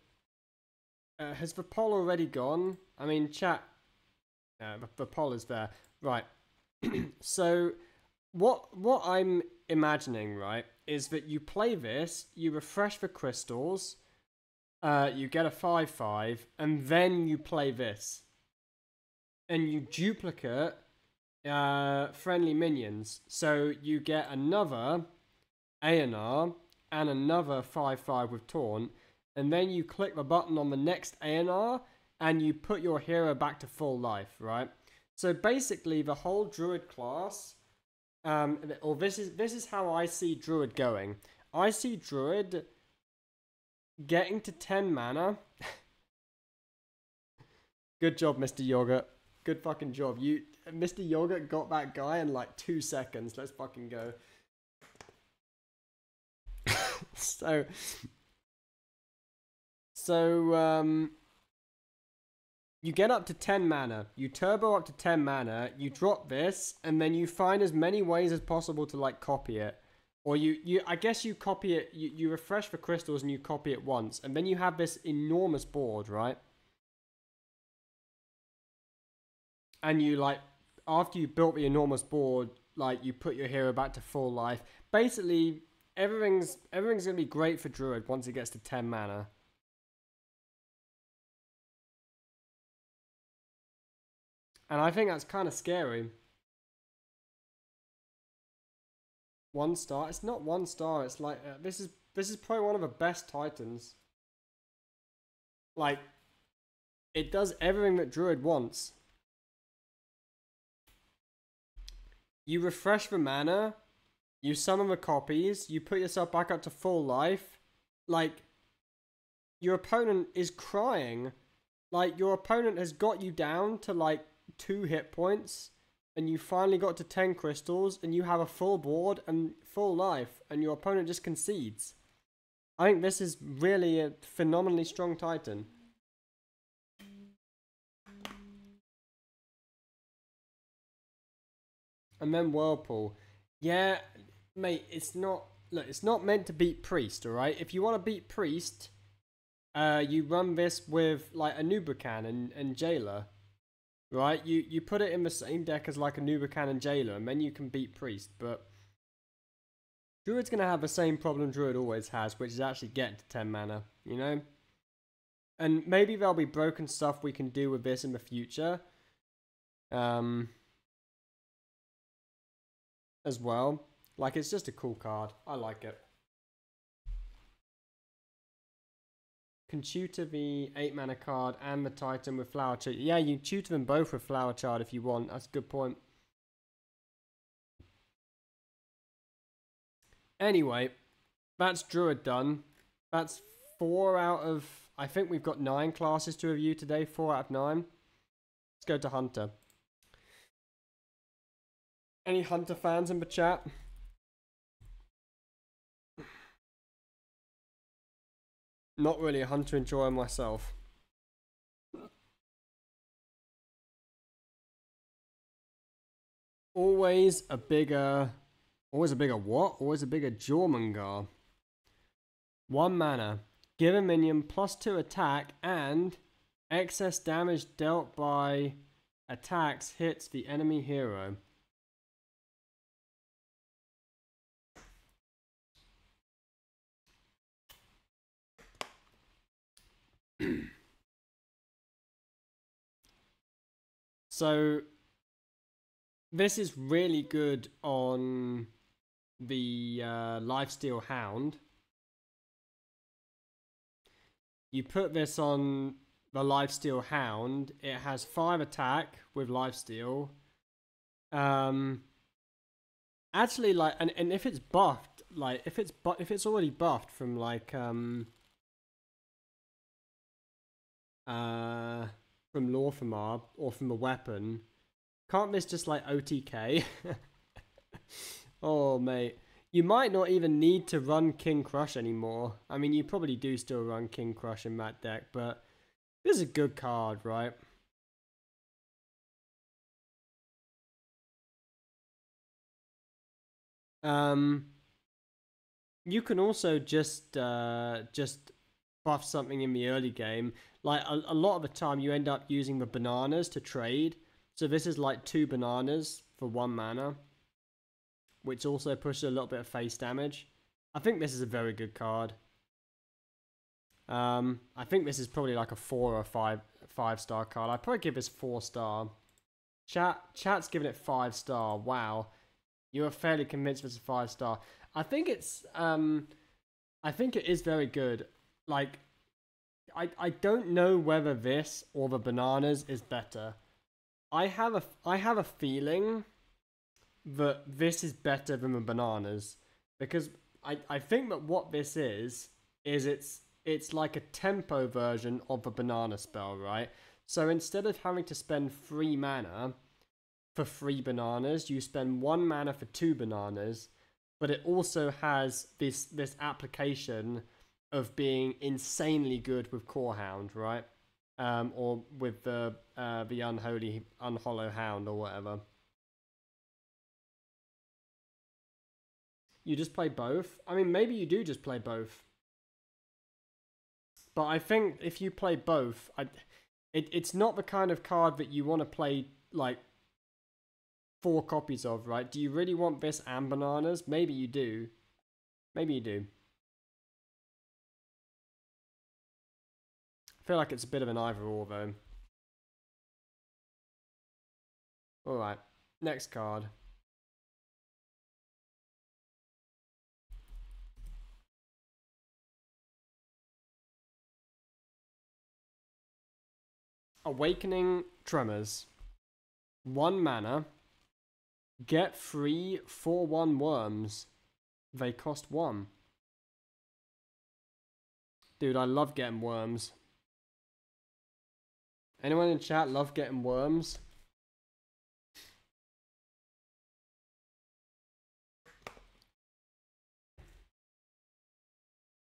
Has the poll already gone? I mean, chat. The poll is there, right? So what I'm imagining, right, is that you play this, you refresh the crystals, you get a 5/5, and then you play this, and you duplicate friendly minions, so you get another A&R and another 5/5 with taunt, and then you click the button on the next A&R and you put your hero back to full life, right? So basically the whole druid class, or this is how I see druid going. I see druid getting to 10 mana. Good job, Mr. Yogurt. Good fucking job. Mr. Yogurt got that guy in like 2 seconds. Let's fucking go. So you get up to 10 mana, you turbo up to 10 mana, you drop this, and then you find as many ways as possible to like copy it. Or I guess you copy it, you refresh the crystals and you copy it once, and then you have this enormous board, right? And you like, after you built the enormous board, like you put your hero back to full life. Basically, everything's gonna be great for druid once it gets to 10 mana. And I think that's kind of scary. 1 star? It's not 1 star. It's like this is probably one of the best titans. Like, it does everything that druid wants. You refresh the mana, you summon the copies, you put yourself back up to full life. Like, your opponent is crying. Like, your opponent has got you down to like 2 hit points, and you finally got to 10 crystals, and you have a full board and full life, and your opponent just concedes. I think this is really a phenomenally strong titan. And then Whirlpool. Yeah, mate, it's not meant to beat Priest, alright? If you want to beat Priest, you run this with like a Nubacan and Jailer. Right? You put it in the same deck as like a Nubacan and Jailer, and then you can beat Priest, but Druid's gonna have the same problem Druid always has, which is actually getting to 10 mana, you know? And maybe there'll be broken stuff we can do with this in the future. As well. Like, it's just a cool card. I like it. Can tutor the 8 mana card and the Titan with Flower Chart. Yeah, you tutor them both with Flower Chart if you want. That's a good point. Anyway, that's Druid done. That's 4 out of... I think we've got 9 classes to review today. 4 out of 9. Let's go to Hunter. Any Hunter fans in the chat? Not really a Hunter enjoyer myself. Always a bigger what? Always a bigger Jormungandr. 1 mana. Give a minion +2 attack and excess damage dealt by attacks hits the enemy hero. So this is really good on the Lifesteal Hound. You put this on the Lifesteal Hound. It has 5 attack with Lifesteal. Actually, like, and if it's buffed, like, if it's already buffed from like from Lorthamar or from a weapon, can't this just like OTK? Oh mate, you might not even need to run King Crush anymore. I mean, you probably do still run King Crush in that deck, but this is a good card, right? Um, you can also just buff something in the early game. Like a lot of the time, you end up using the bananas to trade. So this is like 2 bananas for 1 mana, which also pushes a little bit of face damage. I think this is a very good card. I think this is probably like a 4 or 5 star card. I'd probably give this 4 star. Chat's giving it 5 star. Wow, you are fairly convinced it's a 5 star. I think it's I think it is very good. Like, I don't know whether this or the bananas is better. I have a feeling that this is better than the bananas, because I think that what this is it's like a tempo version of the banana spell, right? So instead of having to spend 3 mana for 3 bananas, you spend 1 mana for 2 bananas, but it also has this application of being insanely good with Core Hound, right? Or with the Unhollow Hound or whatever. You just play both? I mean, maybe you do just play both. But I think if you play both, it's not the kind of card that you want to play, like, 4 copies of, right? Do you really want this and bananas? Maybe you do. Maybe you do. I feel like it's a bit of an either or, though. Alright, next card. Awakening Tremors. 1 mana. Get 3 4/1 worms. They cost 1. Dude, I love getting worms. Anyone in chat love getting worms?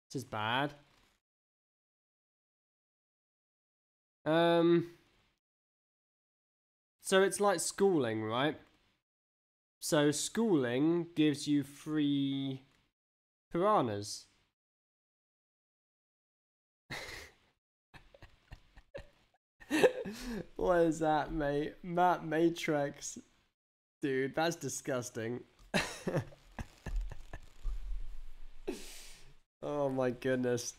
This is bad. So it's like schooling, right? So schooling gives you 3 piranhas. What is that, mate? Matt Matrix. Dude, that's disgusting. Oh my goodness.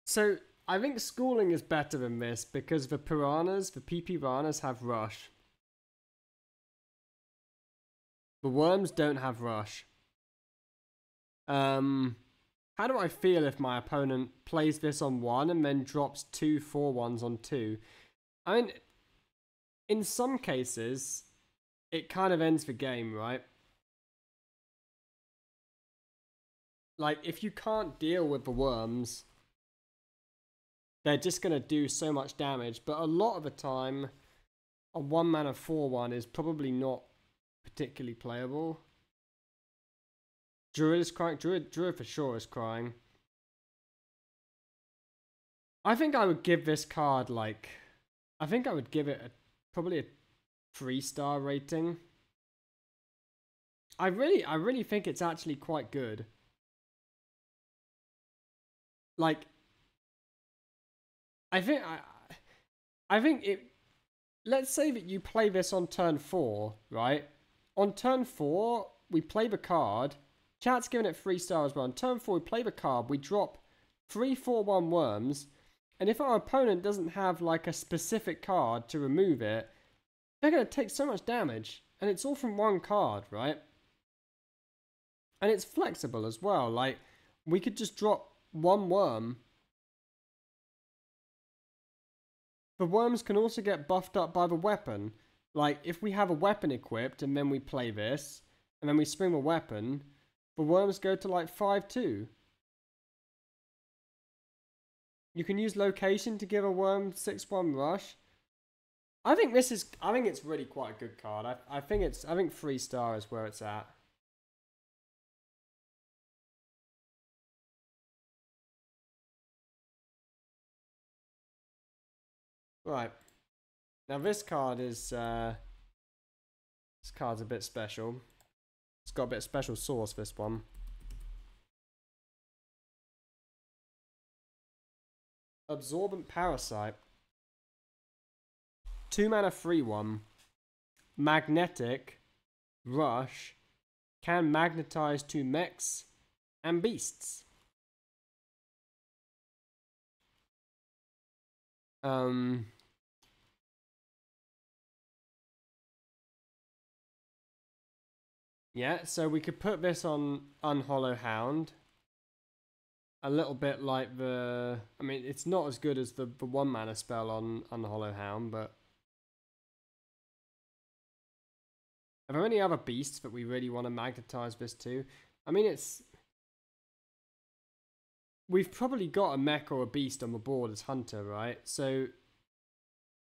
So I think schooling is better than this because the piranhas, the PP piranhas have rush. The worms don't have rush. How do I feel if my opponent plays this on 1 and then drops 2 4/1s on 2? I mean, in some cases, it kind of ends the game, right? Like, if you can't deal with the worms, they're just going to do so much damage. But a lot of the time, a 1 mana 4/1 is probably not particularly playable. Druid is crying. Druid for sure is crying. I think I would give this card, like, I think I would give it probably a 3-star rating. I really think it's actually quite good. Like, I think it. Let's say that you play this on turn 4, right? On turn 4, we play the card. Chat's giving it 3 stars as well. On turn 4, we play the card. We drop 3 4/1 worms. And if our opponent doesn't have like a specific card to remove it, they're going to take so much damage. And it's all from 1 card, right? And it's flexible as well. Like, we could just drop 1 worm the worms can also get buffed up by the weapon. Like, if we have a weapon equipped and then we play this, and then we spring a weapon, the worms go to like 5-2. You can use location to give a worm 6-1 rush. I think it's really quite a good card. I think 3-star is where it's at. Right. Now this card is this card's a bit special. It's got a bit of special sauce, this one. Absorbent Parasite. 2 mana 3-1. Magnetic. Rush. Can magnetize 2 mechs and beasts. Yeah, so we could put this on Unhollow Hound. A little bit like the... I mean, it's not as good as the 1 mana spell on Unhollow Hound, but... Are there any other beasts that we really want to magnetize this to? I mean, it's... We've probably got a mech or a beast on the board as Hunter, right? So,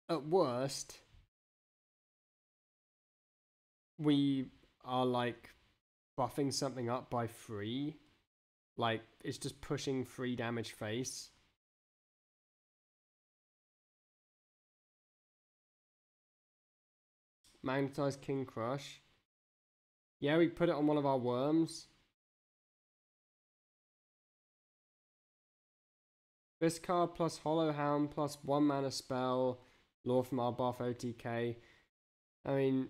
at worst, we are like buffing something up by 3. Like, it's just pushing 3 damage face. Magnetized King Crush. Yeah, we put it on one of our worms. This card plus Hollow Hound plus 1 mana spell. Lore from our buff OTK. I mean...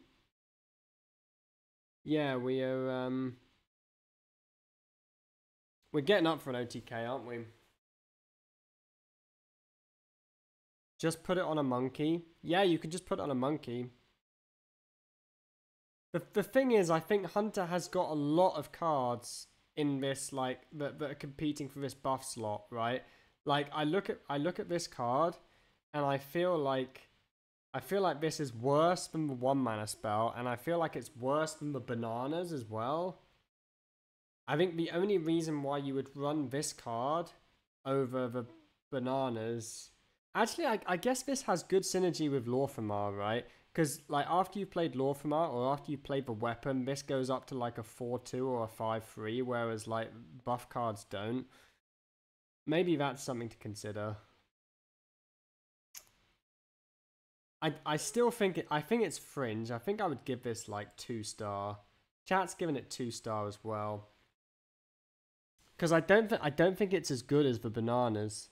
Yeah, we are... We're getting up for an OTK, aren't we? Just put it on a monkey. Yeah, you could just put it on a monkey. The thing is, I think Hunter has got a lot of cards in this, like, that are competing for this buff slot, right? Like, I look at this card, and I feel like this is worse than the 1 mana spell, and I feel like it's worse than the bananas as well. I think the only reason why you would run this card over the bananas... Actually, I guess this has good synergy with Lorfamar, right? Because, like, after you've played Lorfamar, or after you've played the weapon, this goes up to, like, a 4-2 or a 5-3, whereas, like, buff cards don't. Maybe that's something to consider. I still think I think it's fringe. I think I would give this, like, 2-star. Chat's giving it 2-star as well. Because I don't think it's as good as the bananas,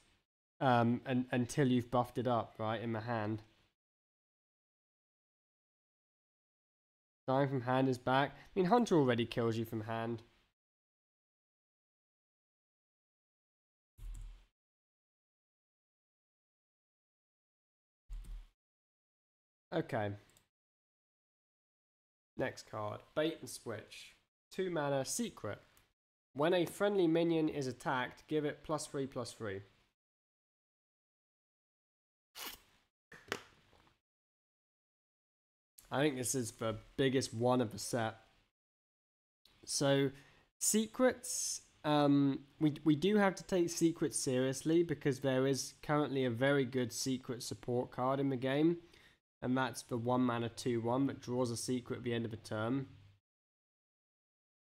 until you've buffed it up, right, in the hand. Dying from hand is back. I mean, Hunter already kills you from hand. Okay. Next card, Bait and Switch. 2 mana, Secret. When a friendly minion is attacked, give it +3/+3. I think this is the biggest one of the set. So, secrets, we do have to take secrets seriously because there is currently a very good secret support card in the game. And that's the 1 mana 2/1 that draws a secret at the end of a turn.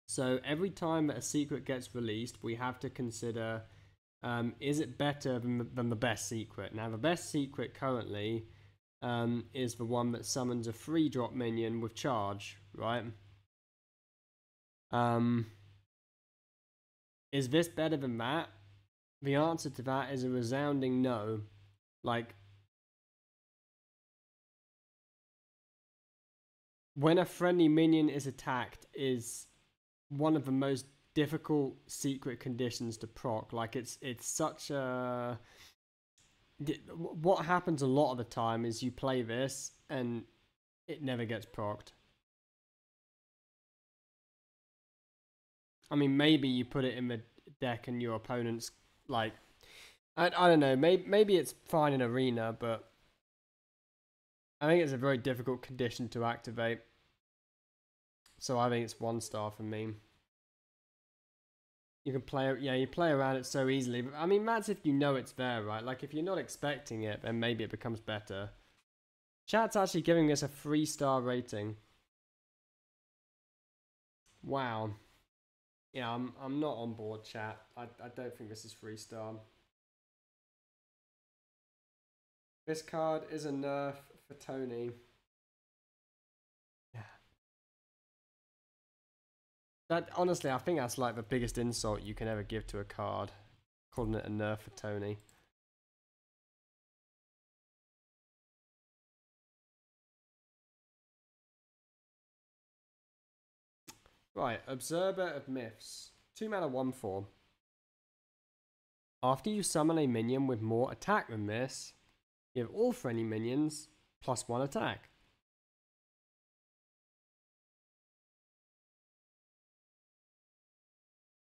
So every time that a secret gets released, we have to consider, is it better than the best secret? Now, the best secret currently is the one that summons a 3-drop minion with charge, right? Is this better than that? The answer to that is a resounding no. Like, when a friendly minion is attacked is one of the most difficult secret conditions to proc. Like, it's such a... What happens a lot of the time is you play this and it never gets procced. I mean, maybe you put it in the deck and your opponent's, like... I don't know, maybe it's fine in Arena, but I think it's a very difficult condition to activate. So I think it's 1 star for me. You can play, yeah, you play around it so easily. But, I mean, that's if you know it's there, right? Like, if you're not expecting it, then maybe it becomes better. Chat's actually giving us a 3-star rating. Wow. Yeah, I'm not on board, chat. I don't think this is 3-star. This card is a nerf for Tony. Yeah. That, honestly, I think that's like the biggest insult you can ever give to a card. Calling it a nerf for Tony. Right, Observer of Myths. 2 mana 1/4. After you summon a minion with more attack than this, give all friendly minions +1 attack.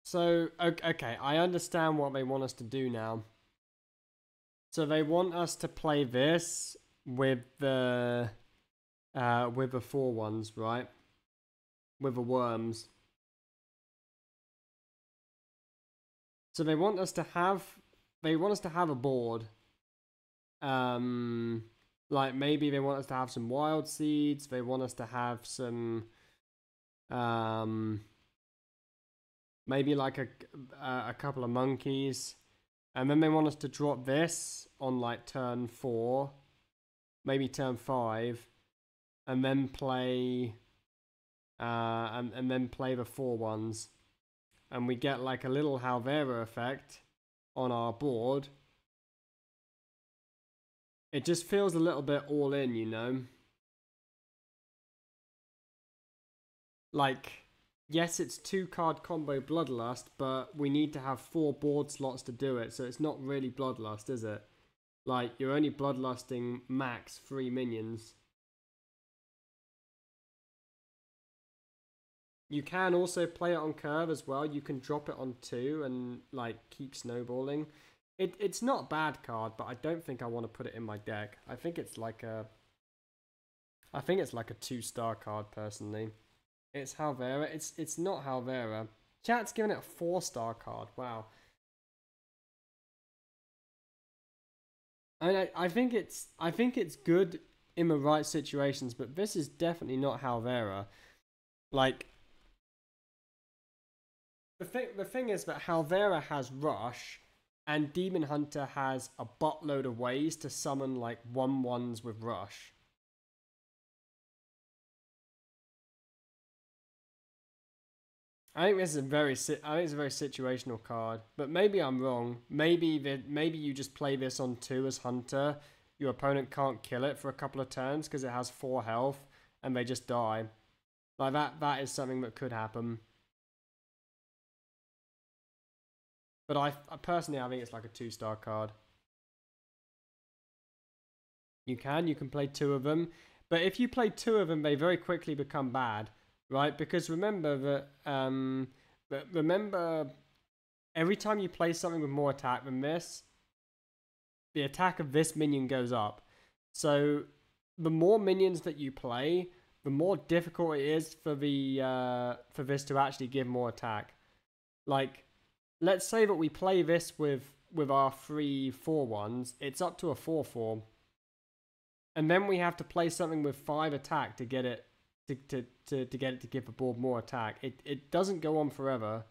So, okay, I understand what they want us to do now. So they want us to play this with the 4/1s, right? With the worms. So they want us to have a board. Like maybe they want us to have some wild seeds. They want us to have some maybe like a couple of monkeys, and then they want us to drop this on like turn 4, maybe turn 5, and then play and then play the 4/1s, and we get like a little Halvera effect on our board. It just feels a little bit all in, you know? Like, yes, it's 2-card combo Bloodlust, but we need to have 4 board slots to do it, so it's not really Bloodlust, is it? Like, you're only Bloodlusting max 3 minions. You can also play it on curve as well. You can drop it on 2 and, like, keep snowballing. It's not a bad card, but I don't think I want to put it in my deck. I think it's like a 2-star card personally. It's Halvera. It's not Halvera. Chat's giving it a 4-star card. Wow. I mean, I think it's good in the right situations, but this is definitely not Halvera. Like, the thing is that Halvera has Rush, and Demon Hunter has a buttload of ways to summon like 1/1s with Rush. I think this is a very situational card, but maybe I'm wrong. Maybe you just play this on 2 as Hunter. Your opponent can't kill it for a couple of turns because it has 4 health, and they just die. Like that is something that could happen. But I personally, I think it's like a 2-star card. You can play 2 of them, but if you play 2 of them, they very quickly become bad, right? Because remember that every time you play something with more attack than this, the attack of this minion goes up. So the more minions that you play, the more difficult it is for this to actually give more attack. Like, let's say that we play this with our 3/4/1s, it's up to a 4/4. And then we have to play something with 5 attack to get it to get it to give the board more attack. It doesn't go on forever.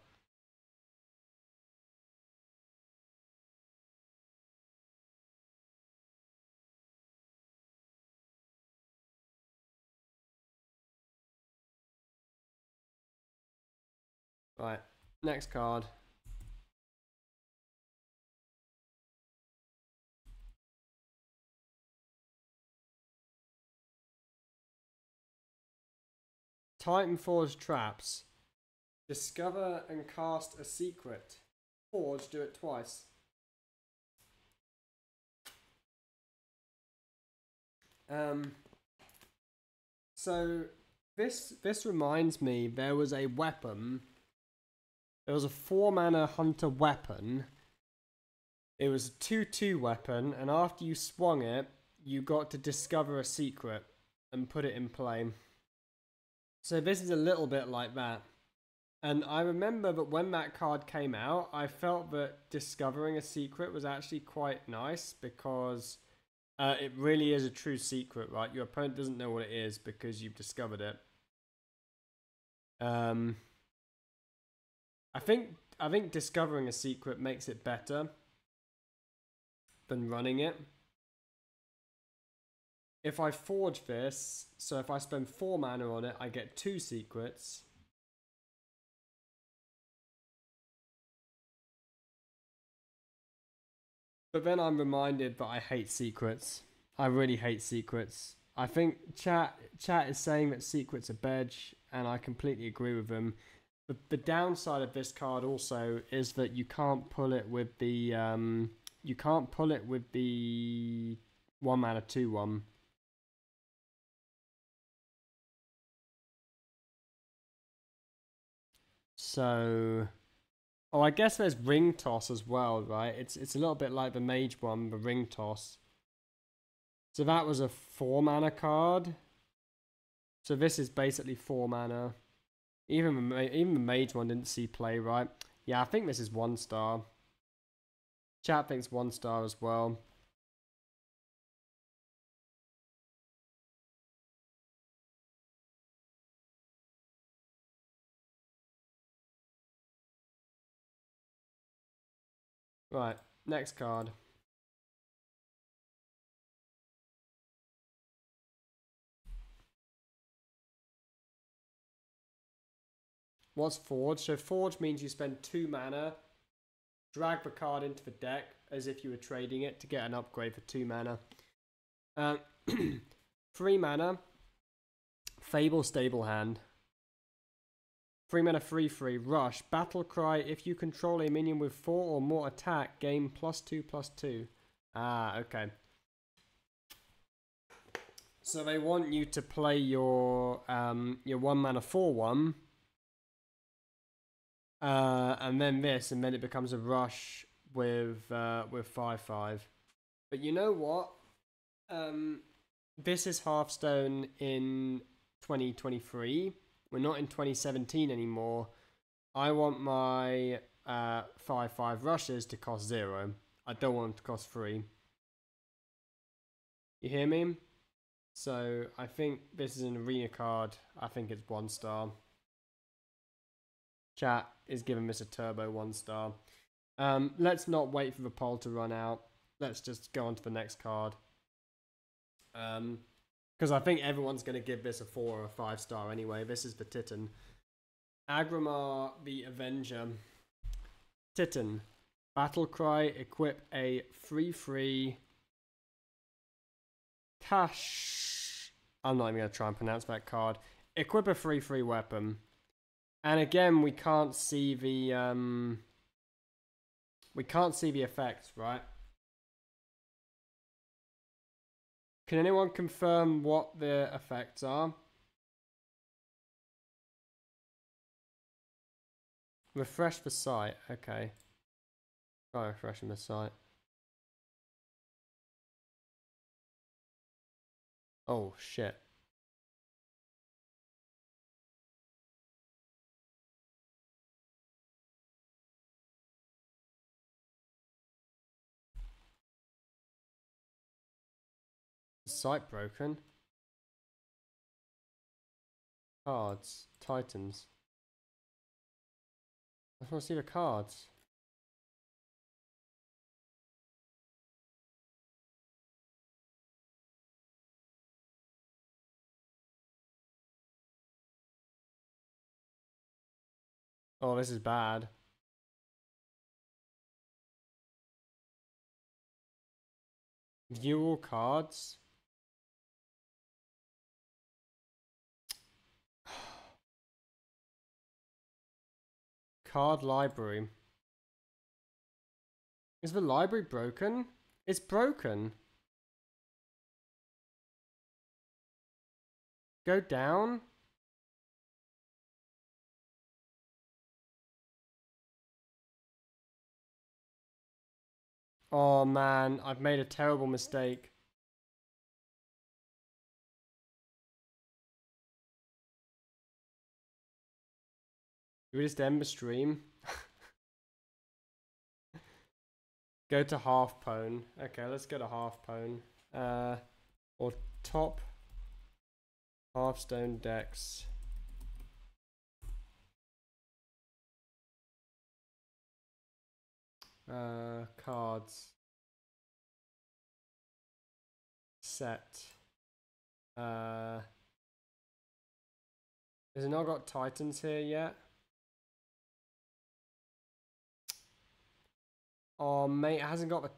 Right, next card. Titanforge Traps. Discover and cast a secret. Forge, do it twice. So this reminds me, there was a weapon. There was a 4-mana Hunter weapon. It was a 2/2 weapon, and after you swung it, you got to discover a secret and put it in play. So this is a little bit like that. And I remember that when that card came out, I felt that discovering a secret was actually quite nice because it really is a true secret, right? Your opponent doesn't know what it is because you've discovered it. I think discovering a secret makes it better than running it. If I forge this, so if I spend 4 mana on it, I get 2 secrets. But then I'm reminded that I hate secrets. I really hate secrets. I think chat is saying that secrets are bedge, and I completely agree with them. The downside of this card also is that you can't pull it with the 1 mana 2/1. So, oh, I guess there's ring toss as well, right? It's a little bit like the mage one, the ring toss. So that was a 4 mana card. So this is basically 4 mana. Even the mage one didn't see play, right? Yeah, I think this is 1 star. Chat thinks 1 star as well. Right, next card. What's Forge? So Forge means you spend 2 mana, drag the card into the deck as if you were trading it to get an upgrade for 2 mana. 3 mana, Fable Stable Hand. 3 mana 3/3, Rush, Battle Cry. If you control a minion with 4 or more attack, gain +2/+2. Ah, okay. So they want you to play your 1 mana 4/1. And then this, and then it becomes a rush with 5/5. But you know what? This is Hearthstone in 2023. We're not in 2017 anymore. I want my 5/5 rushes to cost 0. I don't want them to cost 3. You hear me? So I think this is an arena card. I think it's 1 star. Chat is giving this a turbo 1 star. Let's not wait for the poll to run out. Let's just go on to the next card. Because I think everyone's going to give this a 4 or a 5 star anyway. This is the Titan. Agrimar the Avenger. Titan. Battlecry. Equip a 3/3. Cash. I'm not even going to try and pronounce that card. Equip a 3/3 weapon. And again, we can't see the effects, right? Can anyone confirm what the effects are? Refresh the site. Okay. Try refreshing the site. Oh shit. Site broken. Cards. Titans. I just want to see the cards. Oh, this is bad. View all cards. Card library. Is the library broken? It's broken. Go down. Oh man, I've made a terrible mistake. Do we just end the stream? Go to half pwn. Okay, let's go to half pwn. Or top Hearthstone decks. Cards. Set. Has it not got Titans here yet? Oh, mate, it hasn't got the...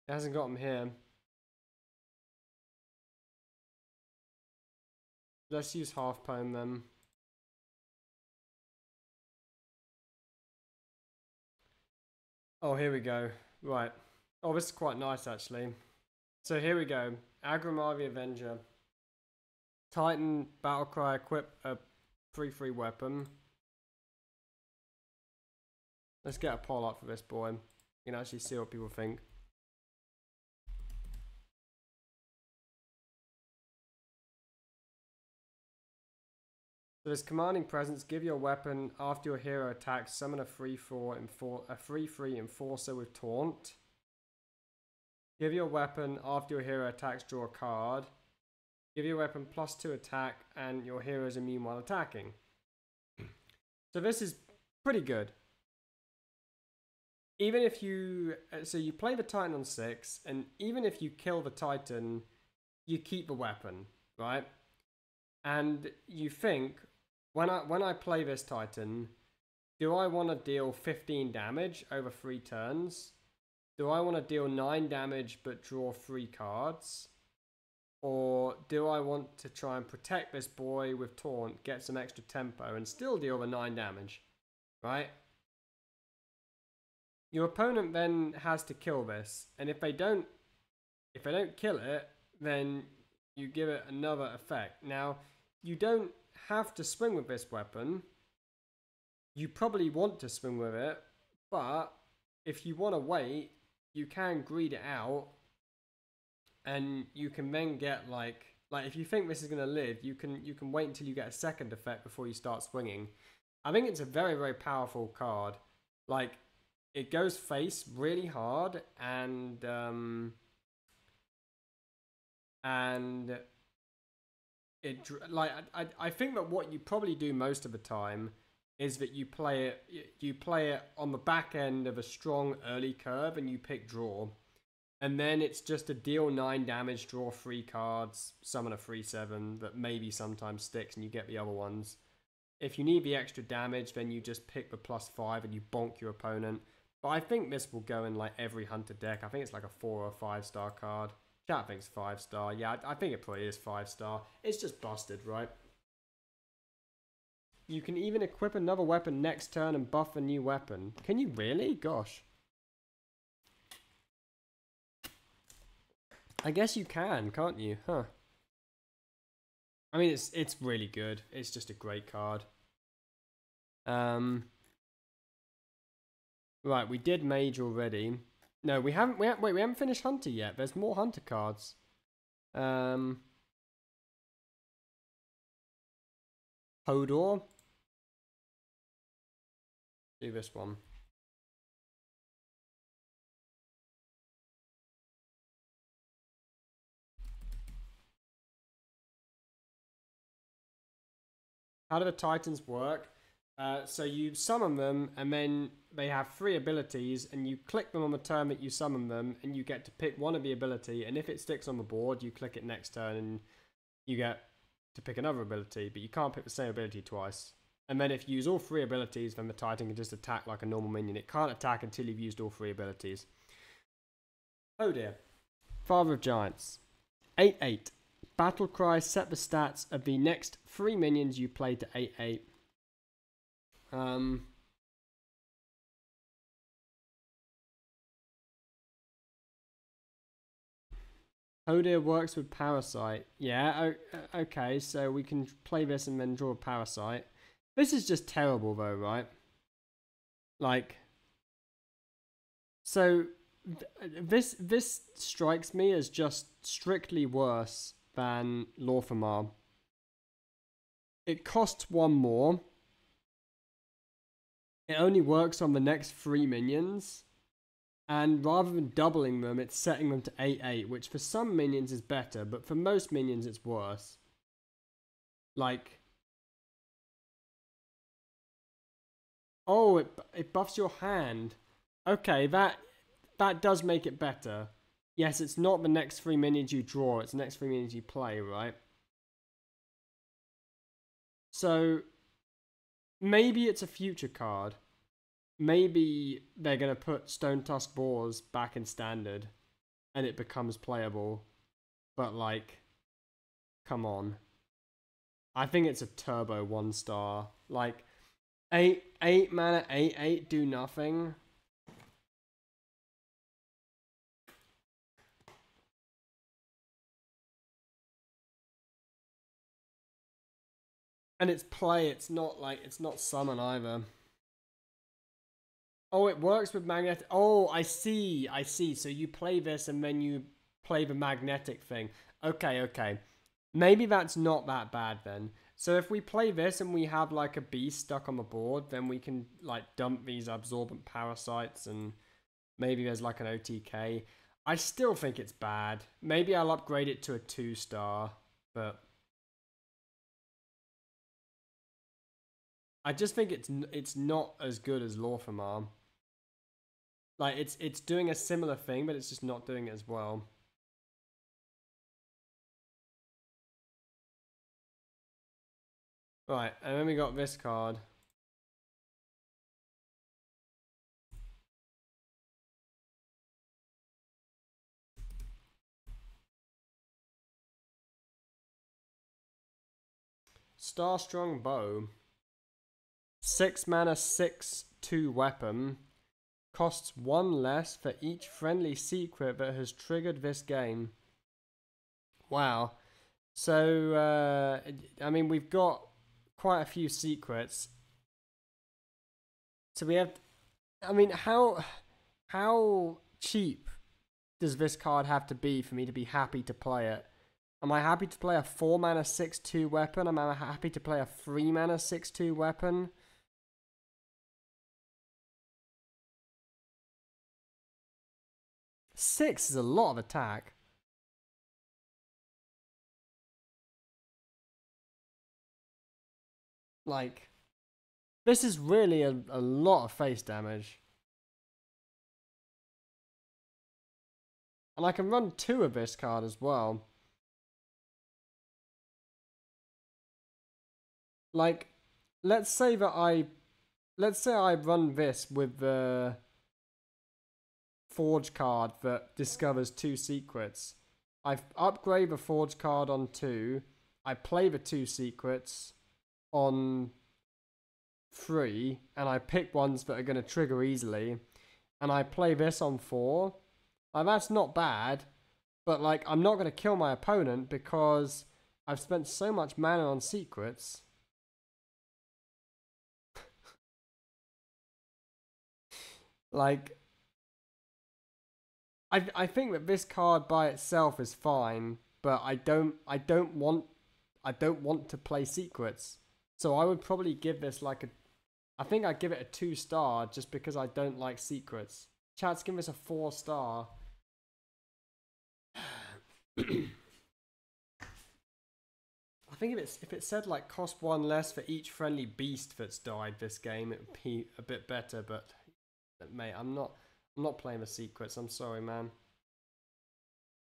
It hasn't got them here. Let's use half pwn then. Oh, here we go. Right. Oh, this is quite nice, actually. So here we go. Agramar the Avenger. Titan Battlecry equip a 3/3 weapon. Let's get a poll up for this boy. You can actually see what people think. So this commanding presence, give your weapon after your hero attacks, summon a 3/3 enforcer with taunt. Give your weapon after your hero attacks, draw a card. Give your weapon +2 attack and your hero is immune while attacking. So this is pretty good. Even if you... So you play the Titan on 6, and even if you kill the Titan, you keep the weapon, right? And you think, when I play this Titan, do I want to deal 15 damage over 3 turns? Do I want to deal 9 damage but draw 3 cards? Or do I want to try and protect this boy with taunt, get some extra tempo, and still deal the 9 damage? Right? Your opponent then has to kill this, and if they don't kill it, then you give it another effect. Now, you don't have to swing with this weapon. You probably want to swing with it, but if you want to wait, you can greed it out, and you can then get like if you think this is going to live, you can wait until you get a second effect before you start swinging. I think it's a very, very powerful card. Like, it goes face really hard, and it like I think that what you probably do most of the time is that you play it on the back end of a strong early curve and you pick draw, and then it's just a deal 9 damage, draw 3 cards, summon a 3/7 that maybe sometimes sticks and you get the other ones. If you need the extra damage, then you just pick the +5 and you bonk your opponent. But I think this will go in like every Hunter deck. I think it's like a 4 or 5-star card. Chat thinks 5-star. Yeah, I think it probably is 5-star. It's just busted, right? You can even equip another weapon next turn and buff a new weapon. Can you really? Gosh. I guess you can, can't you? Huh. I mean, it's really good. It's just a great card. Right, we did Mage already. No, we haven't. Wait, we haven't finished Hunter yet. There's more Hunter cards. Hodor. Do this one. How do the Titans work? So you summon them, and then they have 3 abilities, and you click them on the turn that you summon them, and you get to pick one of the ability, and if it sticks on the board, you click it next turn, and you get to pick another ability, but you can't pick the same ability twice. And then if you use all 3 abilities, then the Titan can just attack like a normal minion. It can't attack until you've used all 3 abilities. Oh dear. Father of Giants. 8/8. Battlecry, set the stats of the next 3 minions you play to 8/8. Hodir works with Parasite. Yeah, okay, so we can play this and then draw a Parasite. This is just terrible though, right? Like, so this strikes me as just strictly worse than Lorfamar. It costs 1 more. It only works on the next 3 minions. And rather than doubling them, it's setting them to 8/8, which for some minions is better, but for most minions it's worse. Like, oh, it buffs your hand. Okay, that does make it better. Yes, it's not the next 3 minions you draw, it's the next 3 minions you play, right? So, maybe it's a future card. Maybe they're going to put Stone Tusk Boars back in standard and it becomes playable. But, like, come on. I think it's a turbo 1-star. Like, 8 mana, 8/8, do nothing. And it's play, it's not summon either. Oh, it works with magnetic. Oh, I see. So you play this and then you play the magnetic thing. Okay. Maybe that's not that bad then. So if we play this and we have like a beast stuck on the board, then we can like dump these absorbent parasites and maybe there's like an OTK. I still think it's bad. Maybe I'll upgrade it to a 2-star, but I just think it's not as good as Lorfamar. Like it's doing a similar thing, but it's just not doing it as well. Right, and then we got this card. Starstrong Bow. 6 mana, 6/2 weapon. Costs 1 less for each friendly secret that has triggered this game. Wow. So, I mean, we've got quite a few secrets. So we have... I mean, how cheap does this card have to be for me to be happy to play it? Am I happy to play a 4 mana 6/2 weapon? Am I happy to play a 3 mana 6/2 weapon? Six is a lot of attack. Like, this is really a lot of face damage. And I can run 2 of this card as well. Like, let's say I run this with the Forge card that discovers 2 secrets. I upgrade the Forge card on 2. I play the 2 secrets on 3, and I pick ones that are going to trigger easily. And I play this on 4. Like, that's not bad, but like, I'm not going to kill my opponent because I've spent so much mana on secrets. Like, I think that this card by itself is fine, but I don't want to play secrets. So I would probably give this like a... I think I'd give it a 2-star just because I don't like secrets. Chat's give this a 4-star. I think if it said like cost 1 less for each friendly beast that's died this game, it would be a bit better. But mate, I'm not playing the secrets. I'm sorry, man.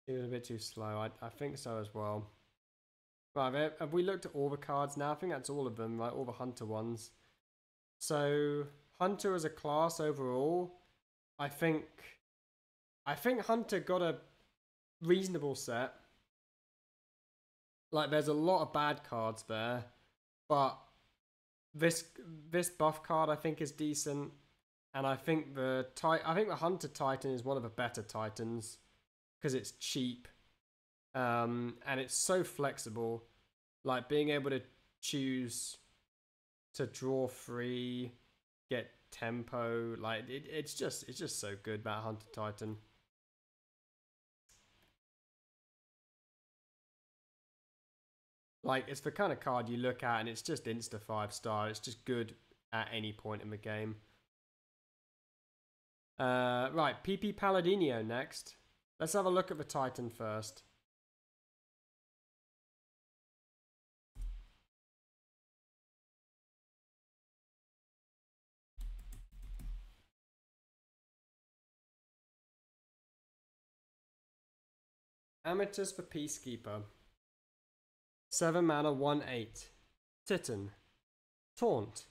It was a bit too slow. I think so as well. Right, have we looked at all the cards now? I think that's all of them, right? All the Hunter ones. So Hunter as a class overall, I think Hunter got a reasonable set. Like, there's a lot of bad cards there, but this buff card I think is decent, and I think the Hunter Titan is one of the better Titans because it's cheap, and it's so flexible. Like, being able to choose to draw 3, get tempo, like it's just so good, that Hunter Titan. Like, it's the kind of card you look at and it's just insta 5-star. It's just good at any point in the game. Right, PP Palladino next. Let's have a look at the Titan first. Amethyst for Peacekeeper. 7 mana, 1/8. Titan. Taunt.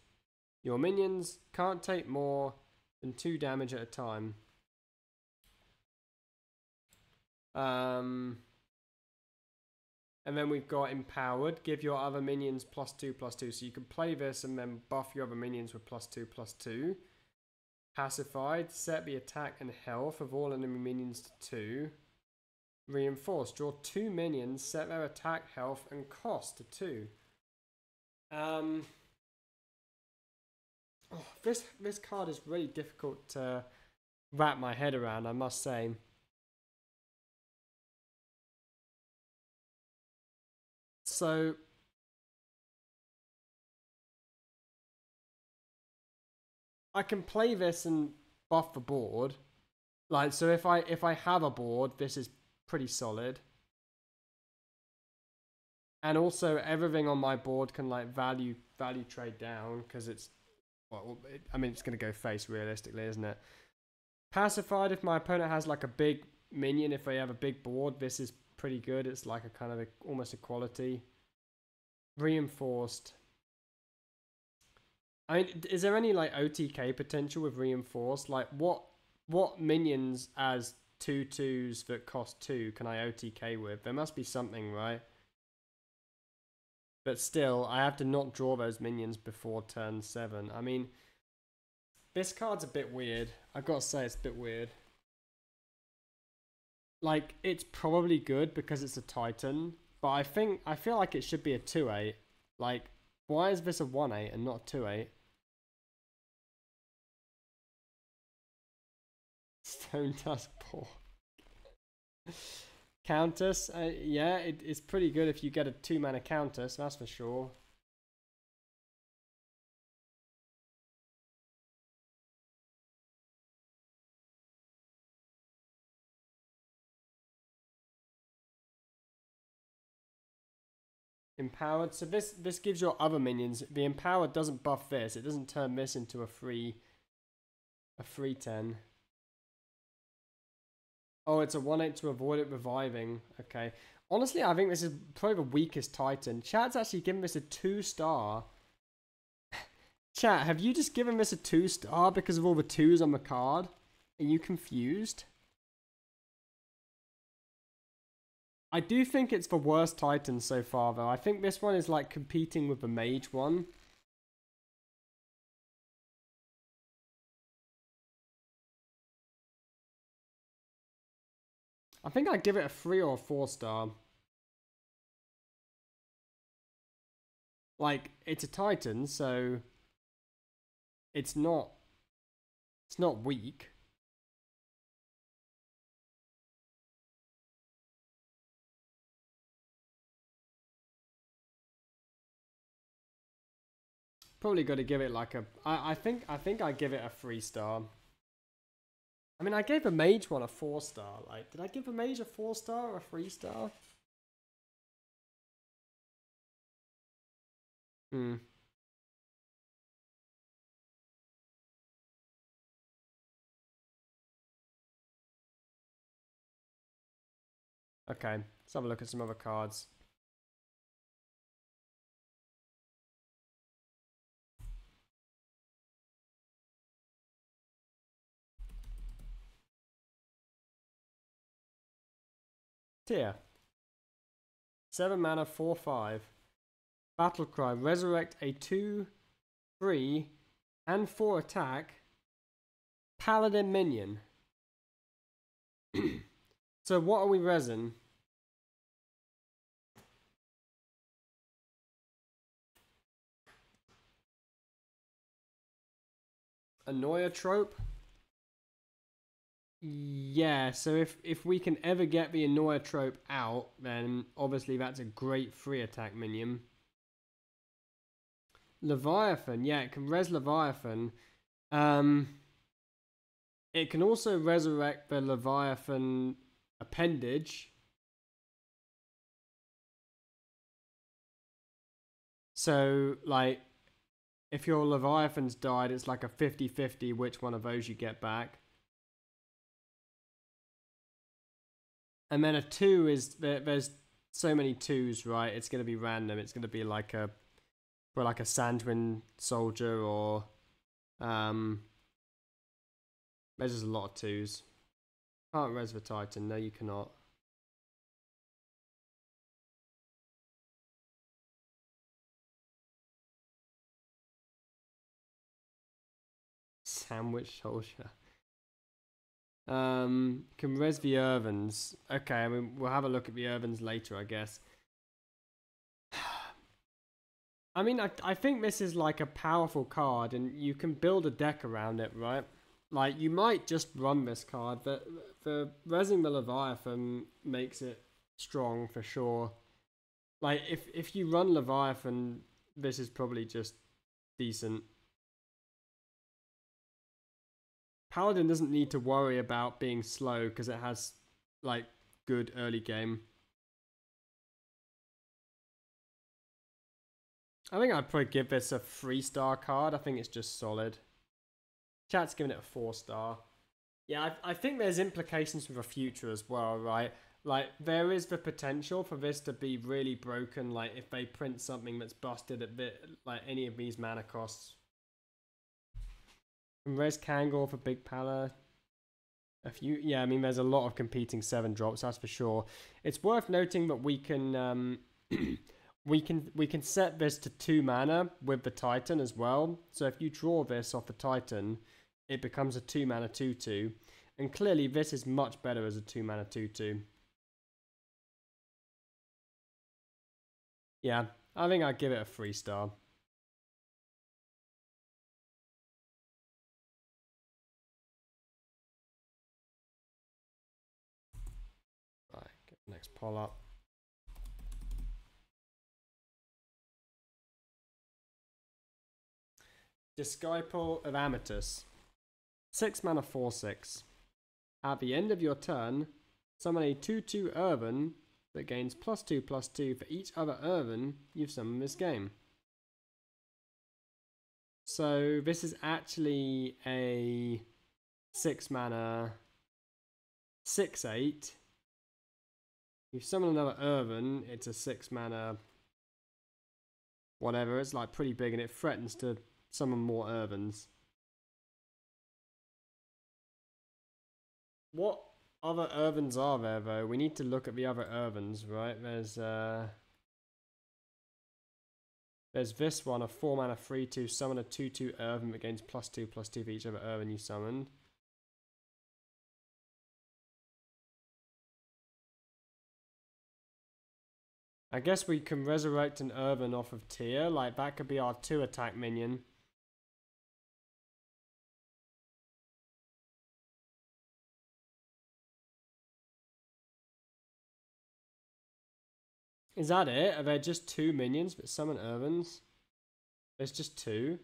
Your minions can't take more than 2 damage at a time. And then we've got Empowered. Give your other minions +2/+2. So you can play this and then buff your other minions with +2/+2. Pacified. Set the attack and health of all enemy minions to 2. Reinforced. Draw 2 minions. Set their attack, health, and cost to 2. This card is really difficult to wrap my head around, I must say. So I can play this and buff the board. Like, so if I have a board, this is pretty solid. And also everything on my board can like value trade down because it's, well, I mean, it's going to go face realistically, isn't it? Pacified, if my opponent has like a big minion, if they have a big board, this is pretty good. It's like a kind of almost equality. Reinforced. I mean, is there any like OTK potential with Reinforced? Like, what minions as 2/2s that cost 2 can I OTK with? There must be something, right? But still, I have to not draw those minions before turn 7. I mean, this card's a bit weird. I've got to say, it's a bit weird. Like, it's probably good because it's a Titan, but I feel like it should be a 2/8. Like, why is this a 1/8 and not a 2/8? Stone Tusk Paw. Countess, yeah, it's pretty good if you get a 2-mana Countess, that's for sure. Empowered, so this gives your other minions, the Empowered doesn't buff this, it doesn't turn this into a free 10. Oh, it's a 1/8 to avoid it reviving. Okay. Honestly, I think this is probably the weakest Titan. Chat's actually given this a 2-star. Chat, have you just given this a 2-star because of all the 2s on the card? Are you confused? I do think it's the worst Titan so far, though. I think this one is like competing with the Mage one. I think I'd give it a 3 or a 4-star. Like, it's a Titan, so it's not weak. Probably got to give it like a. I think I give it a 3-star. I mean, I gave a Mage one a 4-star. Like, did I give a Mage a 4-star or a 3-star? Hmm. Okay, let's have a look at some other cards. Tear. 7 mana, 4/5. Battlecry. Resurrect a 2, 3, and 4 attack Paladin minion. So what are we resin? Annoya trope? Yeah, so if we can ever get the Annoytrope out, then obviously that's a great free attack minion. Leviathan, yeah, it can res Leviathan. It can also resurrect the Leviathan appendage. So, like, if your Leviathan's died, it's like a 50-50 which one of those you get back. And then a 2 is, there's so many 2s, right? It's going to be random. It's going to be like a, for like a Sanguine Soldier or, there's just a lot of 2s. Can't res the Titan. No, you cannot. Sandwich Soldier. Can res the Irvins. Okay, I mean, we'll have a look at the Irvins later, I guess. I mean, I think this is like a powerful card, and you can build a deck around it, right? Like, you might just run this card, but the resing the Leviathan makes it strong for sure. Like, if you run Leviathan, this is probably just decent. Paladin doesn't need to worry about being slow because it has, like, good early game. I think I'd probably give this a 3-star card. I think it's just solid. Chat's giving it a 4-star. Yeah, I think there's implications for the future as well, right? Like, there is the potential for this to be really broken, like, if they print something that's busted at bit, like, any of these mana costs. And Res Kangor for Big Pala. Yeah, I mean, there's a lot of competing 7 drops, that's for sure. It's worth noting that we can, we can set this to 2 mana with the Titan as well. So if you draw this off the Titan, it becomes a 2 mana 2/2. And clearly this is much better as a 2 mana 2/2. Yeah, I think I'd give it a 3-star. Right, get the next poll up. Disciple of Amatus. 6 mana 4/6. At the end of your turn, summon a 2/2 Irvin that gains +2/+2 for each other Irvin you've summoned this game. So this is actually a 6 mana 6/8. You summon another Irvin, it's a 6 mana whatever, it's like pretty big and it threatens to summon more Irvins. What other Irvins are there though? We need to look at the other Irvins, right? There's this one, a 4 mana 3/2, summon a 2/2 Irvin that gains +2/+2 for each other Irvin you summoned. I guess we can resurrect an Irvin off of tier, like that could be our 2 attack minion. Is that it? Are there just 2 minions that summon Irvins? There's just 2?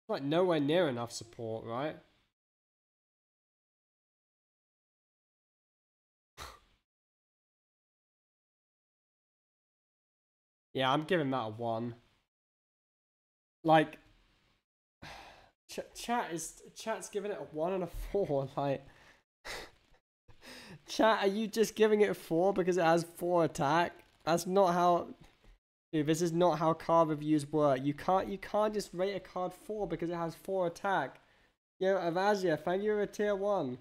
Like nowhere near enough support, right? Yeah, I'm giving that a 1. Like, chat's giving it a 1 and a 4. Like, chat, are you just giving it a 4 because it has 4 attack? That's not how. Dude, this is not how card reviews work. You can't just rate a card 4 because it has 4 attack. Yo, Avazia, thank you for a tier 1.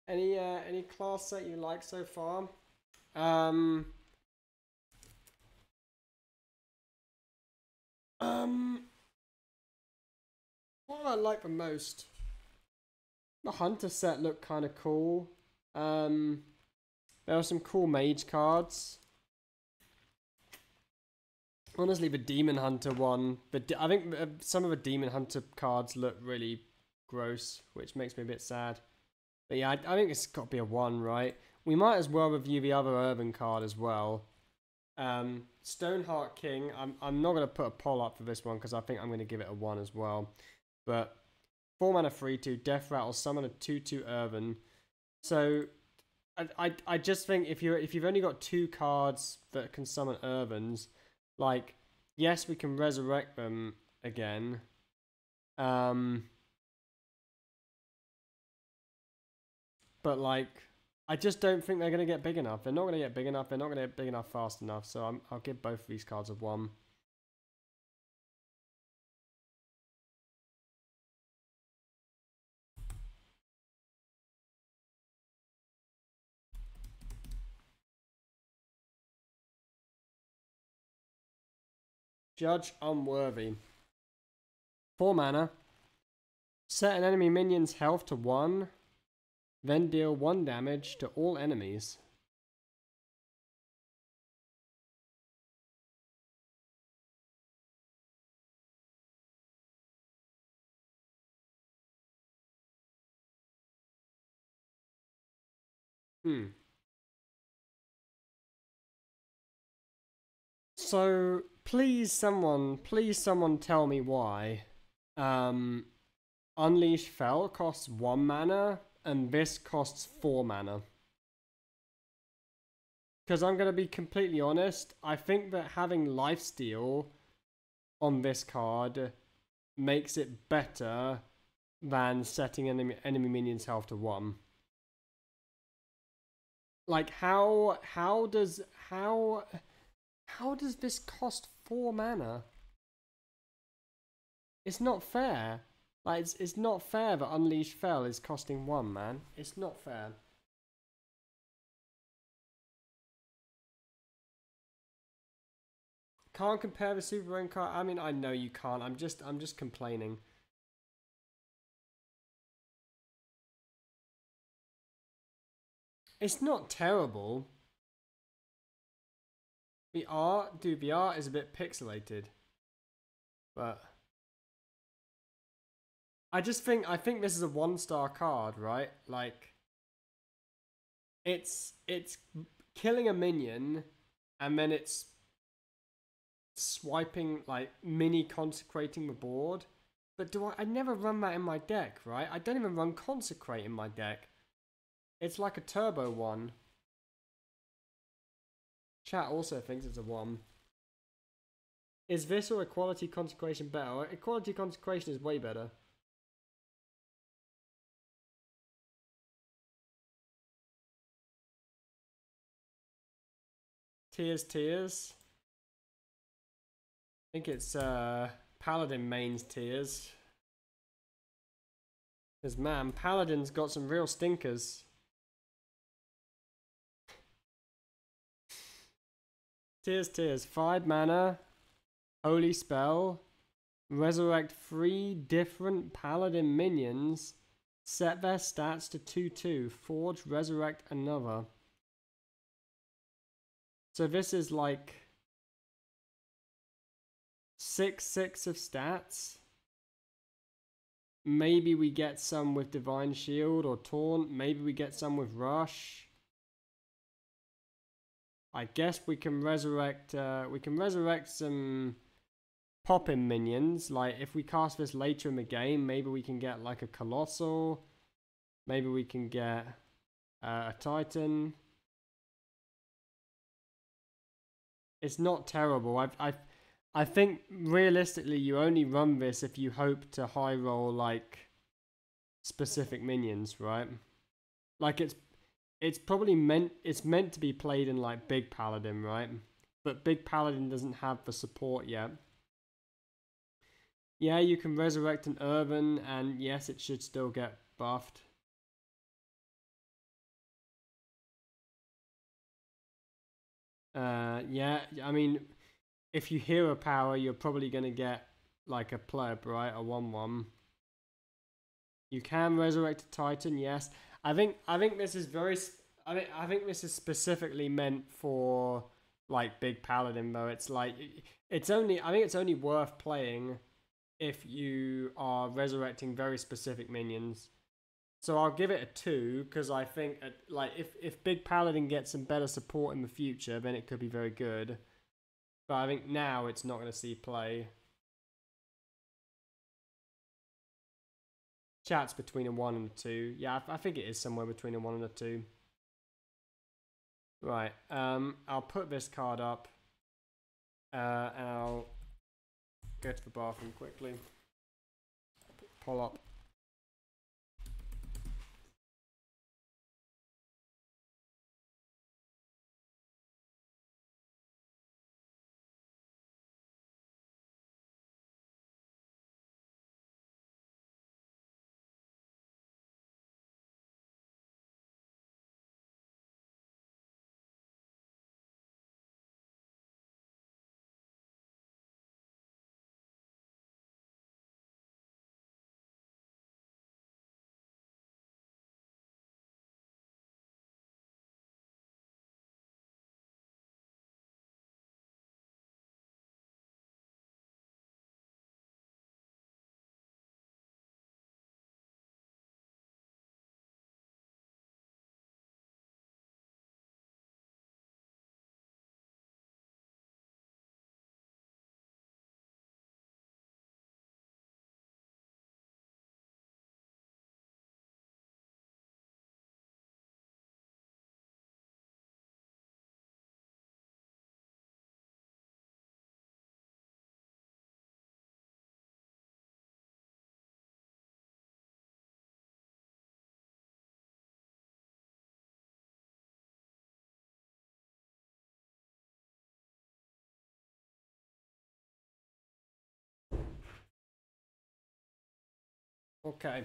Any class set you like so far? What do I like the most? The Hunter set looked kind of cool. There were some cool mage cards. Honestly, the Demon Hunter one, I think some of the Demon Hunter cards look really gross, which makes me a bit sad. But yeah, I think it's got to be a 1, right? We might as well review the other Urban card as well. Stoneheart King, I'm not going to put a poll up for this one because I think I'm going to give it a 1 as well. But 4 mana 3/2, Death Rattle, summon a 2/2 Urban. So I just think if you've only got 2 cards that can summon Urbans, like, yes, we can resurrect them again. But like, I just don't think they're going to get big enough. They're not going to get big enough. They're not going to get big enough fast enough. So I'll give both of these cards a 1. Judge Unworthy. 4 mana. Set an enemy minion's health to 1. Then deal 1 damage to all enemies. So please someone tell me why. Unleash Fel costs 1 mana and this costs 4 mana. Because I'm going to be completely honest, I think that having Lifesteal on this card makes it better than setting enemy minions health to 1. Like, how does this cost 4 mana? It's not fair. Like, it's not fair that Unleash Fel is costing 1, man. It's not fair. Can't compare the Super Brain card. I mean, I know you can't. I'm just complaining. It's not terrible. The art is a bit pixelated. But I think this is a 1-star card, right? Like, it's killing a minion and then it's swiping, like, mini consecrating the board. But I never run that in my deck, right? I don't even run Consecrate in my deck. It's like a turbo 1. Chat also thinks it's a 1. Is this or Equality Consecration better? Equality Consecration is way better. Tears. I think it's Paladin mains Tears. Because, man, Paladin's got some real stinkers. Tears. 5 mana. Holy Spell. Resurrect 3 different Paladin minions. Set their stats to 2/2. Forge, resurrect another. So this is like 6/6 of stats. Maybe we get some with Divine Shield or Taunt. Maybe we get some with Rush. I guess we can resurrect some pop-in minions. Like, if we cast this later in the game, maybe we can get like a Colossal. Maybe we can get a Titan. It's not terrible. I think realistically you only run this if you hope to high roll like specific minions, right? Like, it's probably meant to be played in like Big Paladin, right? But Big Paladin doesn't have the support yet. Yeah, you can resurrect an Urban, and yes, it should still get buffed. Yeah, I mean, if you hero power, you're probably gonna get like a pleb, right? A 1/1. You can resurrect a Titan, yes. I think this is very. I think this is specifically meant for like big paladin though. It's like it's only I think it's only worth playing if you are resurrecting very specific minions. So I'll give it a 2 because I think like if big paladin gets some better support in the future, then it could be very good. But I think now it's not going to see play. Chat's between a 1 and a 2. Yeah, I think it is somewhere between a 1 and a 2. Right, I'll put this card up. And I'll go to the bathroom quickly. Pull up. Okay.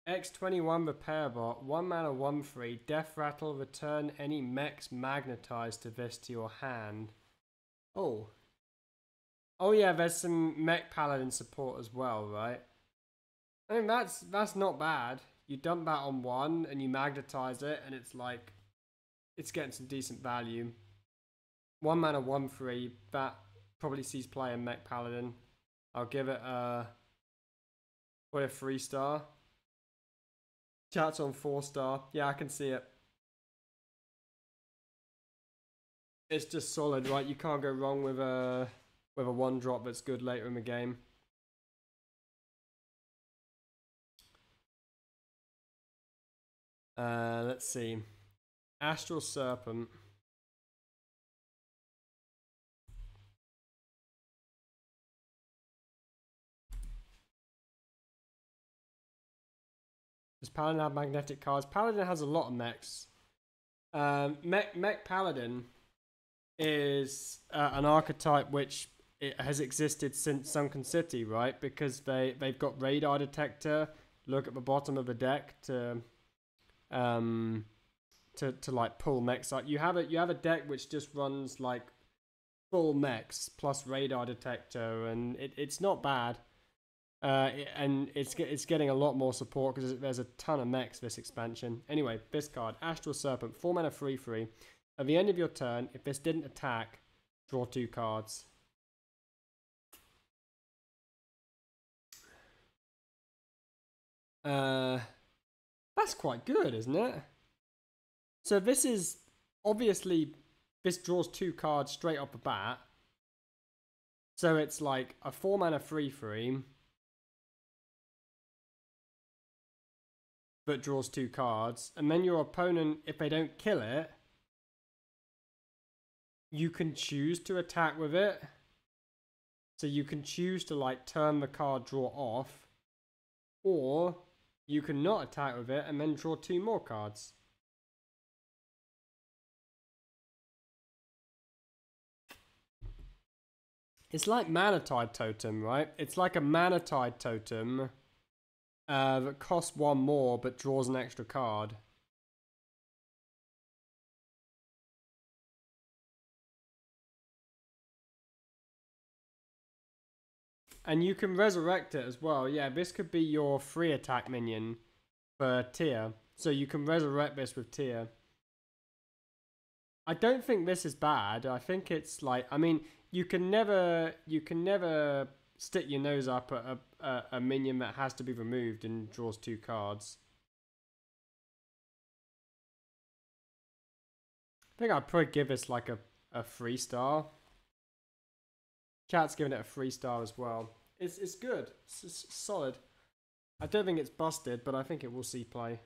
X21 repair bot, 1 mana 1/3, death rattle, return any mechs magnetized to this to your hand. Oh. Oh yeah, there's some mech paladin support as well, right? I mean that's not bad. You dump that on 1 and you magnetize it and it's like it's getting some decent value. 1 mana 1/3, that probably sees play in mech paladin. I'll give it a 3-star. Chat's on 4-star. Yeah, I can see it. It's just solid, right? You can't go wrong with a 1-drop that's good later in the game. Let's see. Astral Serpent. Does Paladin have magnetic cards? Paladin has a lot of mechs. Mech Paladin is an archetype which it has existed since Sunken City, right? Because they've got radar detector. Look at the bottom of the deck to like pull mechs up. You have a deck which just runs like full mechs plus radar detector, and it's not bad. And it's getting a lot more support because there's a ton of mechs this expansion. Anyway, this card, Astral Serpent, 4 mana 3/3. At the end of your turn, if this didn't attack, draw 2 cards. That's quite good, isn't it? So this is obviously this draws 2 cards straight off the bat. So it's like a 4 mana 3/3. But draws 2 cards, and then your opponent, if they don't kill it, you can choose to attack with it. So you can choose to like turn the card draw off, or you can not attack with it and then draw 2 more cards. It's like Mana-Tide Totem, right? It's like a Mana-Tide Totem that costs 1 more but draws an extra card. And you can resurrect it as well. Yeah, this could be your free attack minion for Tyr. So you can resurrect this with Tyr. I don't think this is bad. I think it's like, I mean, you can never stick your nose up at a minion that has to be removed and draws 2 cards. I think I'd probably give this like a 3-star. Chat's giving it a 3-star as well. It's good. It's solid. I don't think it's busted, but I think it will see play.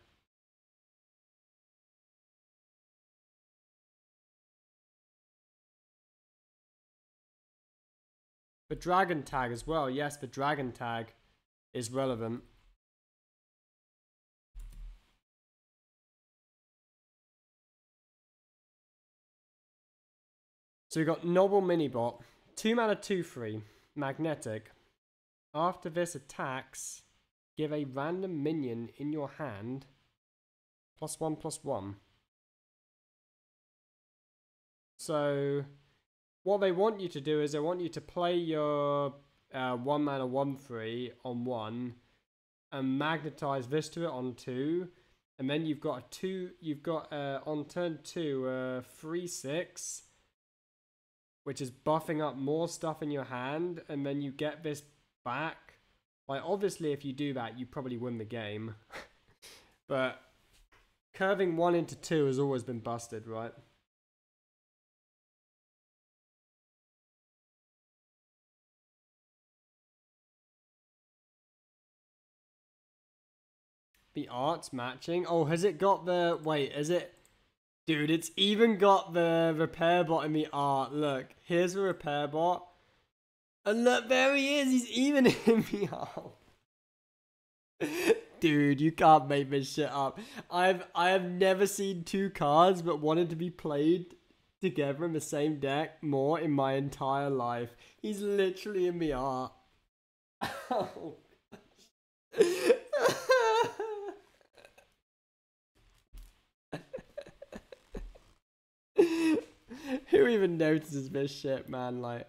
The dragon tag as well. Yes, the dragon tag is relevant. So we've got Noble Minibot. 2 mana 2/3. Magnetic. After this attacks, give a random minion in your hand +1/+1. So what they want you to do is they want you to play your 1 mana 1/3 on 1 and magnetize this to it on 2. And then you've got on turn 2 3/6, which is buffing up more stuff in your hand, and then you get this back. Like, obviously, if you do that, you probably win the game. But curving 1 into 2 has always been busted, right? The art's matching. Oh, has it got the... Wait, is it... Dude, it's even got the repair bot in the art. Look, here's the repair bot. And look, there he is. He's even in the art. Dude, you can't make this shit up. I have never seen 2 cards but wanted to be played together in the same deck more in my entire life. He's literally in the art. Oh. Who even notices this shit, man? Like,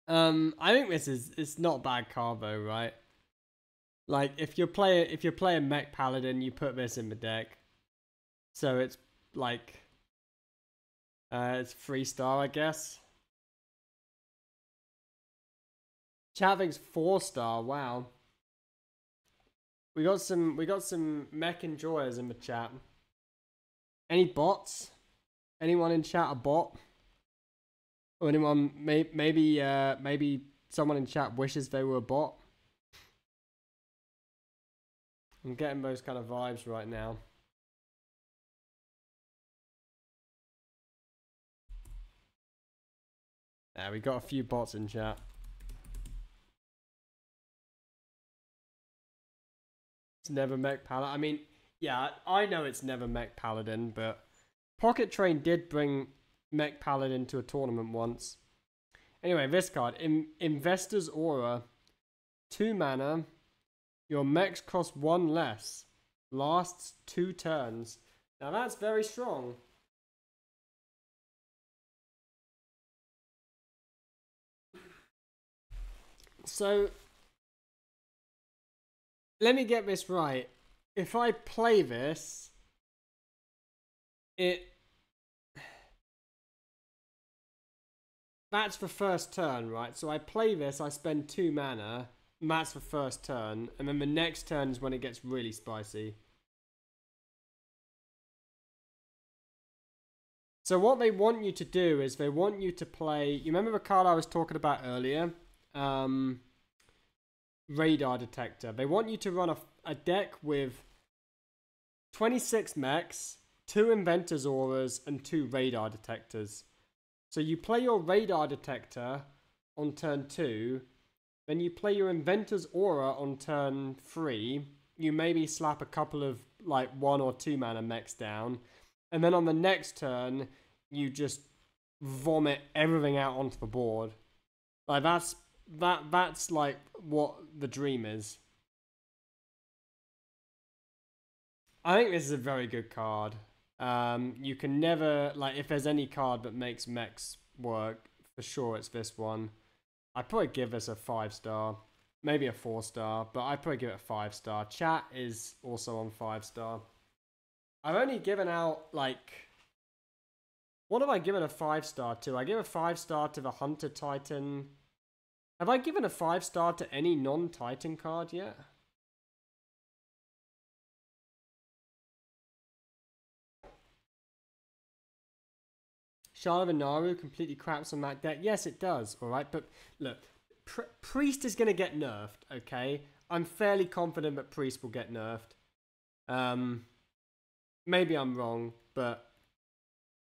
I think it's not a bad card though, right? Like, if you're playing Mech Paladin, you put this in the deck, so it's like, it's 3-star, I guess. Chat thinks 4-star. Wow. We got some mech enjoyers in the chat. Any bots? Anyone in chat a bot? Or anyone maybe someone in chat wishes they were a bot? I'm getting those kind of vibes right now. Yeah, we got a few bots in chat. It's never Mech Paladin. I mean, yeah, I know it's never Mech Paladin, but Pocket Train did bring Mech Paladin to a tournament once. Anyway, this card, Investor's Aura. 2 mana. Your mechs cost 1 less. Lasts 2 turns. Now that's very strong. So, let me get this right. If I play this, that's the first turn, right? So I play this, I spend 2 mana, and that's the first turn, and then the next turn is when it gets really spicy. So what they want you to do is they want you to play... You remember the card I was talking about earlier? Radar Detector. They want you to run a deck with 26 mechs, 2 Inventor's Auras, and 2 Radar Detectors. So you play your Radar Detector on turn 2, then you play your Inventor's Aura on turn 3, you maybe slap a couple of like 1 or 2 mana mechs down, and then on the next turn, you just vomit everything out onto the board. Like that's like what the dream is. I think this is a very good card. You can never, like, if there's any card that makes mechs work, for sure it's this one. I'd probably give this a 5-star. Maybe a 4-star, but I'd probably give it a 5-star. Chat is also on 5-star. I've only given out, like... What have I given a 5-star to? I give a 5-star to the Hunter Titan. Have I given a 5-star to any non-Titan card yet? Shard of Inaru completely craps on that deck. Yes, it does, alright? But look, Priest is going to get nerfed, okay? I'm fairly confident that Priest will get nerfed. Maybe I'm wrong, but...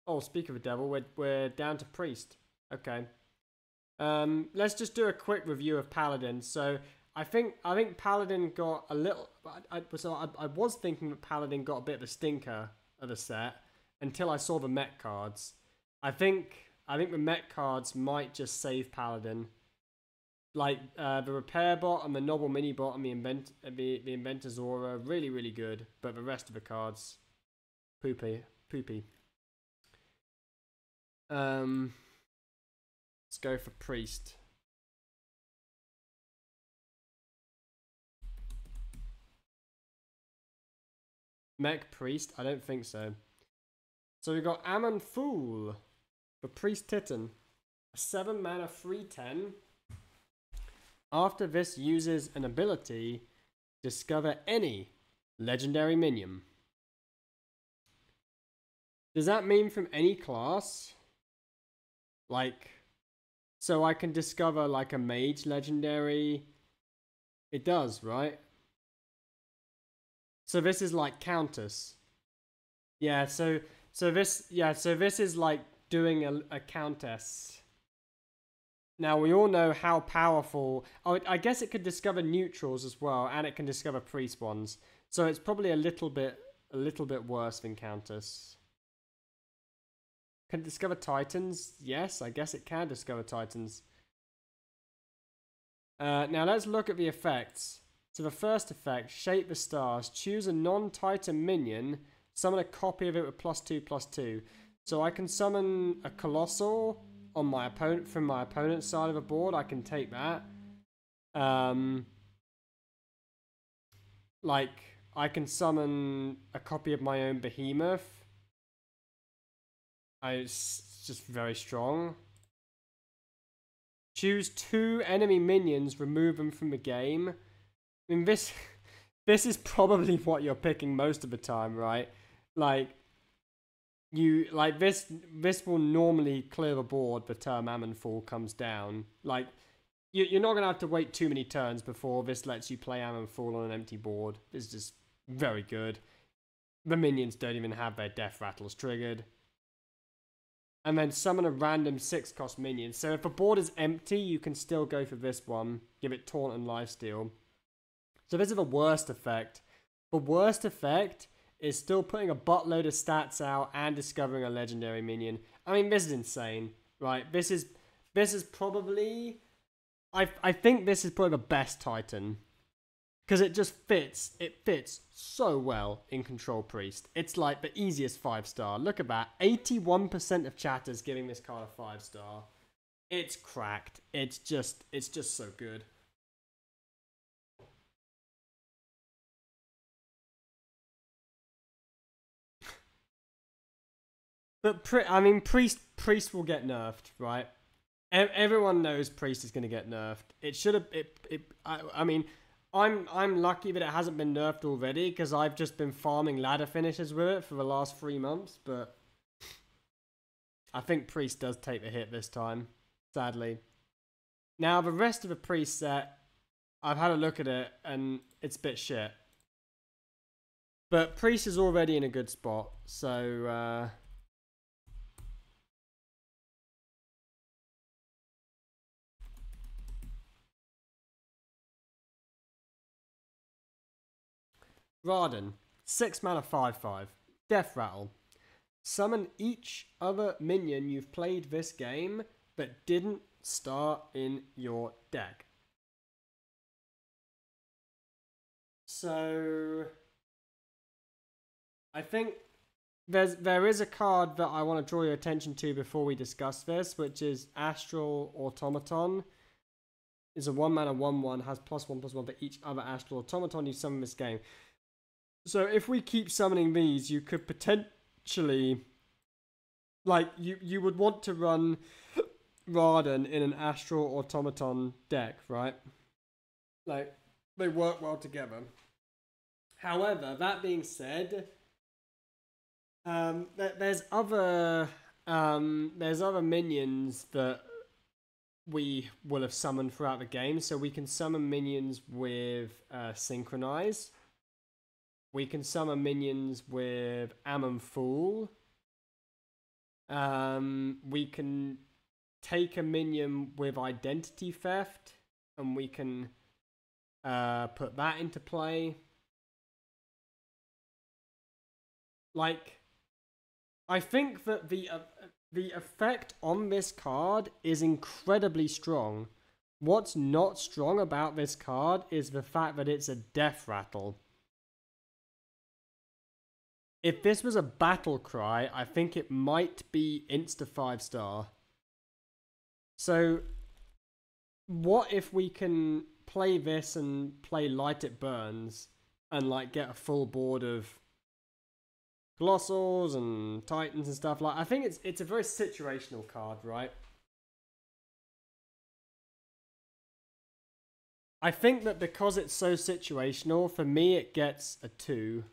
Oh, speak of the devil, we're down to Priest. Okay. Let's just do a quick review of Paladin. So, I think Paladin got a little... I was thinking that Paladin got a bit of a stinker of the set until I saw the mech cards. I think the mech cards might just save Paladin. Like, the Repair Bot and the Noble Mini Bot and the Inventor's Aura, really, really good. But the rest of the cards, poopy. Let's go for Priest. Mech Priest? I don't think so. So we got Ammon Fool for Priest Titan. A 7 mana 3/10. After this uses an ability, discover any legendary minion. Does that mean from any class? Like, so I can discover like a mage legendary? It does, right? So this is like Countess. Yeah, so this is like doing a Countess. Now we all know how powerful. Oh, I guess it could discover neutrals as well, and it can discover priest ones. So it's probably a little bit worse than Countess. Can it discover Titans? Yes, I guess it can discover Titans. Now let's look at the effects. So the first effect, Shape the Stars. Choose a non-Titan minion. Summon a copy of it with +2/+2. So I can summon a Colossal on my opponent from my opponent's side of the board. I can take that. Like I can summon a copy of my own Behemoth. It's just very strong. Choose 2 enemy minions, remove them from the game. I mean, this is probably what you're picking most of the time, right? Like, this will normally clear the board the turn Ammonfall comes down. Like, you're not gonna have to wait too many turns before this lets you play Ammonfall on an empty board. It's just very good. The minions don't even have their death rattles triggered. And then summon a random 6-cost minion. So if the board is empty, you can still go for this one. Give it Taunt and Lifesteal. So this is the worst effect. The worst effect is still putting a buttload of stats out and discovering a legendary minion. I mean, this is insane, right? This is probably... I think this is probably the best Titan. Because it just fits. It fits so well in Control Priest. It's like the easiest 5-star. Look at that. 81% of chatters giving this card a 5-star. It's cracked. It's just so good. But Priest will get nerfed, right? Everyone knows Priest is going to get nerfed. It should have. I mean, I'm lucky that it hasn't been nerfed already because I've just been farming ladder finishes with it for the last 3 months. But I think Priest does take the hit this time, sadly. Now the rest of the Priest set, I've had a look at it and it's a bit shit. But Priest is already in a good spot, so. Raden, 6 mana 5/5. Death Rattle. Summon each other minion you've played this game but didn't start in your deck. So I think there is a card that I want to draw your attention to before we discuss this, which is Astral Automaton. Is a 1 mana 1/1, has +1/+1 for each other Astral Automaton you summon this game. So if we keep summoning these, you could potentially, like, you would want to run Raden in an Astral Automaton deck, right? Like, they work well together. However, that being said, there's other minions that we will have summoned throughout the game. So we can summon minions with Synchronize. We can summon minions with Ammon Fool. We can take a minion with Identity Theft, and we can put that into play. Like, I think that the effect on this card is incredibly strong. What's not strong about this card is the fact that it's a death rattle. If this was a battle cry, I think it might be insta 5-star. So, what if we can play this and play Light It Burns and like get a full board of Colossals and Titans and stuff? Like, I think it's a very situational card, right? I think that because it's so situational, for me it gets a 2.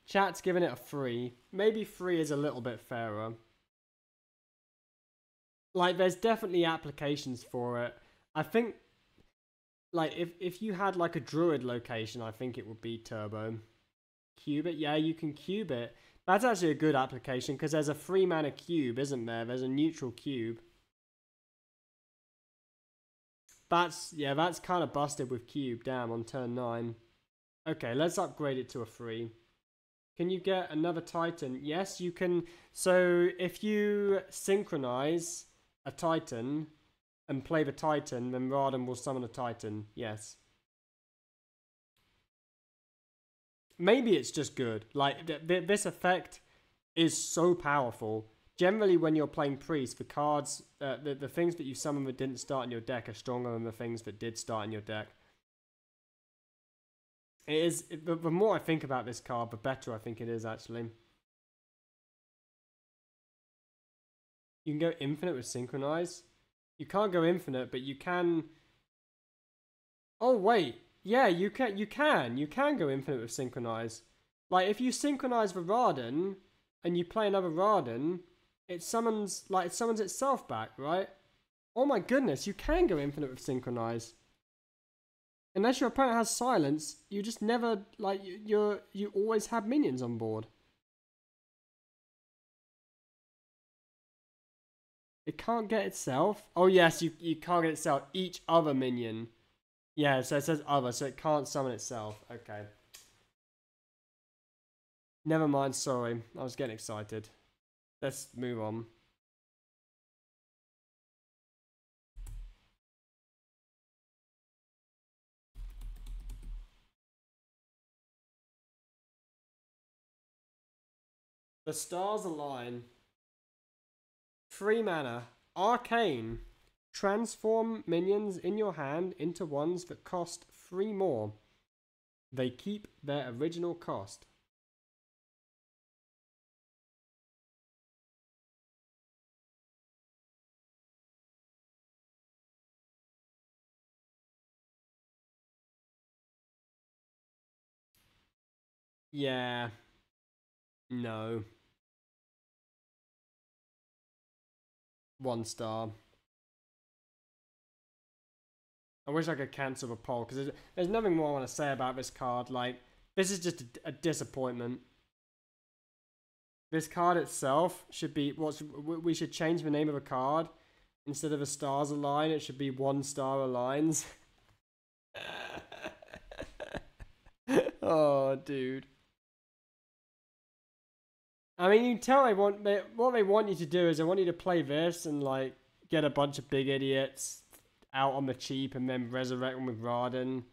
Chat's giving it a 3. Maybe 3 is a little bit fairer. Like, there's definitely applications for it. I think, like, if you had, like, a druid location, I think it would be turbo. Cube it? Yeah, you can cube it. That's actually a good application, because there's a 3-mana cube, isn't there? There's a neutral cube. That's kind of busted with cube, damn, on turn 9. Okay, let's upgrade it to a 3. Can you get another Titan? Yes, you can. So if you synchronize a Titan and play the Titan, then Raden will summon a Titan. Yes. Maybe it's just good. Like, this effect is so powerful. Generally, when you're playing Priest, the cards, the things that you summon that didn't start in your deck are stronger than the things that did start in your deck. It is. The more I think about this card, the better I think it is, actually. You can go infinite with Synchronize. You can't go infinite, but you can... Oh, wait. Yeah, you can go infinite with Synchronize. Like, if you synchronize the Raden, and you play another Raden, it summons itself back, right? Oh my goodness, you can go infinite with Synchronize. Unless your opponent has silence, you just never, like, you always have minions on board. It can't get itself. Oh yes, you can't get itself. Each other minion. Yeah, so it says other, so it can't summon itself. Okay. Never mind, sorry. I was getting excited. Let's move on. The stars align. 3 mana. Arcane. Transform minions in your hand into ones that cost 3 more. They keep their original cost. Yeah. No. 1 star. I wish I could cancel the poll, because there's nothing more I want to say about this card. Like, this is just a disappointment. This card itself should be... we should change the name of a card. Instead of a stars align, it should be 1 star aligns. Oh, dude. I mean, you can tell what they want you to do is they want you to play this and, like, get a bunch of big idiots out on the cheap and then resurrect them with Raden.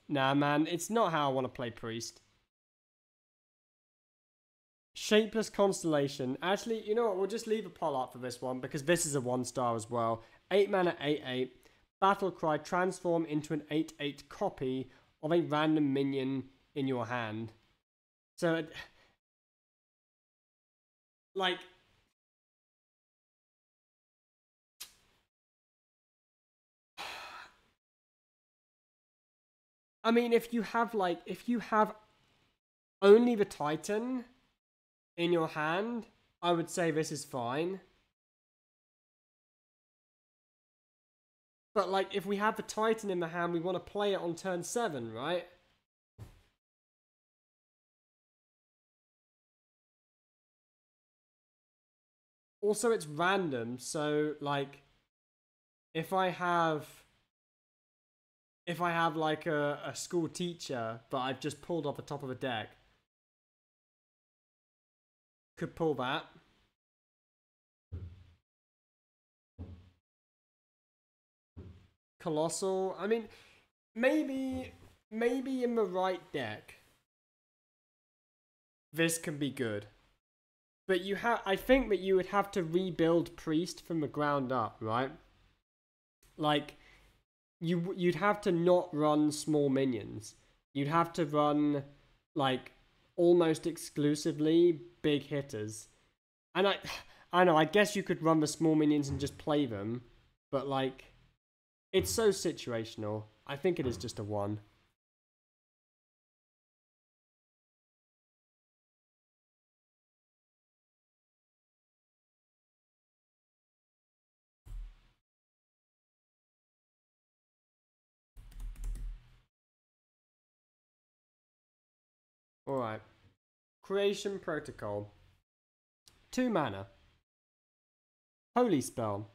Nah, man, it's not how I want to play Priest. Shapeless Constellation. Actually, you know what? We'll just leave a poll up for this one because this is a 1 star as well. 8 mana, 8/8. Battlecry, transform into an 8/8 copy of a random minion in your hand. So, like, I mean, if you have only the Titan in your hand, I would say this is fine. But, like, if we have the Titan in the hand, we want to play it on turn 7, right? Also, it's random, so, like, if I have like a school teacher, but I've just pulled off the top of a deck, could pull that. Colossal. I mean, maybe in the right deck, this can be good. But I think that you would have to rebuild Priest from the ground up, right? Like, you'd have to not run small minions. You'd have to run, like, almost exclusively big hitters. And I know, I guess you could run the small minions and just play them, but, like, it's so situational. I think it is just a 1. Alright. Creation Protocol. 2 mana. Holy Spell.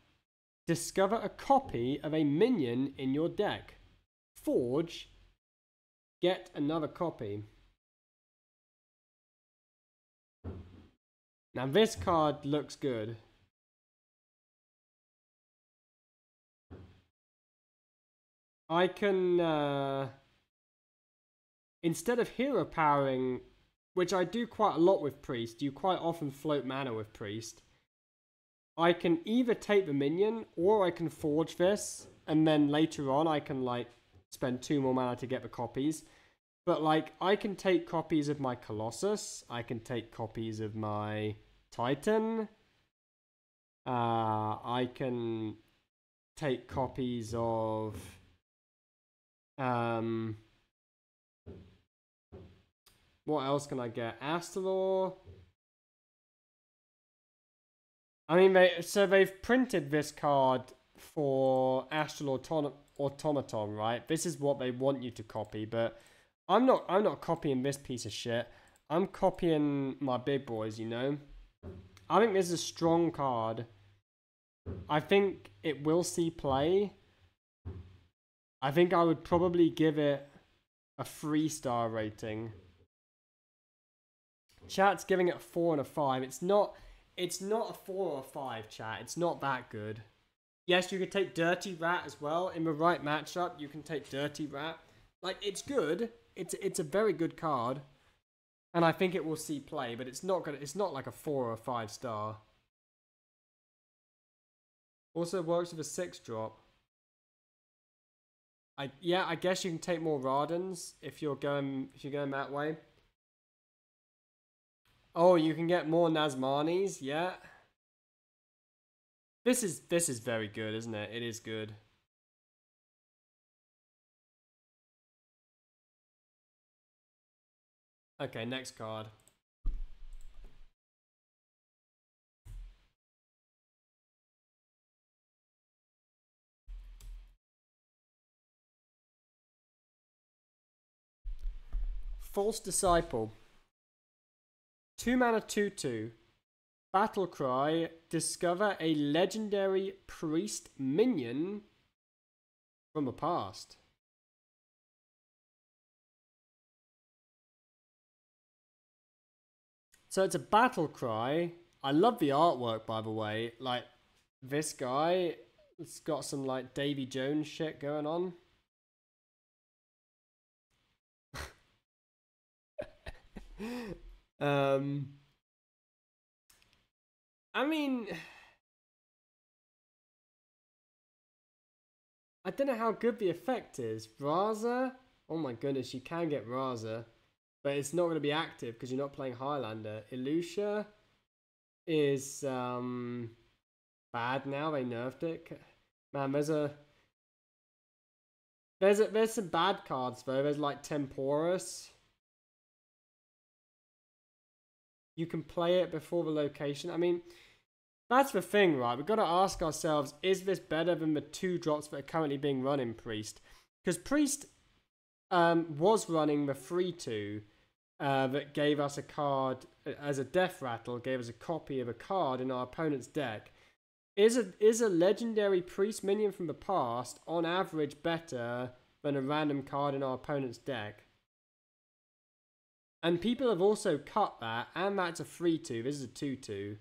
Discover a copy of a minion in your deck. Forge. Get another copy. Now this card looks good. I can, instead of hero powering, which I do quite a lot with Priest, you quite often float mana with Priest, I can either take the minion, or I can forge this, and then later on I can, like, spend 2 more mana to get the copies. But, like, I can take copies of my Colossus, I can take copies of my Titan, I can take copies of, what else can I get? Astalor. I mean, they've printed this card for Astral Automaton, right? This is what they want you to copy, but I'm not copying this piece of shit. I'm copying my big boys, you know? I think this is a strong card. I think it will see play. I think I would probably give it a 3-star rating. Chat's giving it a 4 and a 5. It's not a 4 or a 5, chat. It's not that good. Yes, you could take Dirty Rat as well. In the right matchup, you can take Dirty Rat. Like, it's good. It's a very good card. And I think it will see play, but it's not like a 4 or a 5-star. Also works with a 6-drop. I guess you can take more Rardens if you're going that way. Oh, you can get more Nazmanis, yeah. This is very good, isn't it? It is good. Okay, next card. False Disciple. 2 mana 2/2. Battlecry. Discover a legendary priest minion from the past. So it's a Battlecry. I love the artwork, by the way. Like, this guy, it's got some, like, Davy Jones shit going on. I mean, I don't know how good the effect is. Raza? Oh my goodness, you can get Raza. But it's not going to be active because you're not playing Highlander. Ilusha is bad now. They nerfed it. Man, there's some bad cards though. There's like Temporus. You can play it before the location. I mean, that's the thing, right? We've got to ask ourselves, is this better than the 2 drops that are currently being run in Priest? Because Priest was running the 3-2 that gave us a card as a Death Rattle, gave us a copy of a card in our opponent's deck. Is a legendary Priest minion from the past on average better than a random card in our opponent's deck? And people have also cut that, and that's a 3-2. This is a 2-2.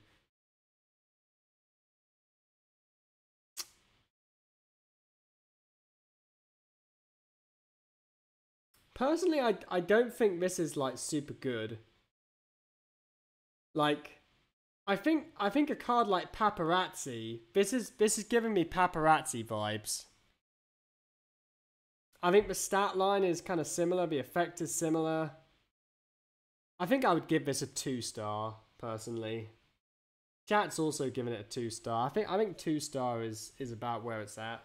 Personally, I don't think this is like super good. Like, I think a card like Paparazzi, this is giving me Paparazzi vibes. I think the stat line is kind of similar, the effect is similar. I think I would give this a 2-star, personally. Chat's also giving it a 2-star. I think 2-star is about where it's at.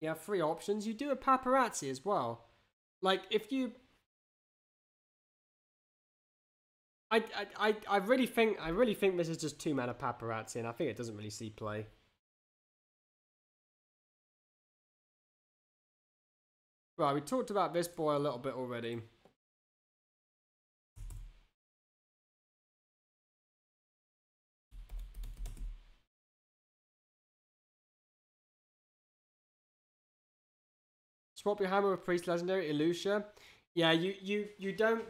You have 3 options. You do a Paparazzi as well. Like, if you... I really think this is just 2-mana Paparazzi, and I think it doesn't really see play. Right, we talked about this boy a little bit already. Swap your hammer with Priest Legendary, Ilusha. Yeah, you don't...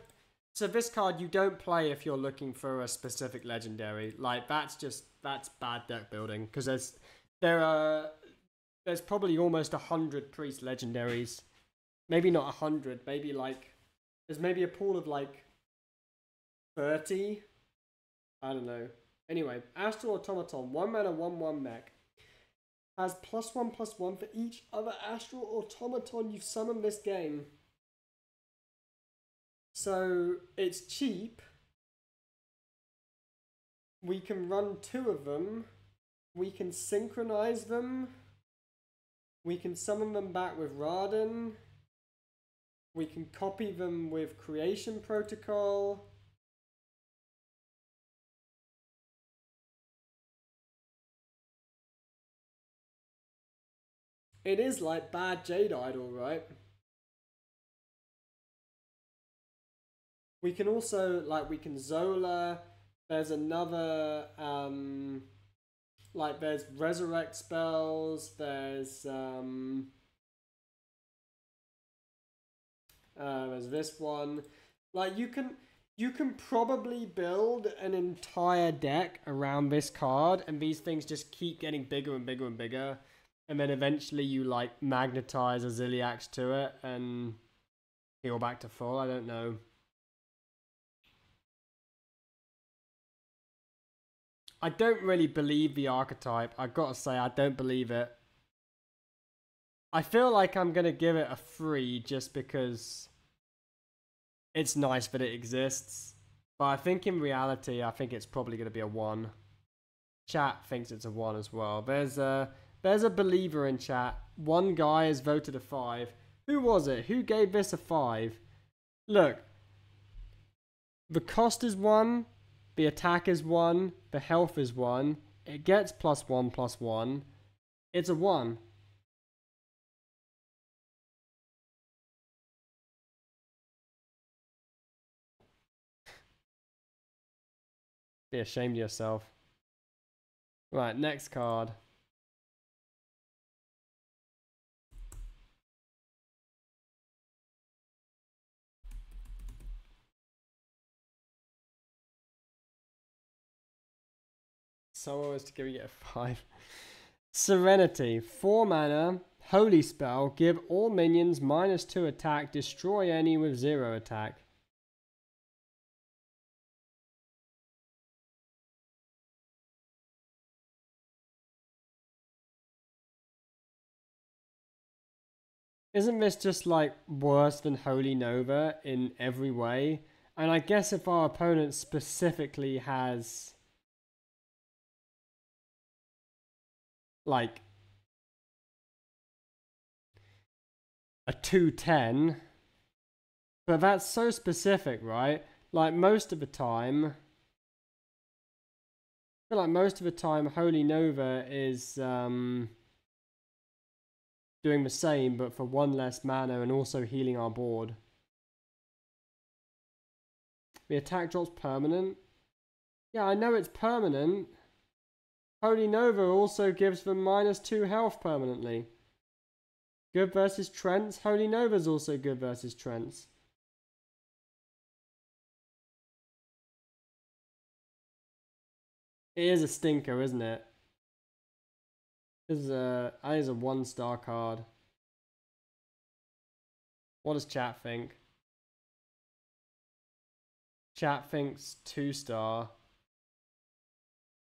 So this card you don't play if you're looking for a specific legendary. Like, that's bad deck building. Because there's probably almost 100 Priest Legendaries. Maybe not 100, maybe like... There's maybe a pool of like 30. I don't know. Anyway, Astral Automaton, 1 mana, 1/1 mech. Has +1/+1 for each other Astral Automaton you've summoned this game. So it's cheap. We can run 2 of them. We can synchronize them. We can summon them back with Raden. We can copy them with Creation Protocol. It is like bad Jade Idol, right? We can also, like, we can Zola. There's another, like, there's Resurrect spells. There's this one. Like, you can probably build an entire deck around this card, and these things just keep getting bigger and bigger and bigger. And then eventually you, like, magnetize a Ziliax to it and heal back to full. I don't know. I don't really believe the archetype. I've got to say, I don't believe it. I feel like I'm going to give it a 3 just because it's nice that it exists. But I think in reality, I think it's probably going to be a 1. Chat thinks it's a 1 as well. There's a believer in chat. One guy has voted a 5. Who was it? Who gave this a 5? Look. The cost is 1. The attack is 1. The health is 1. It gets +1/+1. It's a 1. Be ashamed of yourself. Right, next card. Someone was giving it a 5. Serenity. 4 mana. Holy Spell. Give all minions -2 attack. Destroy any with 0 attack. Isn't this just like worse than Holy Nova in every way? And I guess if our opponent specifically has like a 210, but that's so specific, right? Like most of the time, I feel like most of the time Holy Nova is doing the same, but for one less mana and also healing our board. The attack drop's permanent. Yeah, I know it's permanent. Holy Nova also gives them -2 health permanently. Good versus Trents. Holy Nova's also good versus Trents. It is a stinker, isn't it? That is a 1-star card. What does chat think? Chat thinks 2-star.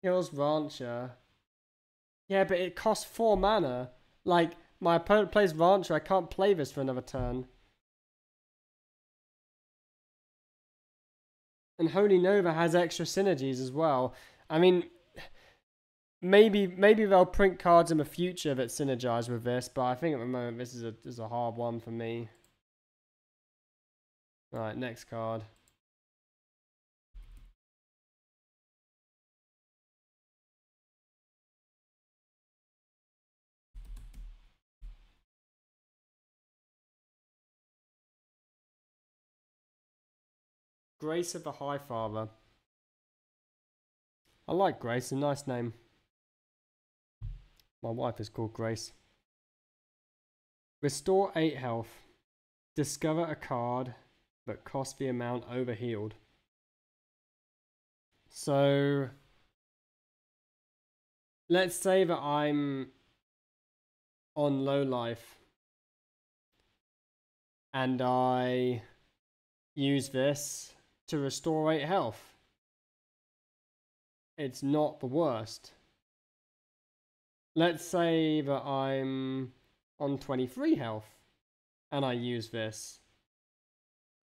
Kills Rancher. Yeah, but it costs 4 mana. Like, my opponent plays Rancher, I can't play this for another turn. And Holy Nova has extra synergies as well. I mean, maybe they'll print cards in the future that synergize with this, but I think at the moment this is a hard one for me. Alright, next card. Grace of the Highfather. I like Grace, a nice name. My wife is called Grace. Restore 8 health. Discover a card that costs the amount overhealed. So, let's say that I'm on low life and I use this to restore 8 health. It's not the worst. Let's say that I'm on 23 health and I use this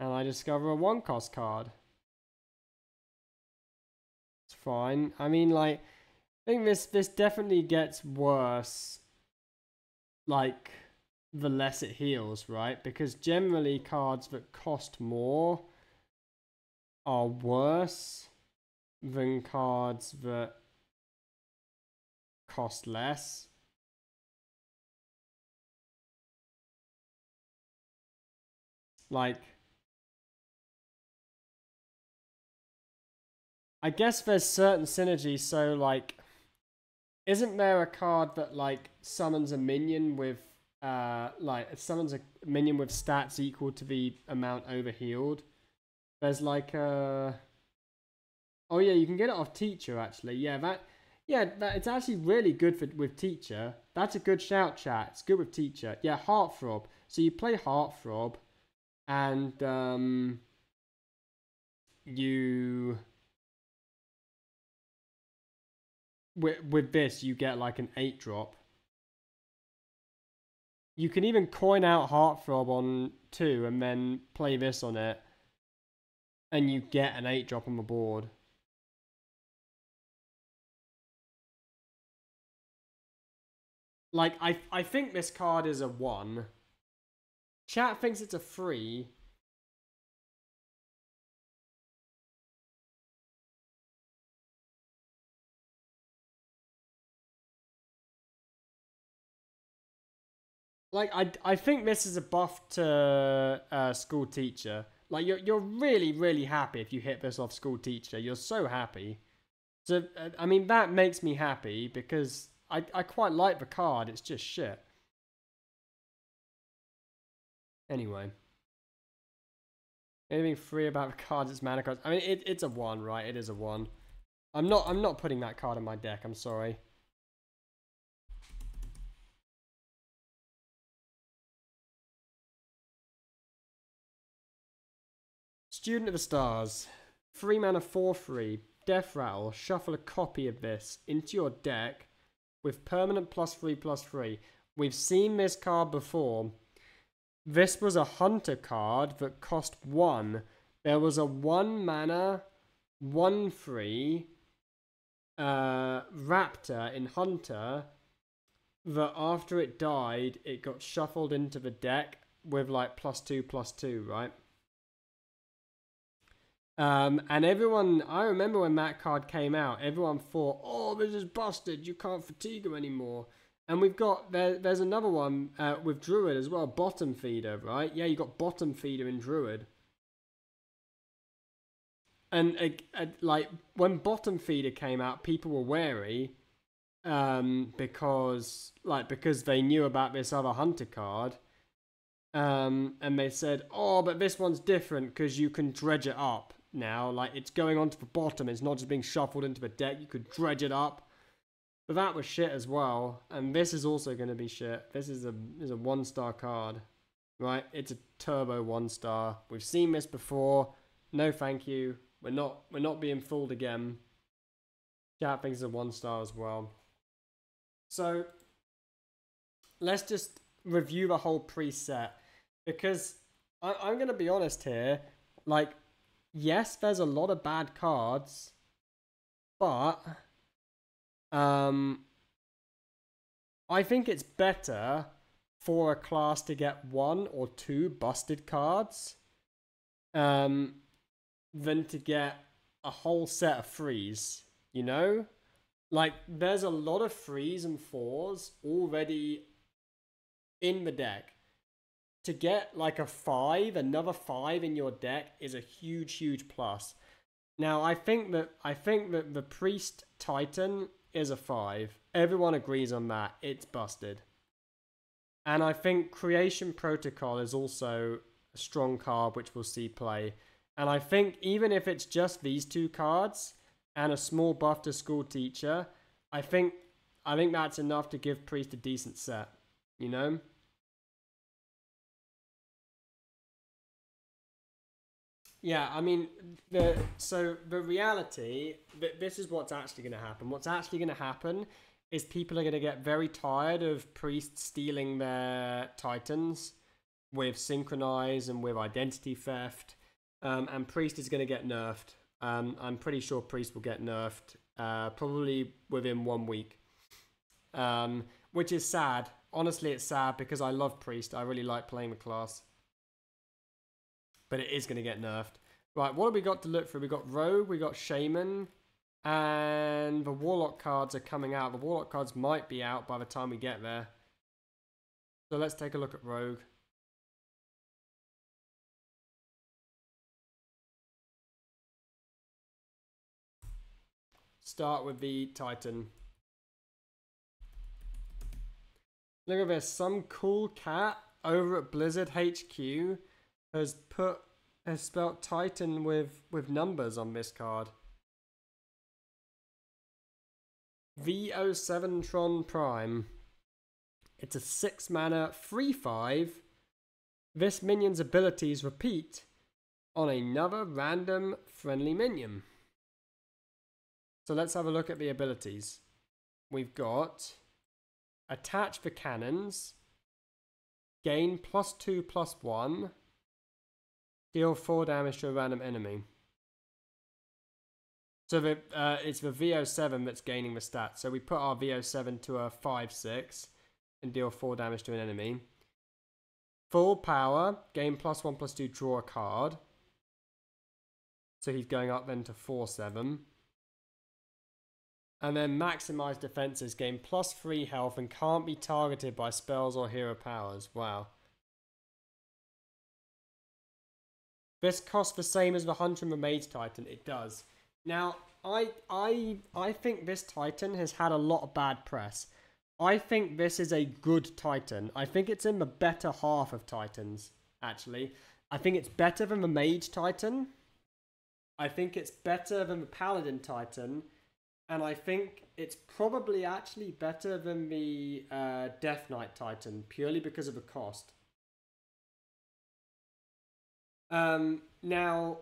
and I discover a 1-cost card. It's fine. I mean, like, I think this definitely gets worse, like, the less it heals, right? Because generally cards that cost more are worse than cards that cost less. Like, I guess there's certain synergy, so like, isn't there a card that like summons a minion with like summons a minion with stats equal to the amount overhealed? There's like a oh yeah, you can get it off Teacher actually. Yeah, it's actually really good with Teacher. That's a good shout, chat. It's good with Teacher. Yeah, Heartthrob. So you play Heartthrob and you with this you get like an 8-drop. You can even coin out Heartthrob on 2 and then play this on it, and you get an 8-drop on the board. Like, I think this card is a 1. Chat thinks it's a 3. Like, I think this is a buff to School Teacher. Like, you're really, really happy if you hit this off School Teacher. You're so happy. So, I mean, that makes me happy because I quite like the card. It's just shit. Anyway. Anything free about the cards, it's mana cards. I mean, it's a 1, right? It is a 1. I'm not putting that card in my deck. I'm sorry. Student of the Stars. 3 mana 4/3. Death Rattle. Shuffle a copy of this into your deck with permanent +3/+3. We've seen this card before. this was a hunter card that cost 1. There was a 1 mana, 1/3 raptor in hunter that after it died, it got shuffled into the deck with like +2/+2, right? And everyone, I remember when that card came out, everyone thought, oh, this is busted, you can't fatigue him anymore. And we've got, there's another one with Druid as well, Bottom Feeder, right? Yeah, you got Bottom Feeder in Druid. And like, when Bottom Feeder came out, people were wary because they knew about this other Hunter card. And they said, oh, but this one's different because you can dredge it up now. Like, it's going onto the bottom. It's not just being shuffled into the deck. You could dredge it up. But that was shit as well. And this is also going to be shit. This is a 1-star card, right? It's a turbo 1-star. We've seen this before. No, thank you. We're not being fooled again. Chat thinks it's a 1-star as well. So let's just review the whole preset, because I'm going to be honest here. Like, yes, there's a lot of bad cards, but I think it's better for a class to get 1 or 2 busted cards than to get a whole set of 3s, you know? Like, there's a lot of 3s and 4s already in the deck. To get like a 5, another 5 in your deck is a huge plus. Now, I think that the Priest Titan is a 5. Everyone agrees on that. It's busted. And I think Creation Protocol is also a strong card which we'll see play. And I think even if it's just these 2 cards and a small buff to School Teacher, I think that's enough to give Priest a decent set, you know? Yeah, I mean, the reality, this is what's actually going to happen. What's actually going to happen is people are going to get very tired of Priest stealing their Titans with Synchronize and with Identity Theft, and Priest is going to get nerfed. I'm pretty sure Priest will get nerfed probably within 1 week, which is sad. Honestly, it's sad because I love Priest. I really like playing the class. But it is going to get nerfed. Right, what have we got to look for? We got Rogue, we got Shaman, and the Warlock cards are coming out. The Warlock cards might be out by the time we get there. So let's take a look at Rogue. Start with the Titan. Look at this. Some cool cat over at Blizzard HQ has spelt Titan with numbers on this card. V07 Tron Prime. It's a 6 mana 3/5. This minion's abilities repeat on another random friendly minion. So let's have a look at the abilities. We've got Attach the Cannons, gain +2/+1, deal 4 damage to a random enemy. So it's the VO7 that's gaining the stats. So we put our VO7 to a 5/6 and deal 4 damage to an enemy. Full power, gain +1/+2, draw a card. So he's going up then to 4/7. And then maximize defenses, gain +3 health and can't be targeted by spells or hero powers. Wow. This costs the same as the Hunter and the Mage Titan. It does. Now, I think this Titan has had a lot of bad press. I think this is a good Titan. I think it's in the better half of Titans, actually. I think it's better than the Mage Titan. I think it's better than the Paladin Titan. And I think it's probably actually better than the Death Knight Titan, purely because of the cost. Now,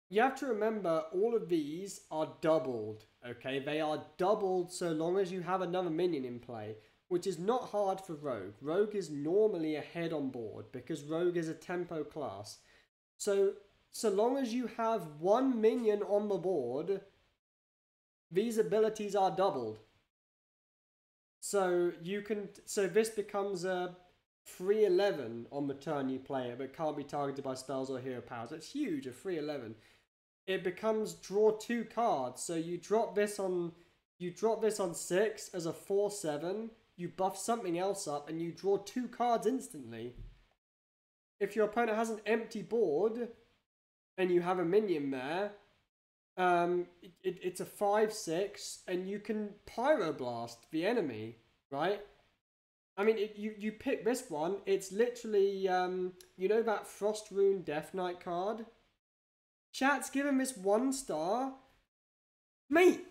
you have to remember all of these are doubled, okay? They are doubled so long as you have another minion in play. which is not hard for Rogue. Rogue is normally ahead on board because Rogue is a tempo class. So long as you have one minion on the board, these abilities are doubled. So this becomes a 3/11 on the turn you play it, but can't be targeted by spells or hero powers. It's huge, a 3/11. It becomes draw 2 cards. So you drop this on 6 as a 4/7. You buff something else up and you draw 2 cards instantly. If your opponent has an empty board and you have a minion there, it's a 5/6 and you can pyroblast the enemy, right? I mean, you pick this one. It's literally, you know that Frost Rune Death Knight card? Chat's given this 1 star. Mate,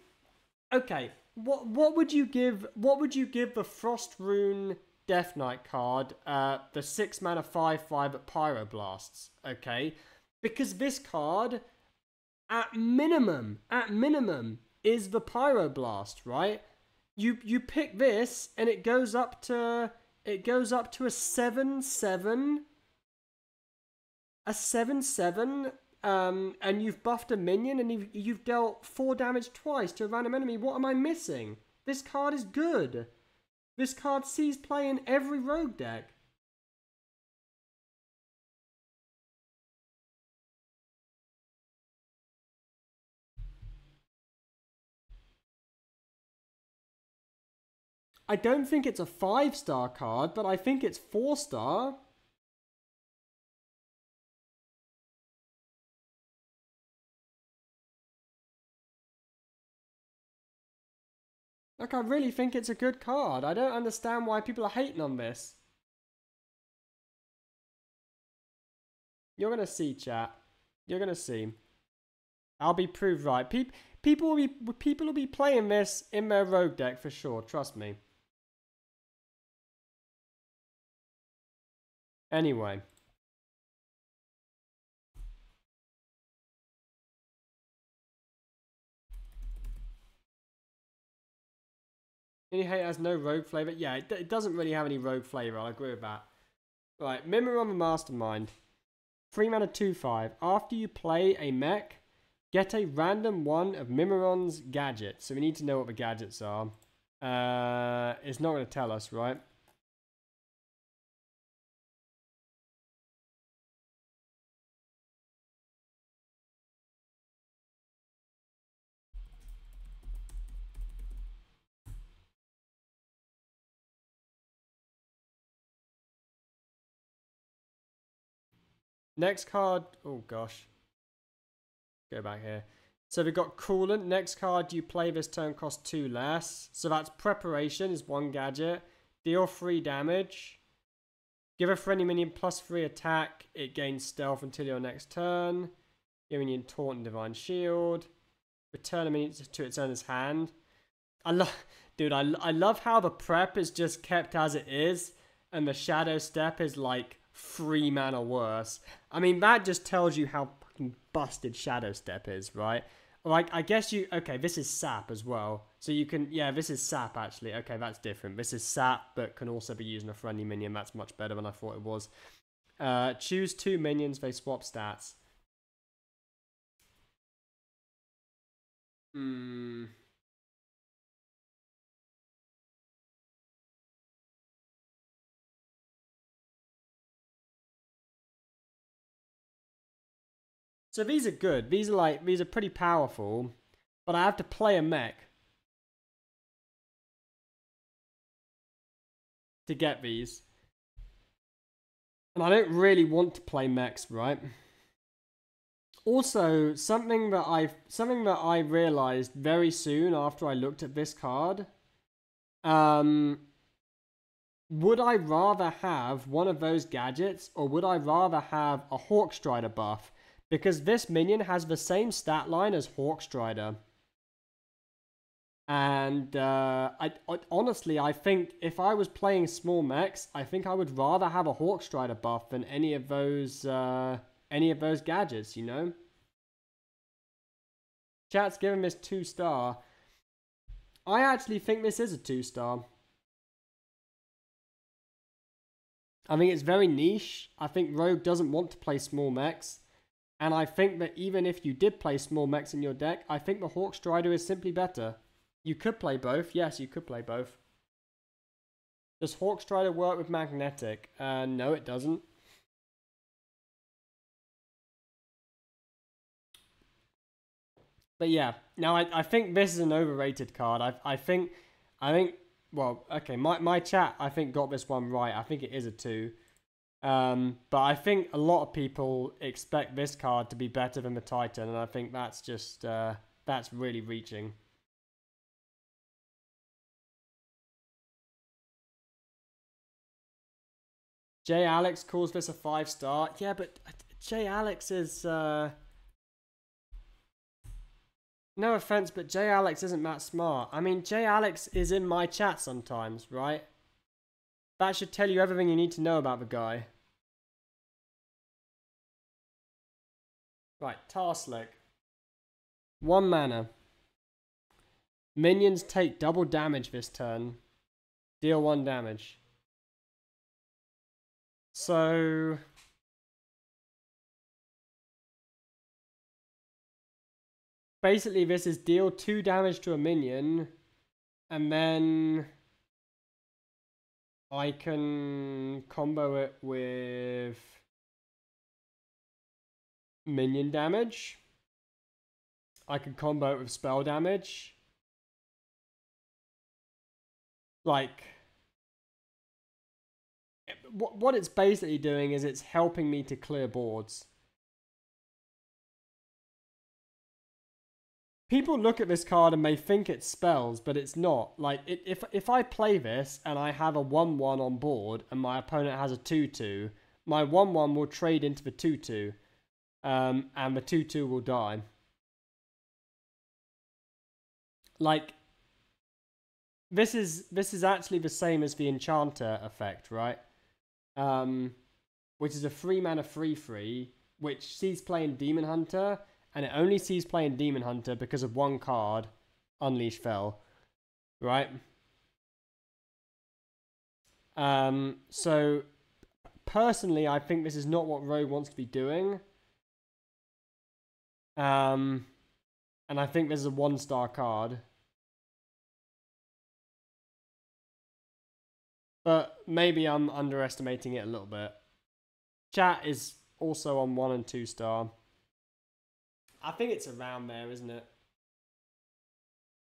okay. What would you give the Frost Rune Death Knight card? The 6 mana 5/5 at Pyroblasts. Okay, because this card, at minimum, is the Pyroblast, right? You pick this and it goes up to a 7/7. A 7/7. And you've buffed a minion and you've dealt 4 damage twice to a random enemy. What am I missing? This card is good. This card sees play in every Rogue deck. I don't think it's a 5-star card, but I think it's 4-star. Like, I really think it's a good card. I don't understand why people are hating on this. You're going to see, chat. You're going to see. I'll be proved right. People will be playing this in their Rogue deck for sure. Trust me. Anyway. Any hate has no Rogue flavor? Yeah, it doesn't really have any Rogue flavor. I'll agree with that. Right, Mimiron the Mastermind. 3 mana 2/5. After you play a mech, get a random one of Mimiron's gadgets. So we need to know what the gadgets are. It's not going to tell us, right? Next card. Oh gosh. Go back here. So we've got Coolant. Next card you play this turn costs 2 less. So that's Preparation is 1 gadget. Deal 3 damage. Give a friendly minion +3 attack. It gains stealth until your next turn. Give a minion Taunt and Divine Shield. Return a minion to its owner's hand. I love how the prep is just kept as it is, and the Shadow Step is like 3 mana worse. I mean, that just tells you how fucking busted Shadow Step is, right? Like, I guess okay, this is sap as well. So you can, yeah, this is sap actually. Okay, that's different. This is sap, but can also be using a friendly minion. That's much better than I thought it was. Choose 2 minions, they swap stats. So these are good. These are pretty powerful. But I have to play a mech to get these. And I don't really want to play mechs, right? Also, something that I realized very soon after I looked at this card, would I rather have one of those gadgets, or would I rather have a Hawkstrider buff? Because this minion has the same stat line as Hawkstrider. And honestly, I think if I was playing small mechs, I think I would rather have a Hawkstrider buff than any of those gadgets, you know? Chat's giving this 2-star. I actually think this is a 2-star. I think it's very niche. I think Rogue doesn't want to play small mechs. And I think that even if you did play small mechs in your deck, I think the Hawk Strider is simply better. You could play both. Yes, you could play both. Does Hawk Strider work with Magnetic? No, it doesn't. But yeah, now I think this is an overrated card. I think, well, okay, my chat, I think, got this one right. I think it is a 2. But I think a lot of people expect this card to be better than the Titan, and I think that's just, that's really reaching. J Alex calls this a 5-star. Yeah, but J Alex is, no offense, but J Alex isn't that smart. I mean, J Alex is in my chat sometimes, right? That should tell you everything you need to know about the guy. Right, Tarslick. 1 mana. Minions take double damage this turn. Deal 1 damage. So basically this is deal 2 damage to a minion, and then I can combo it with minion damage. I can combo it with spell damage. Like, what it's basically doing is it's helping me to clear boards. People look at this card and may think it's spells, but it's not. Like, if I play this and I have a 1-1 on board and my opponent has a 2-2, my 1-1 will trade into the 2-2, and the 2-2 will die. Like, this is actually the same as the Enchanter effect, right? Which is a 3 mana 3/3, which sees playing Demon Hunter, and it only sees playing Demon Hunter because of 1 card, Unleash Fel, right? So personally, I think this is not what Rogue wants to be doing. And I think this is a 1-star card. But maybe I'm underestimating it a little bit. Chat is also on 1 and 2 star. I think it's around there, isn't it?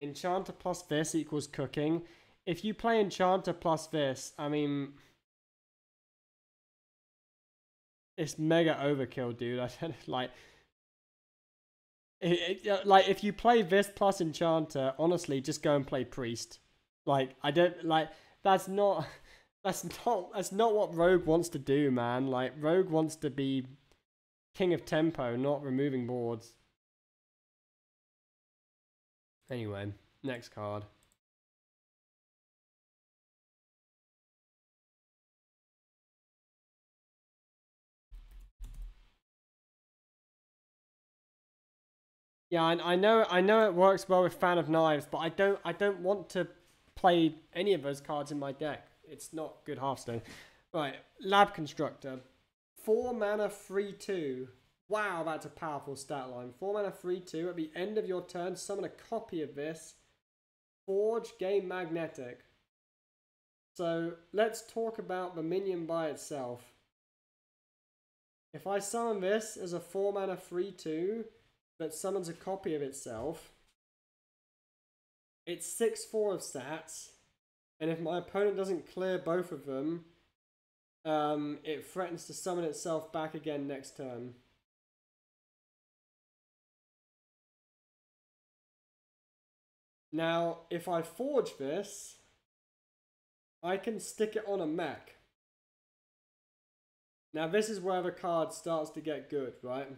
Enchanter plus this equals cooking. If you play Enchanter plus this, I mean, it's mega overkill, dude. I don't like. Like, if you play this plus Enchanter, honestly, just go and play Priest. Like, I don't like. That's not what Rogue wants to do, man. Like, Rogue wants to be king of tempo, not removing boards. Anyway, next card. Yeah, I know it works well with Fan of Knives, but I don't want to play any of those cards in my deck. It's not good Hearthstone. Right, Lab Constructor. 4 mana 3/2. Wow, that's a powerful stat line. 4 mana 3/2. At the end of your turn, summon a copy of this. Forge, gain Magnetic. So let's talk about the minion by itself. If I summon this as a 4 mana 3/2 that summons a copy of itself, it's 6/4 of stats, and if my opponent doesn't clear both of them, it threatens to summon itself back again next turn. Now, if I forge this, I can stick it on a mech. Now, this is where the card starts to get good, right?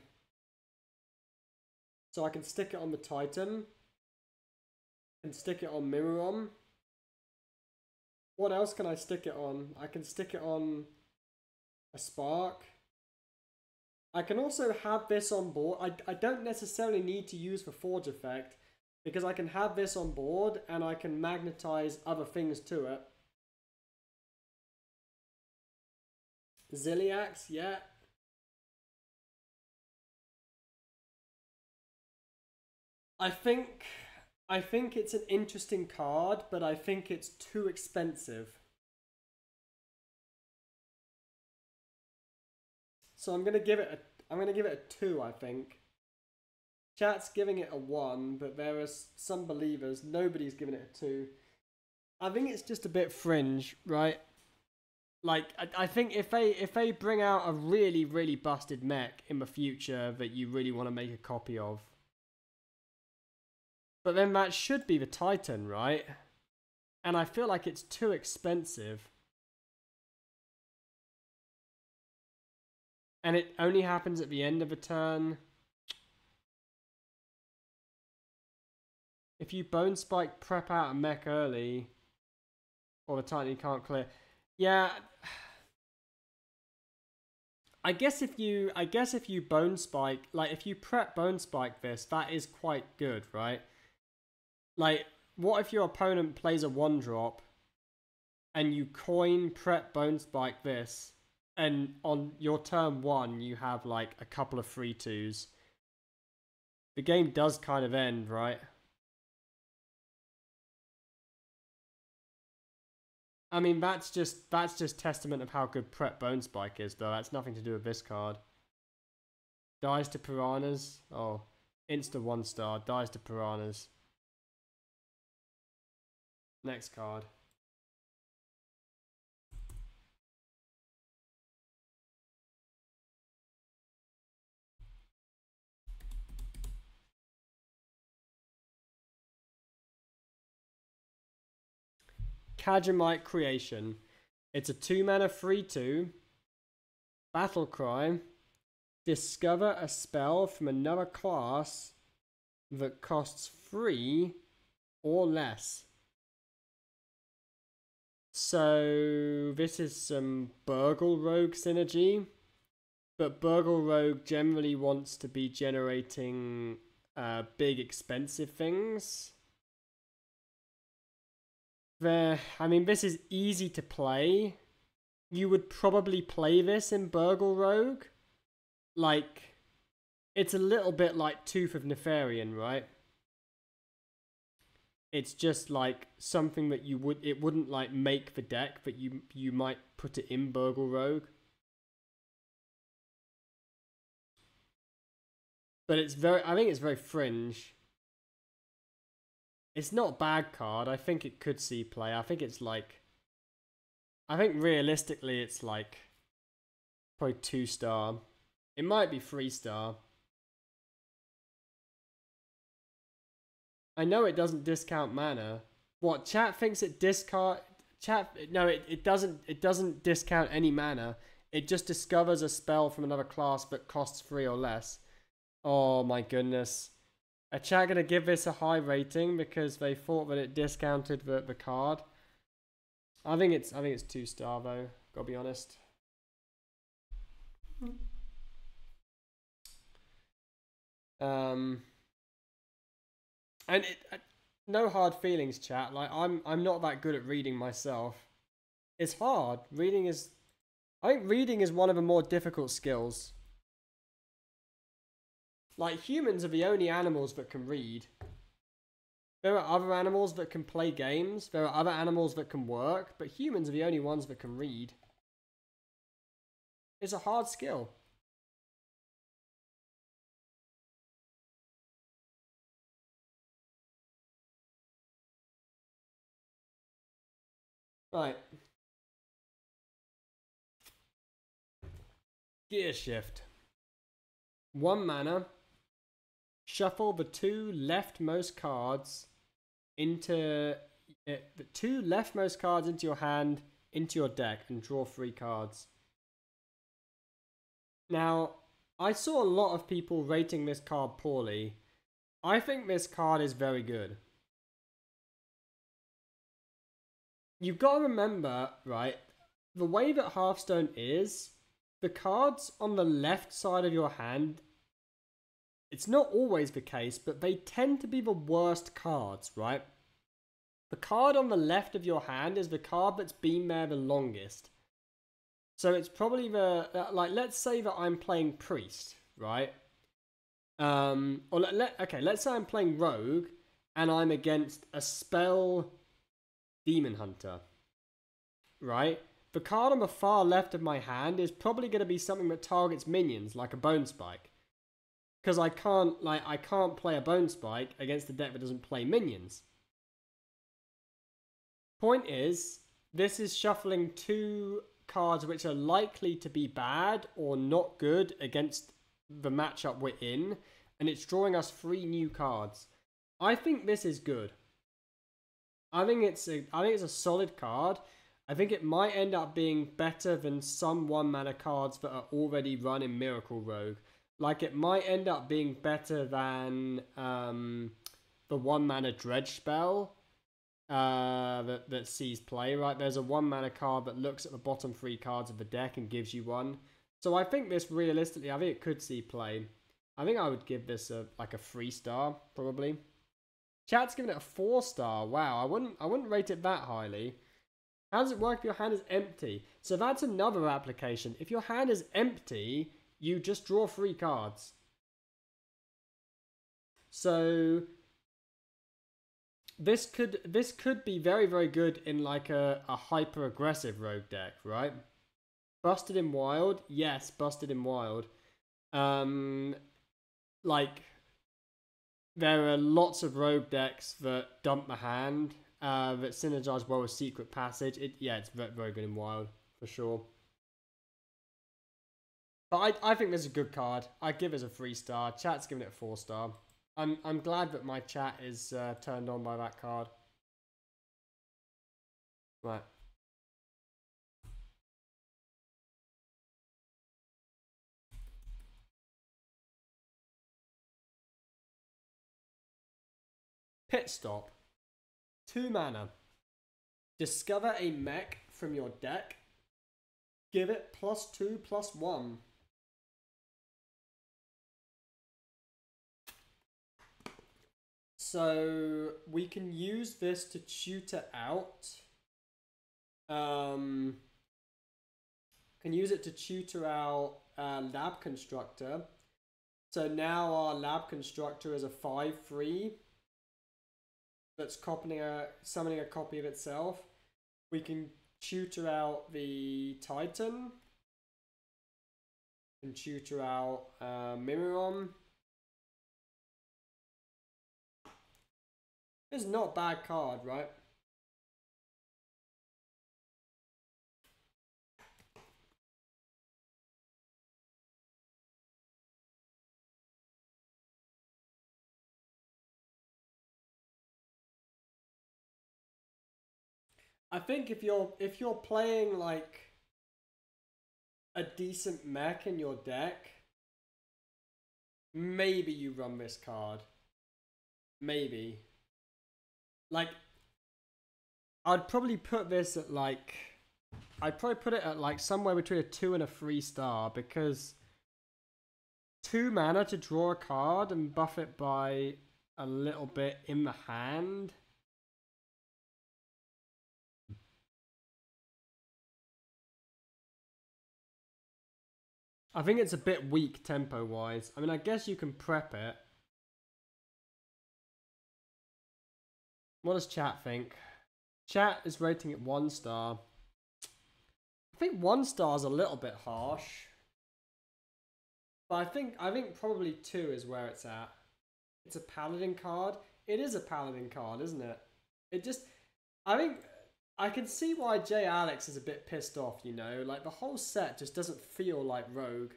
So I can stick it on the Titan, and stick it on Mimirom. What else can I stick it on? I can stick it on a Spark. I can also have this on board. I don't necessarily need to use the Forge effect, because I can have this on board and I can magnetize other things to it. Ziliax, yeah. I think I think it's an interesting card, but I think it's too expensive. So I'm gonna give it a 2, I think. Chat's giving it a 1, but there are some believers, nobody's giving it a 2. I think it's just a bit fringe, right? Like I think if they bring out a really, really busted mech in the future that you really want to make a copy of. But then that should be the Titan, right? And I feel like it's too expensive. And it only happens at the end of a turn. If you Bone Spike prep out a mech early, or the Titan you can't clear. Yeah. I guess if you Bone Spike, like if you prep Bone Spike this, that is quite good, right? Like, what if your opponent plays a 1-drop and you coin prep Bone Spike this, and on your turn 1 you have like a couple of 3/2s? The game does kind of end, right? I mean, that's just testament of how good prep Bone Spike is, though. That's nothing to do with this card. Dies to Piranhas. Oh, insta 1-star. Dies to Piranhas. Next card. Kajamite Creation. It's a 2-mana 3/2. Battle Cry. Discover a spell from another class that costs 3 or less. So this is some Burgle Rogue synergy. But Burgle Rogue generally wants to be generating big expensive things. I mean, this is easy to play. You would probably play this in Burgle Rogue. Like, it's a little bit like Tooth of Nefarian, right? It's just like something that it wouldn't like make the deck, but you might put it in Burgle Rogue. But I think it's very fringe. It's not a bad card. I think it could see play. I think realistically it's like probably 2-star. It might be 3-star. I know it doesn't discount mana. What, chat thinks it no, it doesn't discount any mana. It just discovers a spell from another class that costs 3 or less. Oh my goodness. Are chat gonna give this a high rating because they thought that it discounted the card? I think it's 2-star though, gotta be honest. And no hard feelings, chat. Like I'm not that good at reading myself. It's hard. I think reading is one of the more difficult skills. Like, humans are the only animals that can read. There are other animals that can play games. There are other animals that can work, but humans are the only ones that can read. It's a hard skill. Right. Gear shift. 1 mana. Shuffle the 2 leftmost cards into the 2 leftmost cards into your hand, into your deck, and draw 3 cards. Now, I saw a lot of people rating this card poorly. I think this card is very good. You've got to remember, right, the way that Hearthstone is, the cards on the left side of your hand, it's not always the case, but they tend to be the worst cards, right? The card on the left of your hand is the card that's been there the longest. So it's probably the like. Let's say that I'm playing priest, right? Or let's say I'm playing rogue, and I'm against a spell demon hunter, right? The card on the far left of my hand is probably going to be something that targets minions, like a bone spike, because I can't play a bone spike against a deck that doesn't play minions. Point is, this is shuffling two cards which are likely to be bad or not good against the matchup we're in, and it's drawing us 3 new cards. I think this is good. I think it's a solid card. I think it might end up being better than some 1-mana cards that are already run in Miracle Rogue. Like, it might end up being better than the 1-mana Dredge spell that sees play, right? There's a 1-mana card that looks at the bottom 3 cards of the deck and gives you one. So I think this, realistically, I think it could see play. I think I would give this a 3-star, probably. Chat's giving it a 4-star. Wow, I wouldn't rate it that highly. How does it work if your hand is empty? So that's another application. If your hand is empty, you just draw 3 cards. So this could be very, very good in like a hyper aggressive rogue deck, right? Busted in Wild, yes, busted in Wild. Like, there are lots of rogue decks that dump the hand, that synergize well with Secret Passage. It's very, very good in Wild, for sure. But I think this is a good card. I give it a 3-star. Chat's giving it a 4-star. I'm glad that my chat is turned on by that card. Right. Pit Stop. 2 mana. Discover a mech from your deck. Give it +2/+1. So we can use this to tutor out. Can use it to tutor out Lab Constructor. So now our Lab Constructor is a 5/3 that's summoning a copy of itself. We can tutor out the Titan. And tutor out Mimiron. It's not a bad card, right? I think if you're playing like a decent mech in your deck, maybe you run this card. Maybe. Like, I'd probably put this at like, I'd probably put it at like somewhere between a 2 and a 3-star, because 2 mana to draw a card and buff it by a little bit in the hand. I think it's a bit weak tempo-wise. I mean, I guess you can prep it. What does chat think? Chat is rating it 1-star. I think 1-star is a little bit harsh. But I think probably 2 is where it's at. It's a paladin card. It is a paladin card, isn't it? It just, I think I can see why J Alex is a bit pissed off, you know? Like, the whole set just doesn't feel like Rogue.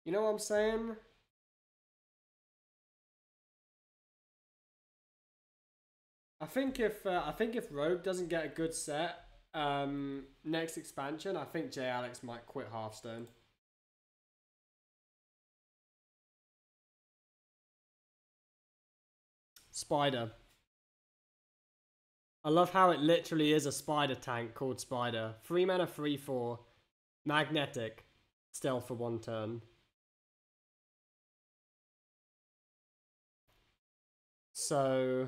You know what I'm saying? I think if Rogue doesn't get a good set, next expansion, I think J Alex might quit Hearthstone. Spider. I love how it literally is a spider tank called Spider. 3 mana, 3/4. Magnetic. Stealth for 1 turn. So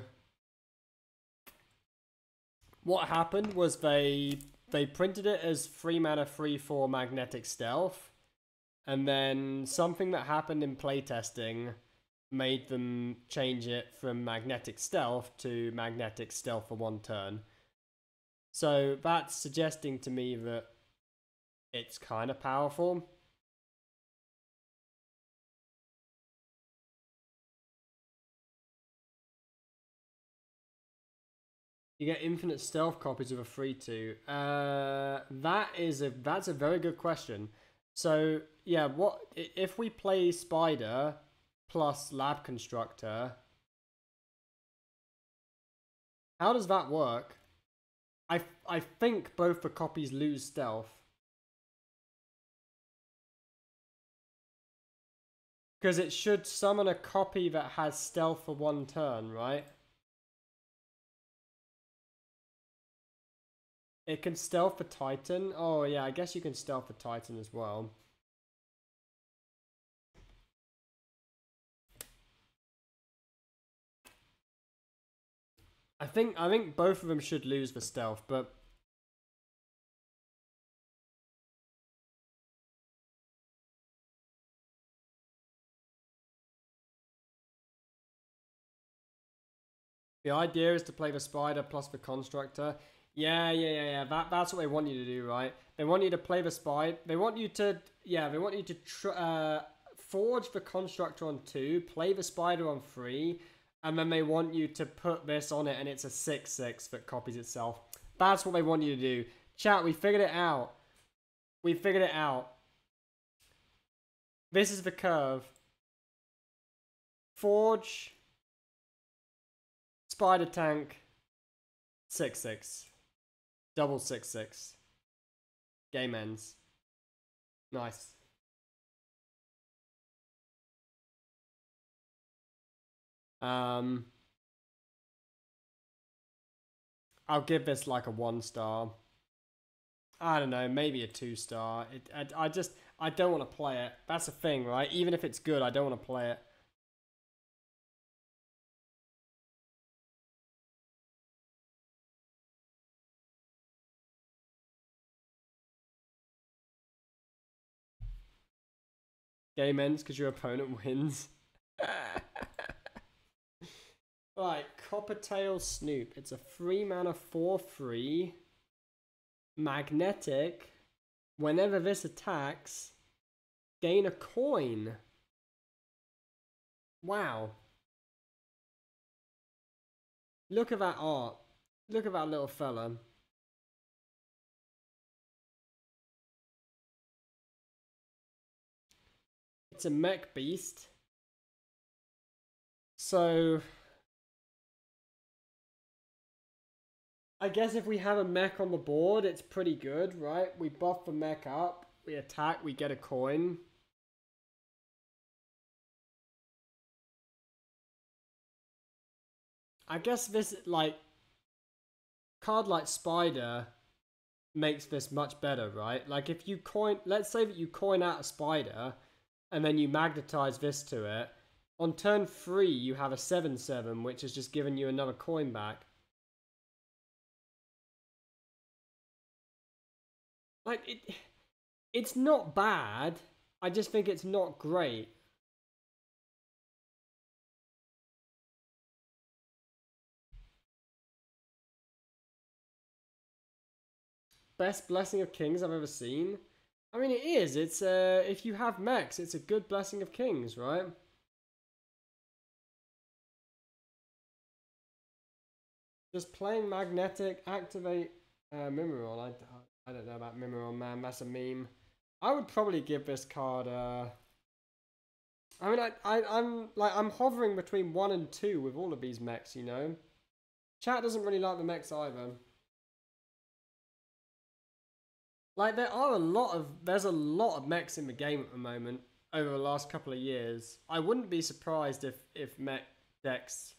what happened was they printed it as 3 mana 3/4 magnetic stealth, and then something that happened in playtesting made them change it from magnetic stealth to magnetic stealth for 1 turn. So that's suggesting to me that it's kind of powerful. You get infinite stealth copies of a 3/2. That's a very good question. So yeah, what if we play Spider plus Lab Constructor? How does that work? I think both the copies lose stealth. Because it should summon a copy that has stealth for 1 turn, right? It can stealth the Titan. Oh yeah, I guess you can stealth the Titan as well. I think both of them should lose the stealth, but the idea is to play the Spider plus the Constructor. Yeah. That's what they want you to do, right? They want you to play the Spider. They want you to forge the Constructor on 2, play the Spider on 3, and then they want you to put this on it, and it's a 6/6 that copies itself. That's what they want you to do. Chat, we figured it out. We figured it out. This is the curve. Forge, Spider Tank, 6/6. Double 6/6. Game ends. Nice. I'll give this like a 1 star. I don't know, maybe a 2 star. I don't want to play it. That's the thing, right? Even if it's good, I don't want to play it. Game ends because your opponent wins. Right, Coppertail Snoop. It's a 3 mana 4/3. Magnetic. Whenever this attacks, gain a coin. Wow. Look at that art. Look at that little fella. It's a mech beast. So I guess if we have a mech on the board, it's pretty good, right? We buff the mech up, we attack, we get a coin. I guess this, like, card like Spider makes this much better, right? Like, if you coin, let's say that you coin out a Spider, and then you magnetize this to it. On turn 3, you have a 7/7, which has just given you another coin back. Like, it's not bad. I just think it's not great. Best Blessing of Kings I've ever seen. I mean, it is. It's if you have mechs, it's a good Blessing of Kings, right? Just playing Magnetic, activate Mimiron. I don't know about Mimiron, man. That's a meme. I would probably give this card. I mean, I'm hovering between 1 and 2 with all of these mechs. You know, chat doesn't really like the mechs either. Like there's a lot of mechs in the game at the moment over the last couple of years. I wouldn't be surprised if mech decks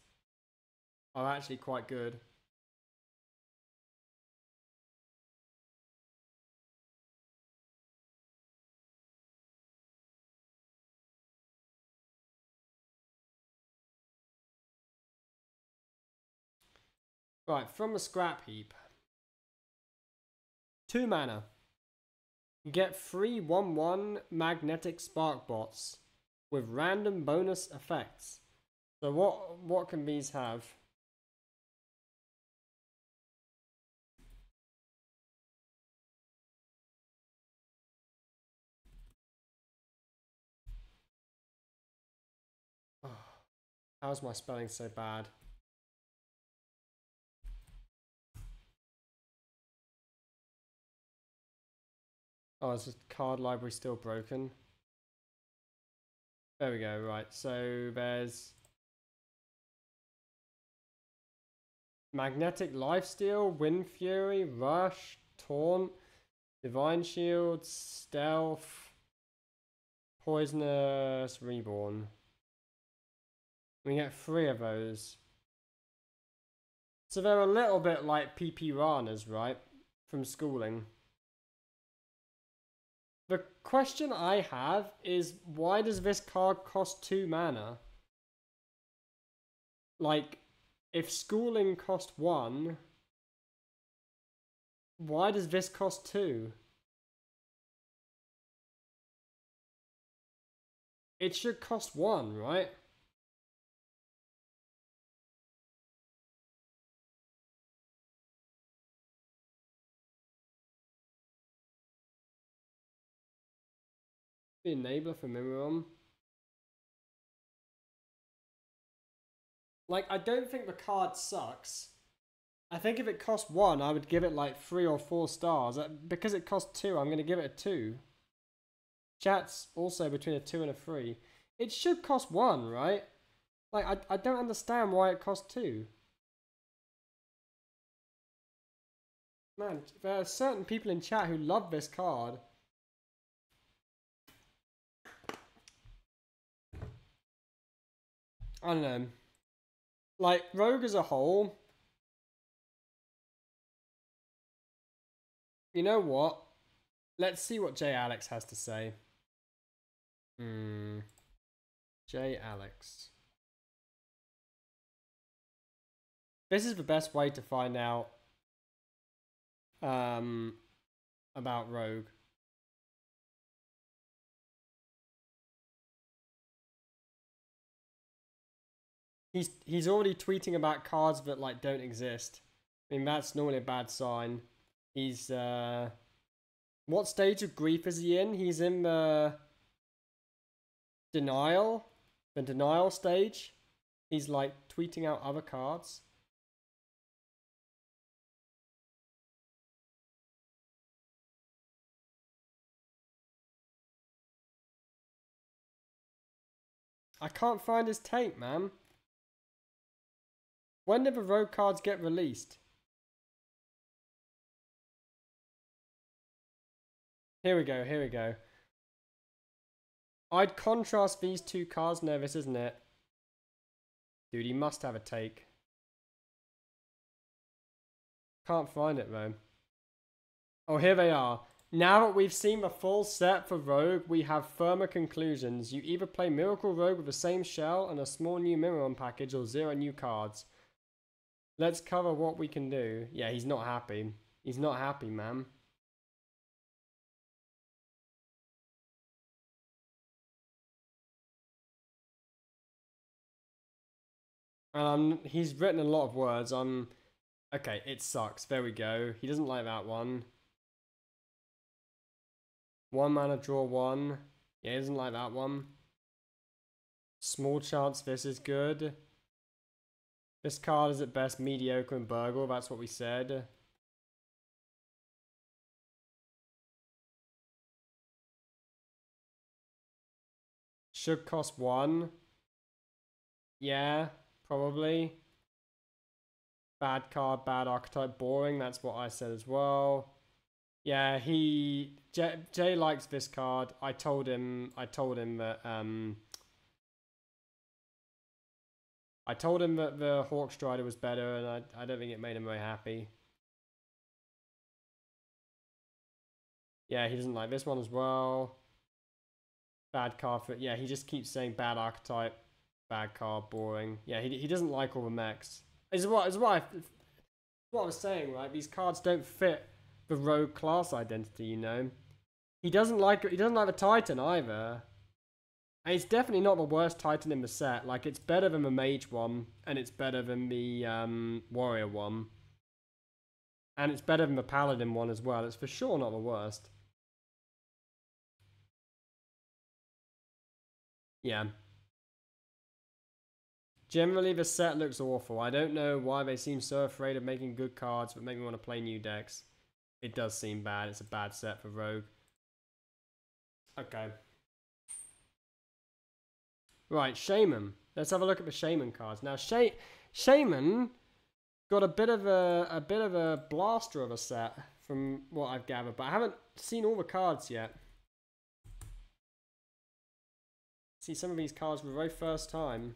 are actually quite good. Right, from the scrap heap. 2 mana. You get 3 1/1 magnetic spark bots with random bonus effects. So what can these have? Oh, how's my spelling so bad? Oh, is the card library still broken? There we go, right. So there's Magnetic Lifesteal, Wind Fury, Rush, Taunt, Divine Shield, Stealth, Poisonous Reborn. We get 3 of those. So they're a little bit like PP Ranas, right? From schooling. The question I have is, why does this card cost 2 mana? Like, if schooling cost 1, why does this cost 2? It should cost 1, right? The enabler for Mimirom. Like, I don't think the card sucks. I think if it cost 1, I would give it like 3 or 4 stars. Because it cost 2, I'm going to give it a 2. Chat's also between a 2 and a 3. It should cost 1, right? Like, I don't understand why it cost 2. Man, there are certain people in chat who love this card. I don't know. Like, Rogue as a whole, you know what? Let's see what J Alex has to say. J Alex. This is the best way to find out about Rogue. He's already tweeting about cards that like don't exist. I mean, that's normally a bad sign. He's what stage of grief is he in? He's in the denial stage. He's like tweeting out other cards. I can't find his tape, man. When did the Rogue cards get released? Here we go, here we go. I'd contrast these 2 cards. No, this isn't it. Dude, he must have a take. Can't find it, though. Oh, here they are. Now that we've seen the full set for Rogue, we have firmer conclusions. You either play Miracle Rogue with the same shell and a small new Mimiron package, or 0 new cards. Let's cover what we can do. Yeah, he's not happy. He's not happy, man. He's written a lot of words. Okay, it sucks. There we go. He doesn't like that one. 1 mana, draw 1. Yeah, he doesn't like that one. Small chance this is good. This card is at best mediocre and burgle. That's what we said. Should cost 1. Yeah, probably. Bad card, bad archetype, boring. That's what I said as well. Yeah, Jay likes this card. I told him that I told him that the Hawkstrider was better, and I don't think it made him very happy. Yeah, he doesn't like this one as well. Bad card for... Yeah, he just keeps saying bad archetype, bad card, boring. Yeah, he doesn't like all the mechs. Is what I was saying, right? These cards don't fit the rogue class identity, you know. He doesn't like the Titan either. And it's definitely not the worst Titan in the set. Like, it's better than the Mage one, and it's better than the Warrior one. And it's better than the Paladin one as well. It's for sure not the worst. Yeah. Generally, the set looks awful. I don't know why they seem so afraid of making good cards, but make me want to play new decks. It does seem bad. It's a bad set for Rogue. Okay. Right, Shaman. Let's have a look at the Shaman cards. Now, Shaman got a bit of a blaster of a set from what I've gathered, but I haven't seen all the cards yet. See some of these cards for the very first time.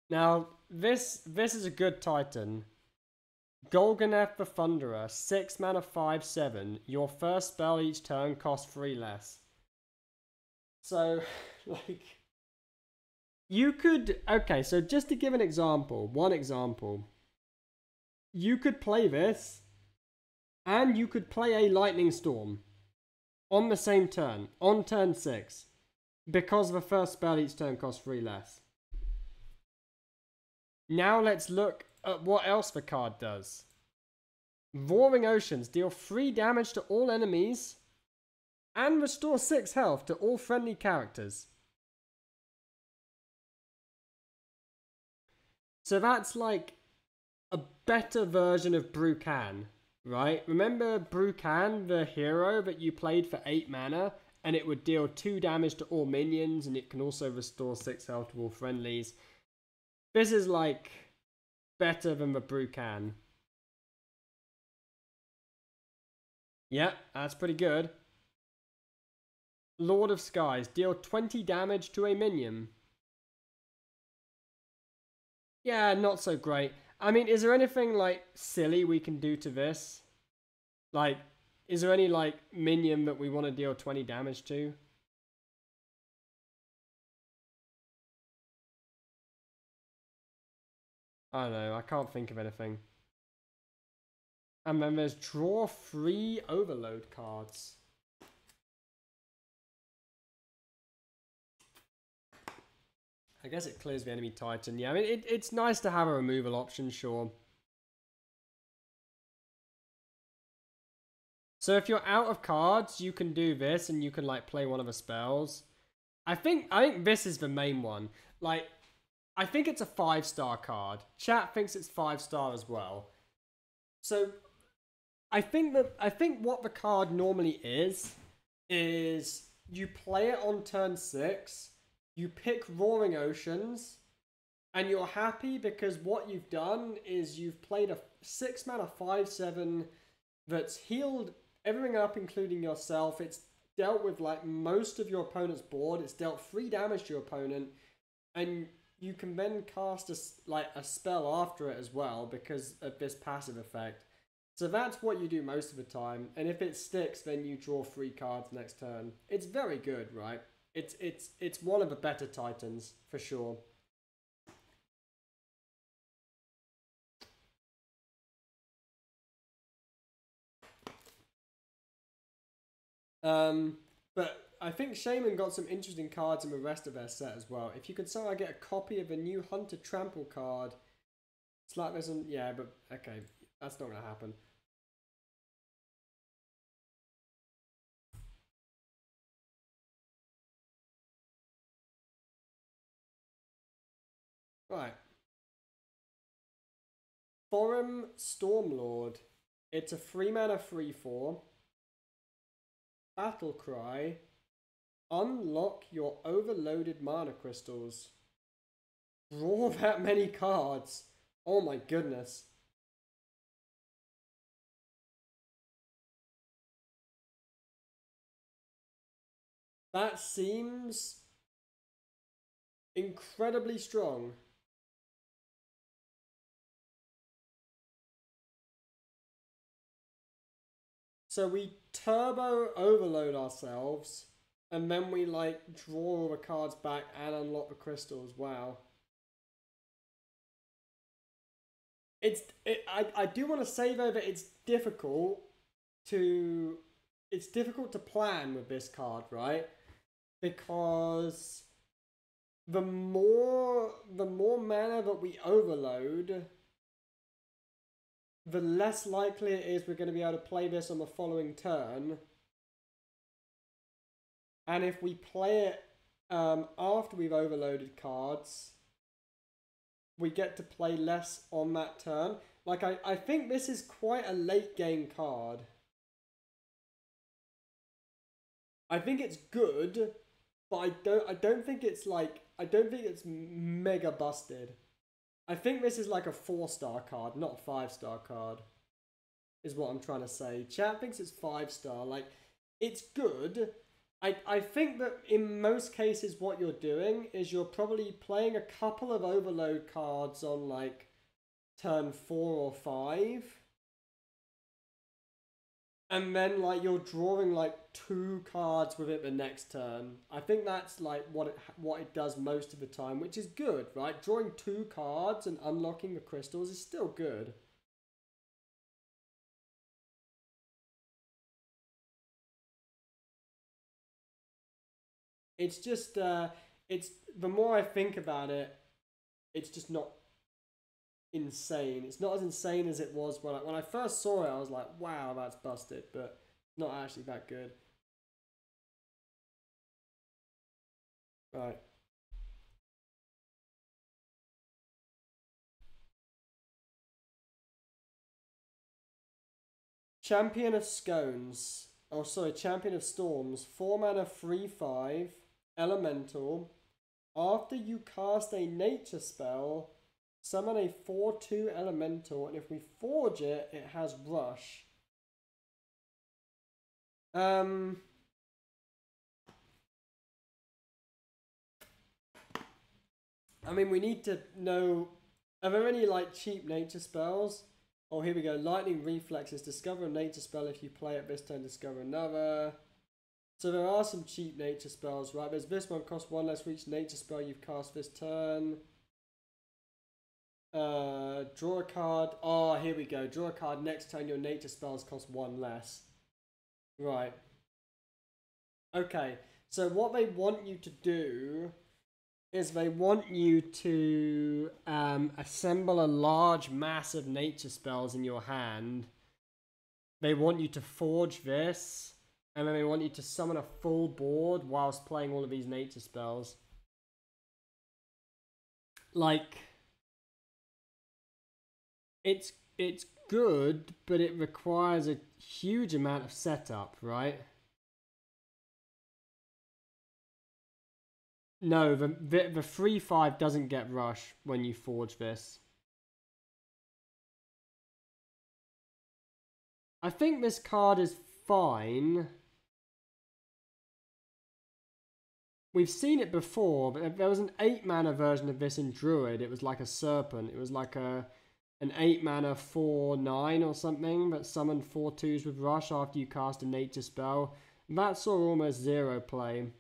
Now, this is a good Titan. Golganeth the Thunderer, 6 mana 5/7. Your first spell each turn costs 3 less. So, like, you could, okay, so just to give an example, one example, you could play this, and you could play a Lightning Storm on the same turn, on turn 6, because the first spell each turn costs 3 less. Now let's look at what else the card does. Roaring Oceans, deal 3 damage to all enemies, and restore 6 health to all friendly characters. So that's like a better version of Brucan, right? Remember Brucan, the hero that you played for 8 mana, and it would deal 2 damage to all minions, and it can also restore 6 health to all friendlies. This is like better than the Brucan. Yeah, that's pretty good. Lord of Skies, deal 20 damage to a minion. Yeah, not so great. I mean, is there anything, like, silly we can do to this? Like, is there any, like, minion that we want to deal 20 damage to? I don't know, I can't think of anything. And then there's draw 3 overload cards. I guess it clears the enemy Titan. Yeah, I mean, it's nice to have a removal option, sure. So if you're out of cards, you can do this and you can, like, play one of the spells. I think this is the main one. Like, I think it's a 5-star card. Chat thinks it's 5-star as well. So I think what the card normally is you play it on turn 6, you pick Roaring Oceans, and you're happy because what you've done is you've played a 6 mana 5/7 that's healed everything up, including yourself. It's dealt with like most of your opponent's board. It's dealt 3 damage to your opponent, and you can then cast a spell after it as well because of this passive effect. So that's what you do most of the time, and if it sticks, then you draw 3 cards next turn. It's very good, right? It's one of the better Titans for sure. But I think Shaman got some interesting cards in the rest of their set as well. If you can somehow get a copy of the new Hunter Trample card, it's like there's some, yeah, but okay, that's not gonna happen. Right. Forum Stormlord. It's a 3 mana 3/4. Battle Cry. Unlock your overloaded mana crystals. Draw that many cards. Oh my goodness. That seems incredibly strong. So we turbo overload ourselves, and then we like draw all the cards back and unlock the crystals. Wow. I do want to say though that it's difficult to plan with this card, right? Because the more mana that we overload, the less likely it is we're going to be able to play this on the following turn. And if we play it after we've overloaded cards, we get to play less on that turn. Like, I think this is quite a late game card. I think it's good, but I don't think it's mega busted. I think this is like a 4-star card, not a 5-star card, is what I'm trying to say. Chat thinks it's 5-star. Like, it's good. I think that in most cases what you're doing is you're probably playing a couple of overload cards on like turn 4 or 5. And then like you're drawing like 2 cards with it the next turn. I think that's like what it does most of the time, which is good, right? Drawing 2 cards and unlocking the crystals is still good. It's just it's the more I think about it, it's just not insane. It's not as insane as it was when I first saw it. I was like, wow, that's busted, but not actually that good. Right. Champion of Scones. Oh, sorry, Champion of Storms. 4 mana, 3/5, elemental. After you cast a nature spell, summon a 4/2 elemental, and if we forge it, it has rush. I mean, we need to know, are there any like cheap nature spells? Oh, here we go. Lightning Reflexes. Discover a nature spell. If you play it this turn, discover another. So there are some cheap nature spells, right? There's this one, costs 1 less for each nature spell you've cast this turn. Draw a card. Oh, here we go. Draw a card next turn. Your nature spells cost 1 less. Right. Okay. So what they want you to do is they want you to assemble a large mass of nature spells in your hand. They want you to forge this, and then they want you to summon a full board whilst playing all of these nature spells. Like, it's good, but it requires a huge amount of setup, right? No, the 3/5 doesn't get rush when you forge this. I think this card is fine. We've seen it before, but there was an 8 mana version of this in Druid. It was like a serpent. It was like an 8 mana 4/9 or something that summoned 4/2s with rush after you cast a nature spell. That saw almost 0 play.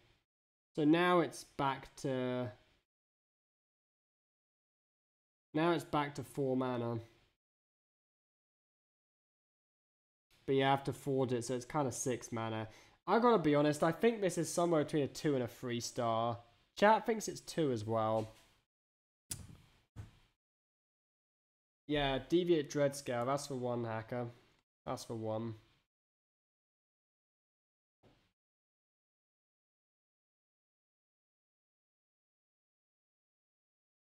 So now it's back to 4 mana. But you have to forge it, so it's kind of 6 mana. I gotta be honest, I think this is somewhere between a 2 and a 3-star. Chat thinks it's 2 as well. Yeah, Deviate Dreadscale, that's for 1, Hacker. That's for 1.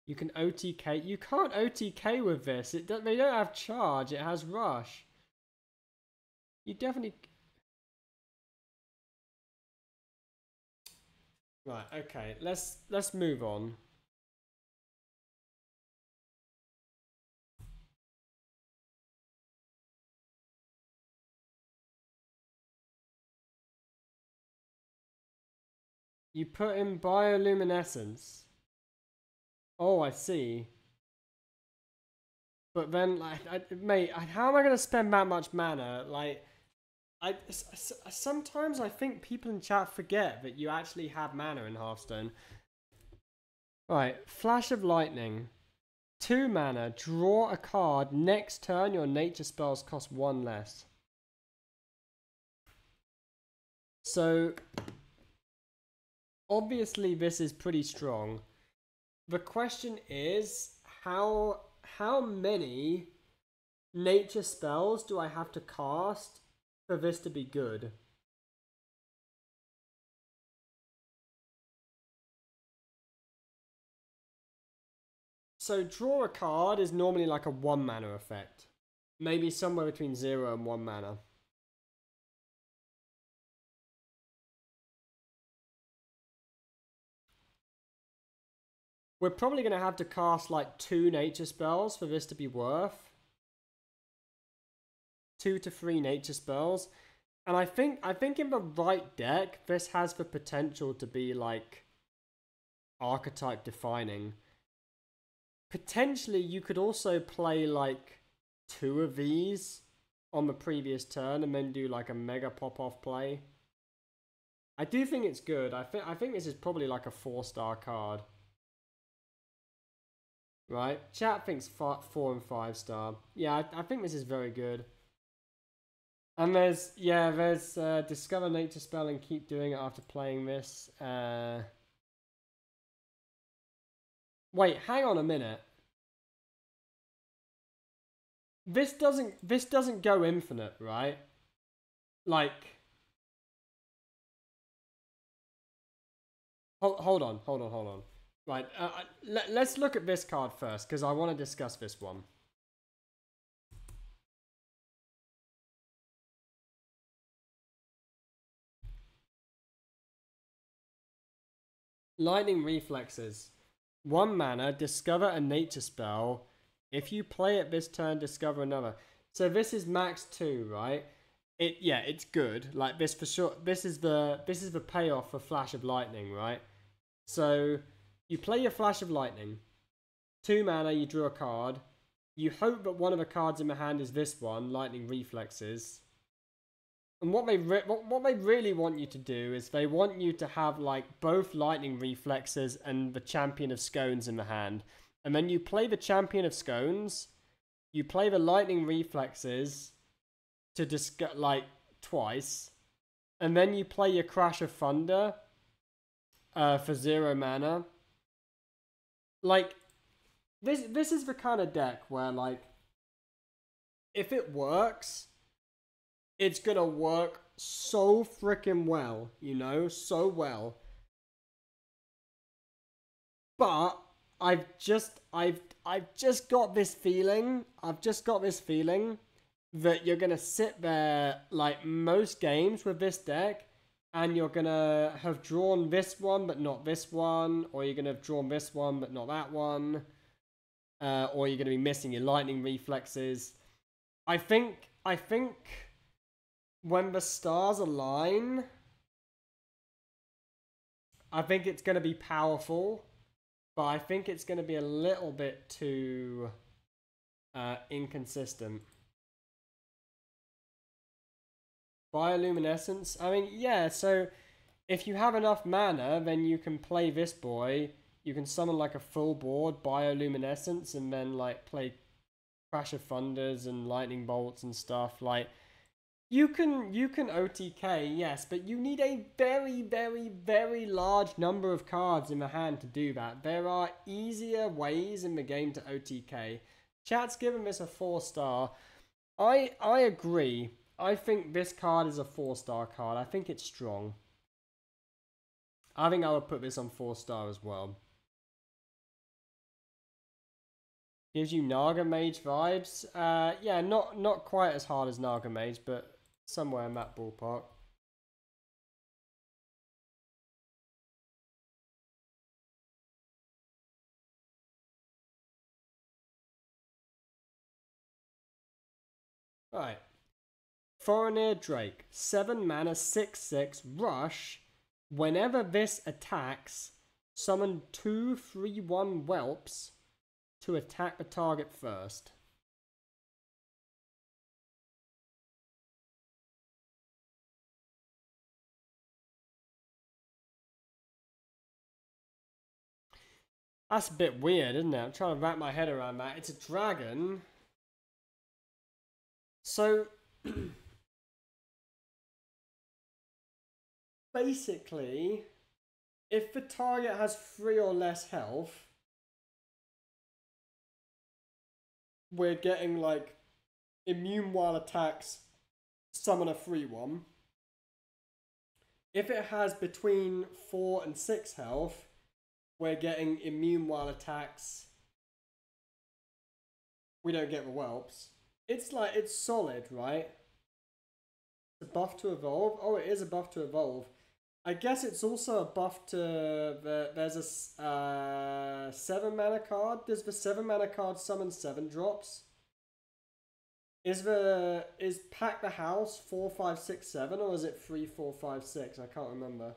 You can OTK. You can't OTK with this. They don't have charge. It has rush. You definitely. Right. Okay. Let's move on. You put in bioluminescence. Oh, I see. But then, like, mate, how am I gonna spend that much mana? Like, sometimes I think people in chat forget that you actually have mana in Hearthstone. Right, Flash of Lightning. 2 mana, draw a card. Next turn, your nature spells cost 1 less. So, obviously this is pretty strong. The question is, how many nature spells do I have to cast for this to be good? So draw a card is normally like a 1 mana effect. Maybe somewhere between 0 and 1 mana. We're probably going to have to cast like 2 nature spells for this to be worth. 2 to 3 nature spells. And I think in the right deck, this has the potential to be like archetype defining. Potentially, you could also play like 2 of these on the previous turn and then do like a mega pop-off play. I do think it's good. I think this is probably like a 4-star card. Right? Chat thinks 4 and 5-star. Yeah, I think this is very good. And there's Discover Nature Spell and keep doing it after playing this. Wait, hang on a minute. This doesn't go infinite, right? Like, hold on. Right, let's look at this card first, because I want to discuss this one. Lightning Reflexes. 1 mana, discover a nature spell. If you play it this turn, discover another. So this is max 2, right? It's good. Like this for sure. This is the payoff for Flash of Lightning, right? So you play your Flash of Lightning. 2 mana, you draw a card. You hope that one of the cards in the hand is this one, Lightning Reflexes. And what they really want you to do is they want you to have like both Lightning Reflexes and the Champion of Scones in the hand. And then you play the Champion of Scones, you play the Lightning Reflexes to discuss like twice, and then you play your Crash of Thunder for 0 mana. Like this is the kind of deck where like if it works, it's gonna work so freaking well, you know, so well. But I've just got this feeling. That you're gonna sit there like most games with this deck, and you're gonna have drawn this one but not this one, or you're gonna have drawn this one but not that one, or you're gonna be missing your Lightning Reflexes. I think when the stars align, I think it's gonna be powerful, but I think it's gonna be a little bit too inconsistent. Bioluminescence. I mean, yeah, so if you have enough mana, then you can play this boy. You can summon like a full board Bioluminescence and then like play Crash of Thunders and Lightning Bolts and stuff. Like you can OTK, yes, but you need a very, very, very large number of cards in the hand to do that. There are easier ways in the game to OTK. Chat's given this a 4-star. I agree. I think this card is a 4-star card. I think it's strong. I think I would put this on 4-star as well. Gives you Naga Mage vibes. Yeah, not quite as hard as Naga Mage, but somewhere in that ballpark. Right. Foreigner Drake. 7 mana, 6/6, rush. Whenever this attacks, summon 2/3/1 whelps to attack the target first. That's a bit weird, isn't it? I'm trying to wrap my head around that. It's a dragon. So, basically, if the target has 3 or less health, we're getting like immune while attacks, summon a free one. If it has between 4 and 6 health, we're getting immune while attacks. We don't get the whelps. It's like, it's solid, right? It's a buff to evolve. Oh, it is a buff to evolve. I guess it's also a buff to there's a 7 mana card. Does the 7 mana card summon 7 drops? Is Pack the House 4, 5, 6, 7, or is it 3, 4, 5, 6? I can't remember.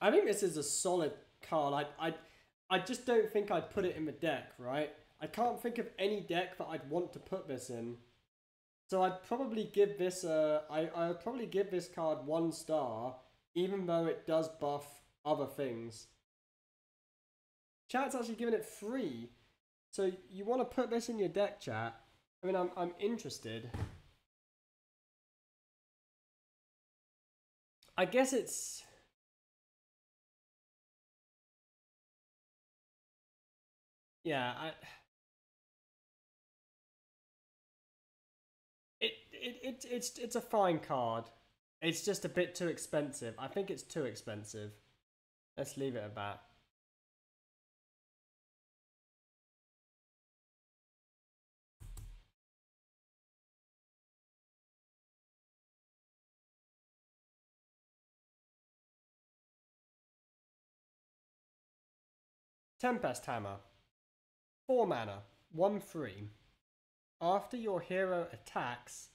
I think this is a solid card. I just don't think I'd put it in the deck, right? I can't think of any deck that I'd want to put this in. So I'd probably give this I'd probably give this card 1 star, even though it does buff other things. Chat's actually giving it 3. So you want to put this in your deck, chat? I mean, I'm interested. I guess it's... Yeah, it's a fine card. It's just a bit too expensive. I think it's too expensive. Let's leave it at that. Tempest Hammer. 4 mana, 1/3. After your hero attacks,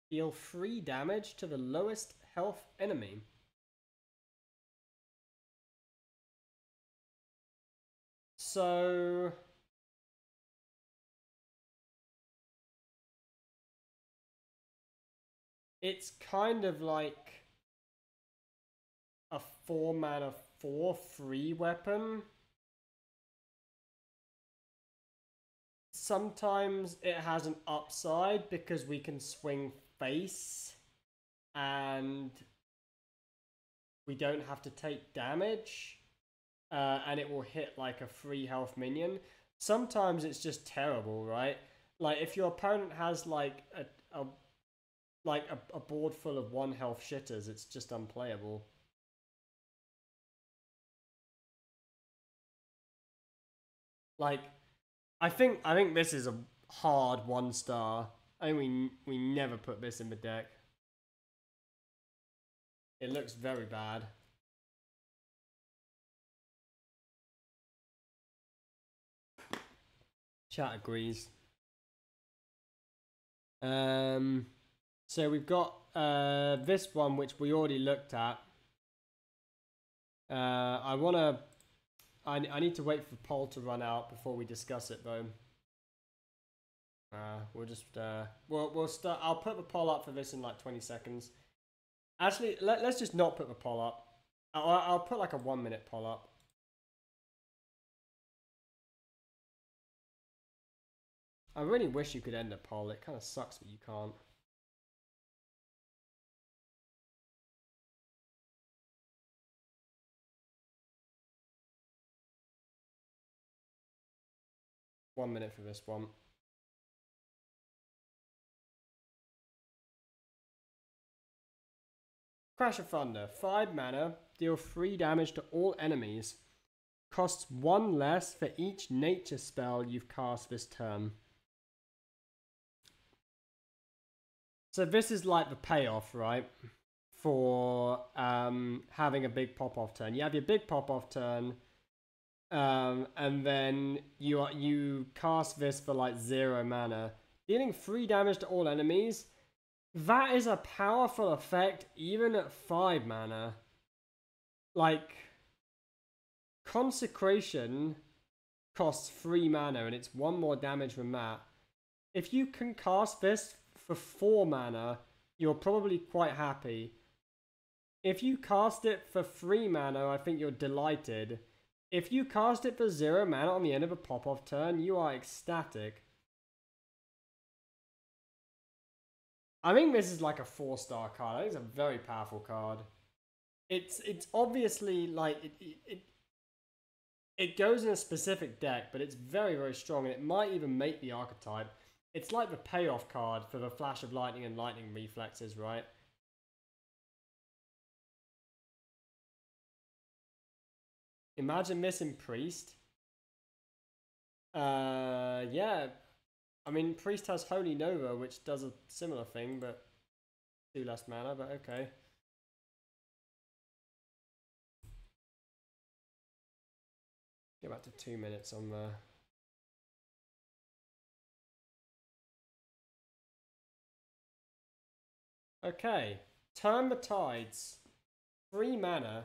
deal 3 damage to the lowest health enemy. So... it's kind of like a 4 mana 4/3 weapon. Sometimes it has an upside because we can swing face and we don't have to take damage, and it will hit like a 3 health minion. Sometimes it's just terrible, right? Like if your opponent has like a board full of 1 health shitters, it's just unplayable. Like, I think this is a hard 1 star. I think we never put this in the deck. It looks very bad. Chat agrees. So we've got this one which we already looked at. I need to wait for the poll to run out before we discuss it though. We'll just we'll start. I'll put the poll up for this in like 20 seconds. Actually, let's just not put the poll up. I'll put like a 1-minute poll up. I really wish you could end a poll. It kind of sucks that you can't. One minute for this one. Crash of Thunder, 5 mana, deal 3 damage to all enemies. Costs 1 less for each nature spell you've cast this turn. So this is like the payoff, right? For having a big pop-off turn. You have your big pop-off turn, and then you cast this for like 0 mana, dealing 3 damage to all enemies. That is a powerful effect even at 5 mana. Like, Consecration costs 3 mana and it's 1 more damage than that. If you can cast this for 4 mana, you're probably quite happy. If you cast it for 3 mana, I think you're delighted. If you cast it for 0 mana on the end of a pop-off turn, you are ecstatic. I think this is like a 4-star card. I think it's a very powerful card. It's obviously like it goes in a specific deck, but it's very, very strong, and it might even make the archetype. It's like the payoff card for the Flash of Lightning and Lightning Reflexes, right? Imagine this in Priest. Yeah. I mean, Priest has Holy Nova, which does a similar thing, but 2 less mana, but okay. Get back to 2 minutes on the... Okay. Turn the Tides. 3 mana.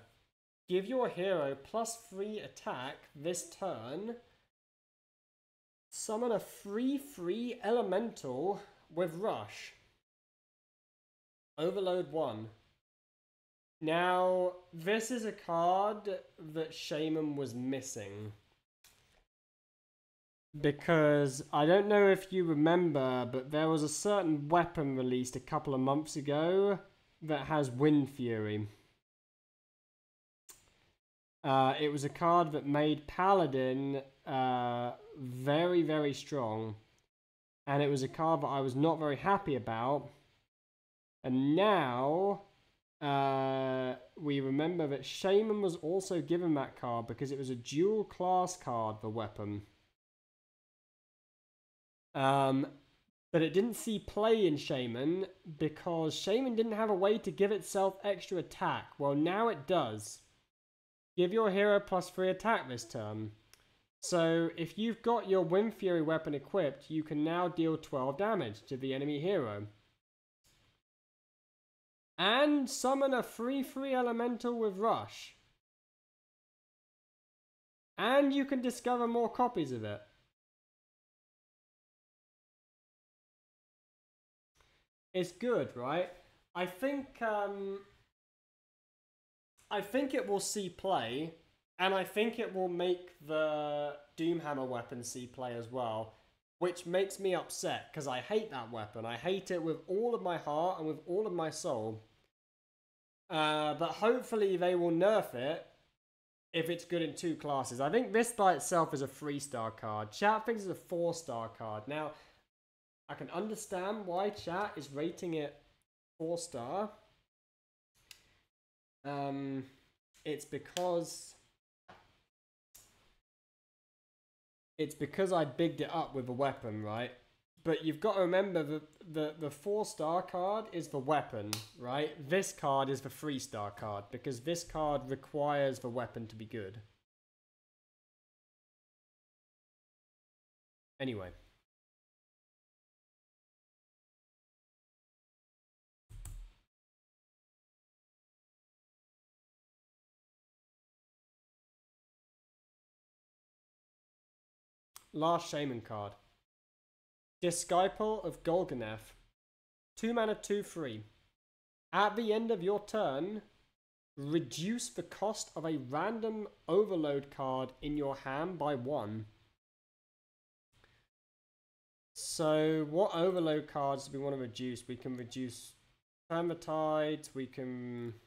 Give your hero +3 attack this turn. Summon a 3/3 elemental with Rush. Overload 1. Now, this is a card that Shaman was missing. Because I don't know if you remember, but there was a certain weapon released a couple of months ago that has Wind Fury. It was a card that made Paladin very, very strong. And it was a card that I was not very happy about. And now we remember that Shaman was also given that card because it was a dual class card, the weapon. But it didn't see play in Shaman because Shaman didn't have a way to give itself extra attack. Well, now it does. Give your hero +3 attack this turn. So if you've got your Wind Fury weapon equipped, you can now deal 12 damage to the enemy hero. And summon a 3/3 elemental with Rush. And you can discover more copies of it. It's good, right? I think it will see play, and I think it will make the Doomhammer weapon see play as well, which makes me upset because I hate that weapon. I hate it with all of my heart and with all of my soul. But hopefully they will nerf it if it's good in 2 classes. I think this by itself is a 3-star card. Chat thinks it's a 4-star card. Now, I can understand why chat is rating it 4-star. It's because I bigged it up with a weapon, right? But you've got to remember that the 4-star card is the weapon, right? This card is the 3-star card because this card requires the weapon to be good. Anyway. Last Shaman card. Disciple of Golganeth. 2 mana, 2/3. At the end of your turn, reduce the cost of a random overload card in your hand by 1. So what overload cards do we want to reduce? We can reduce Tides, we can...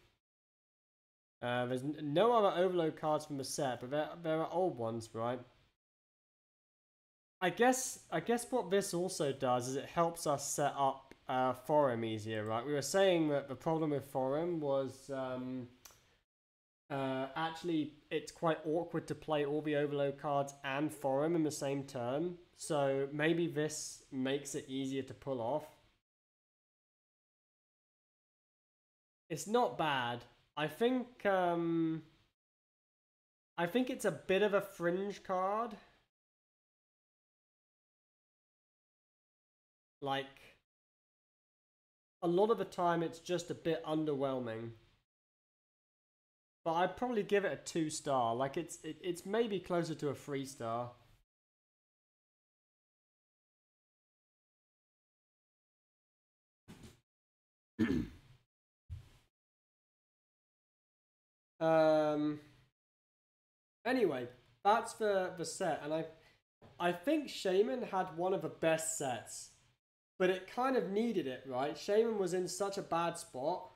there's no other overload cards from the set, but there are old ones, right? I guess what this also does is it helps us set up Forum easier, right? We were saying that the problem with Forum was actually it's quite awkward to play all the overload cards and Forum in the same turn. So maybe this makes it easier to pull off. It's not bad. I think it's a bit of a fringe card. Like, a lot of the time it's just a bit underwhelming. But I'd probably give it a 2-star. Like, it's maybe closer to a 3-star. Anyway, that's the set, and I think Shaman had one of the best sets, but it kind of needed it, right? Shaman was in such a bad spot,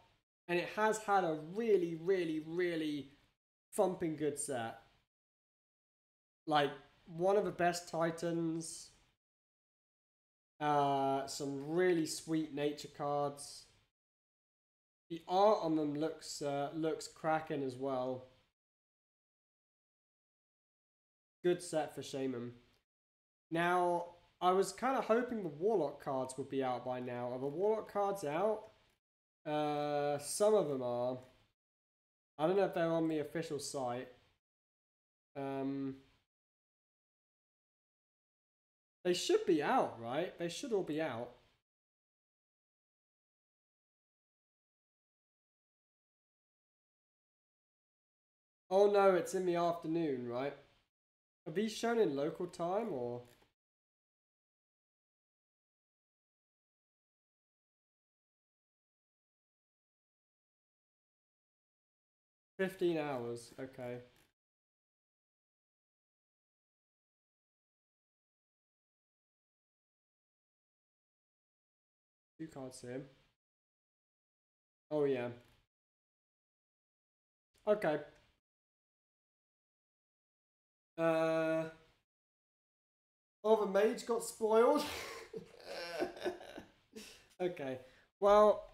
and it has had a really, really, really thumping good set. Like one of the best Titans. Some really sweet nature cards. The art on them looks cracking as well. Good set for Shaman. Now, I was kind of hoping the Warlock cards would be out by now. Are the Warlock cards out? Some of them are. I don't know if they're on the official site. They should be out, right? They should all be out. Oh no, it's in the afternoon, right? Are these shown in local time or? $15, okay. Two cards here. Oh yeah. Okay. Oh, the mage got spoiled. Okay. Well,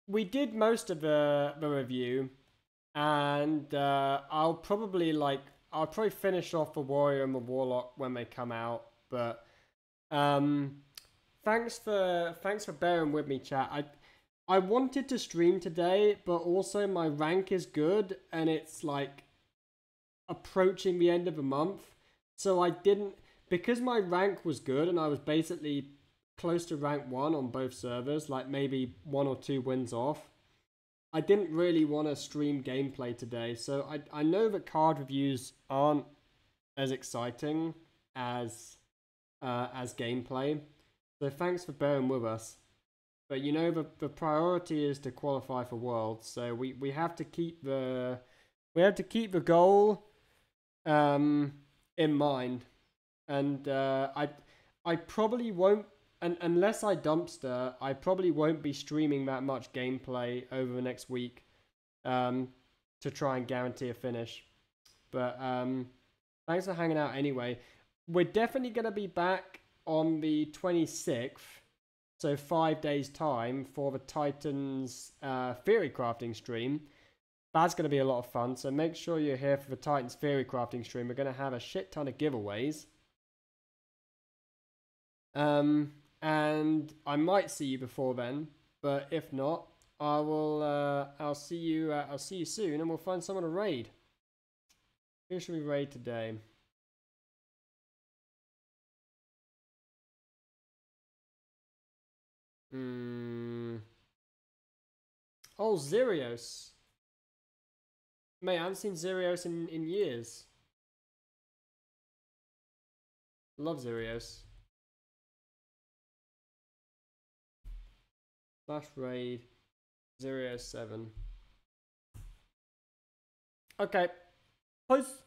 we did most of the review, and I'll probably finish off the warrior and the warlock when they come out. But thanks for bearing with me, chat. I wanted to stream today, but also my rank is good, and it's like approaching the end of the month. So I didn't, because my rank was good and I was basically close to rank 1 on both servers, like maybe 1 or 2 wins off. I didn't really want to stream gameplay today. So I know that card reviews aren't as exciting as gameplay. So thanks for bearing with us. But you know, the priority is to qualify for Worlds, so we have to keep the goal in mind. And I probably won't, unless I dumpster, I probably won't be streaming that much gameplay over the next week to try and guarantee a finish. But thanks for hanging out anyway. We're definitely going to be back on the 26th, so 5 days time, for the Titans Theory Crafting stream. That's going to be a lot of fun, so make sure you're here for the Titans Theory Crafting stream. We're going to have a shit ton of giveaways. And I might see you before then, but if not, I'll see you soon, and we'll find someone to raid. Who should we raid today? Oh, Xerios. Mate, I haven't seen Xerios in years. Love Xerios. Slash raid 007. Okay. Post.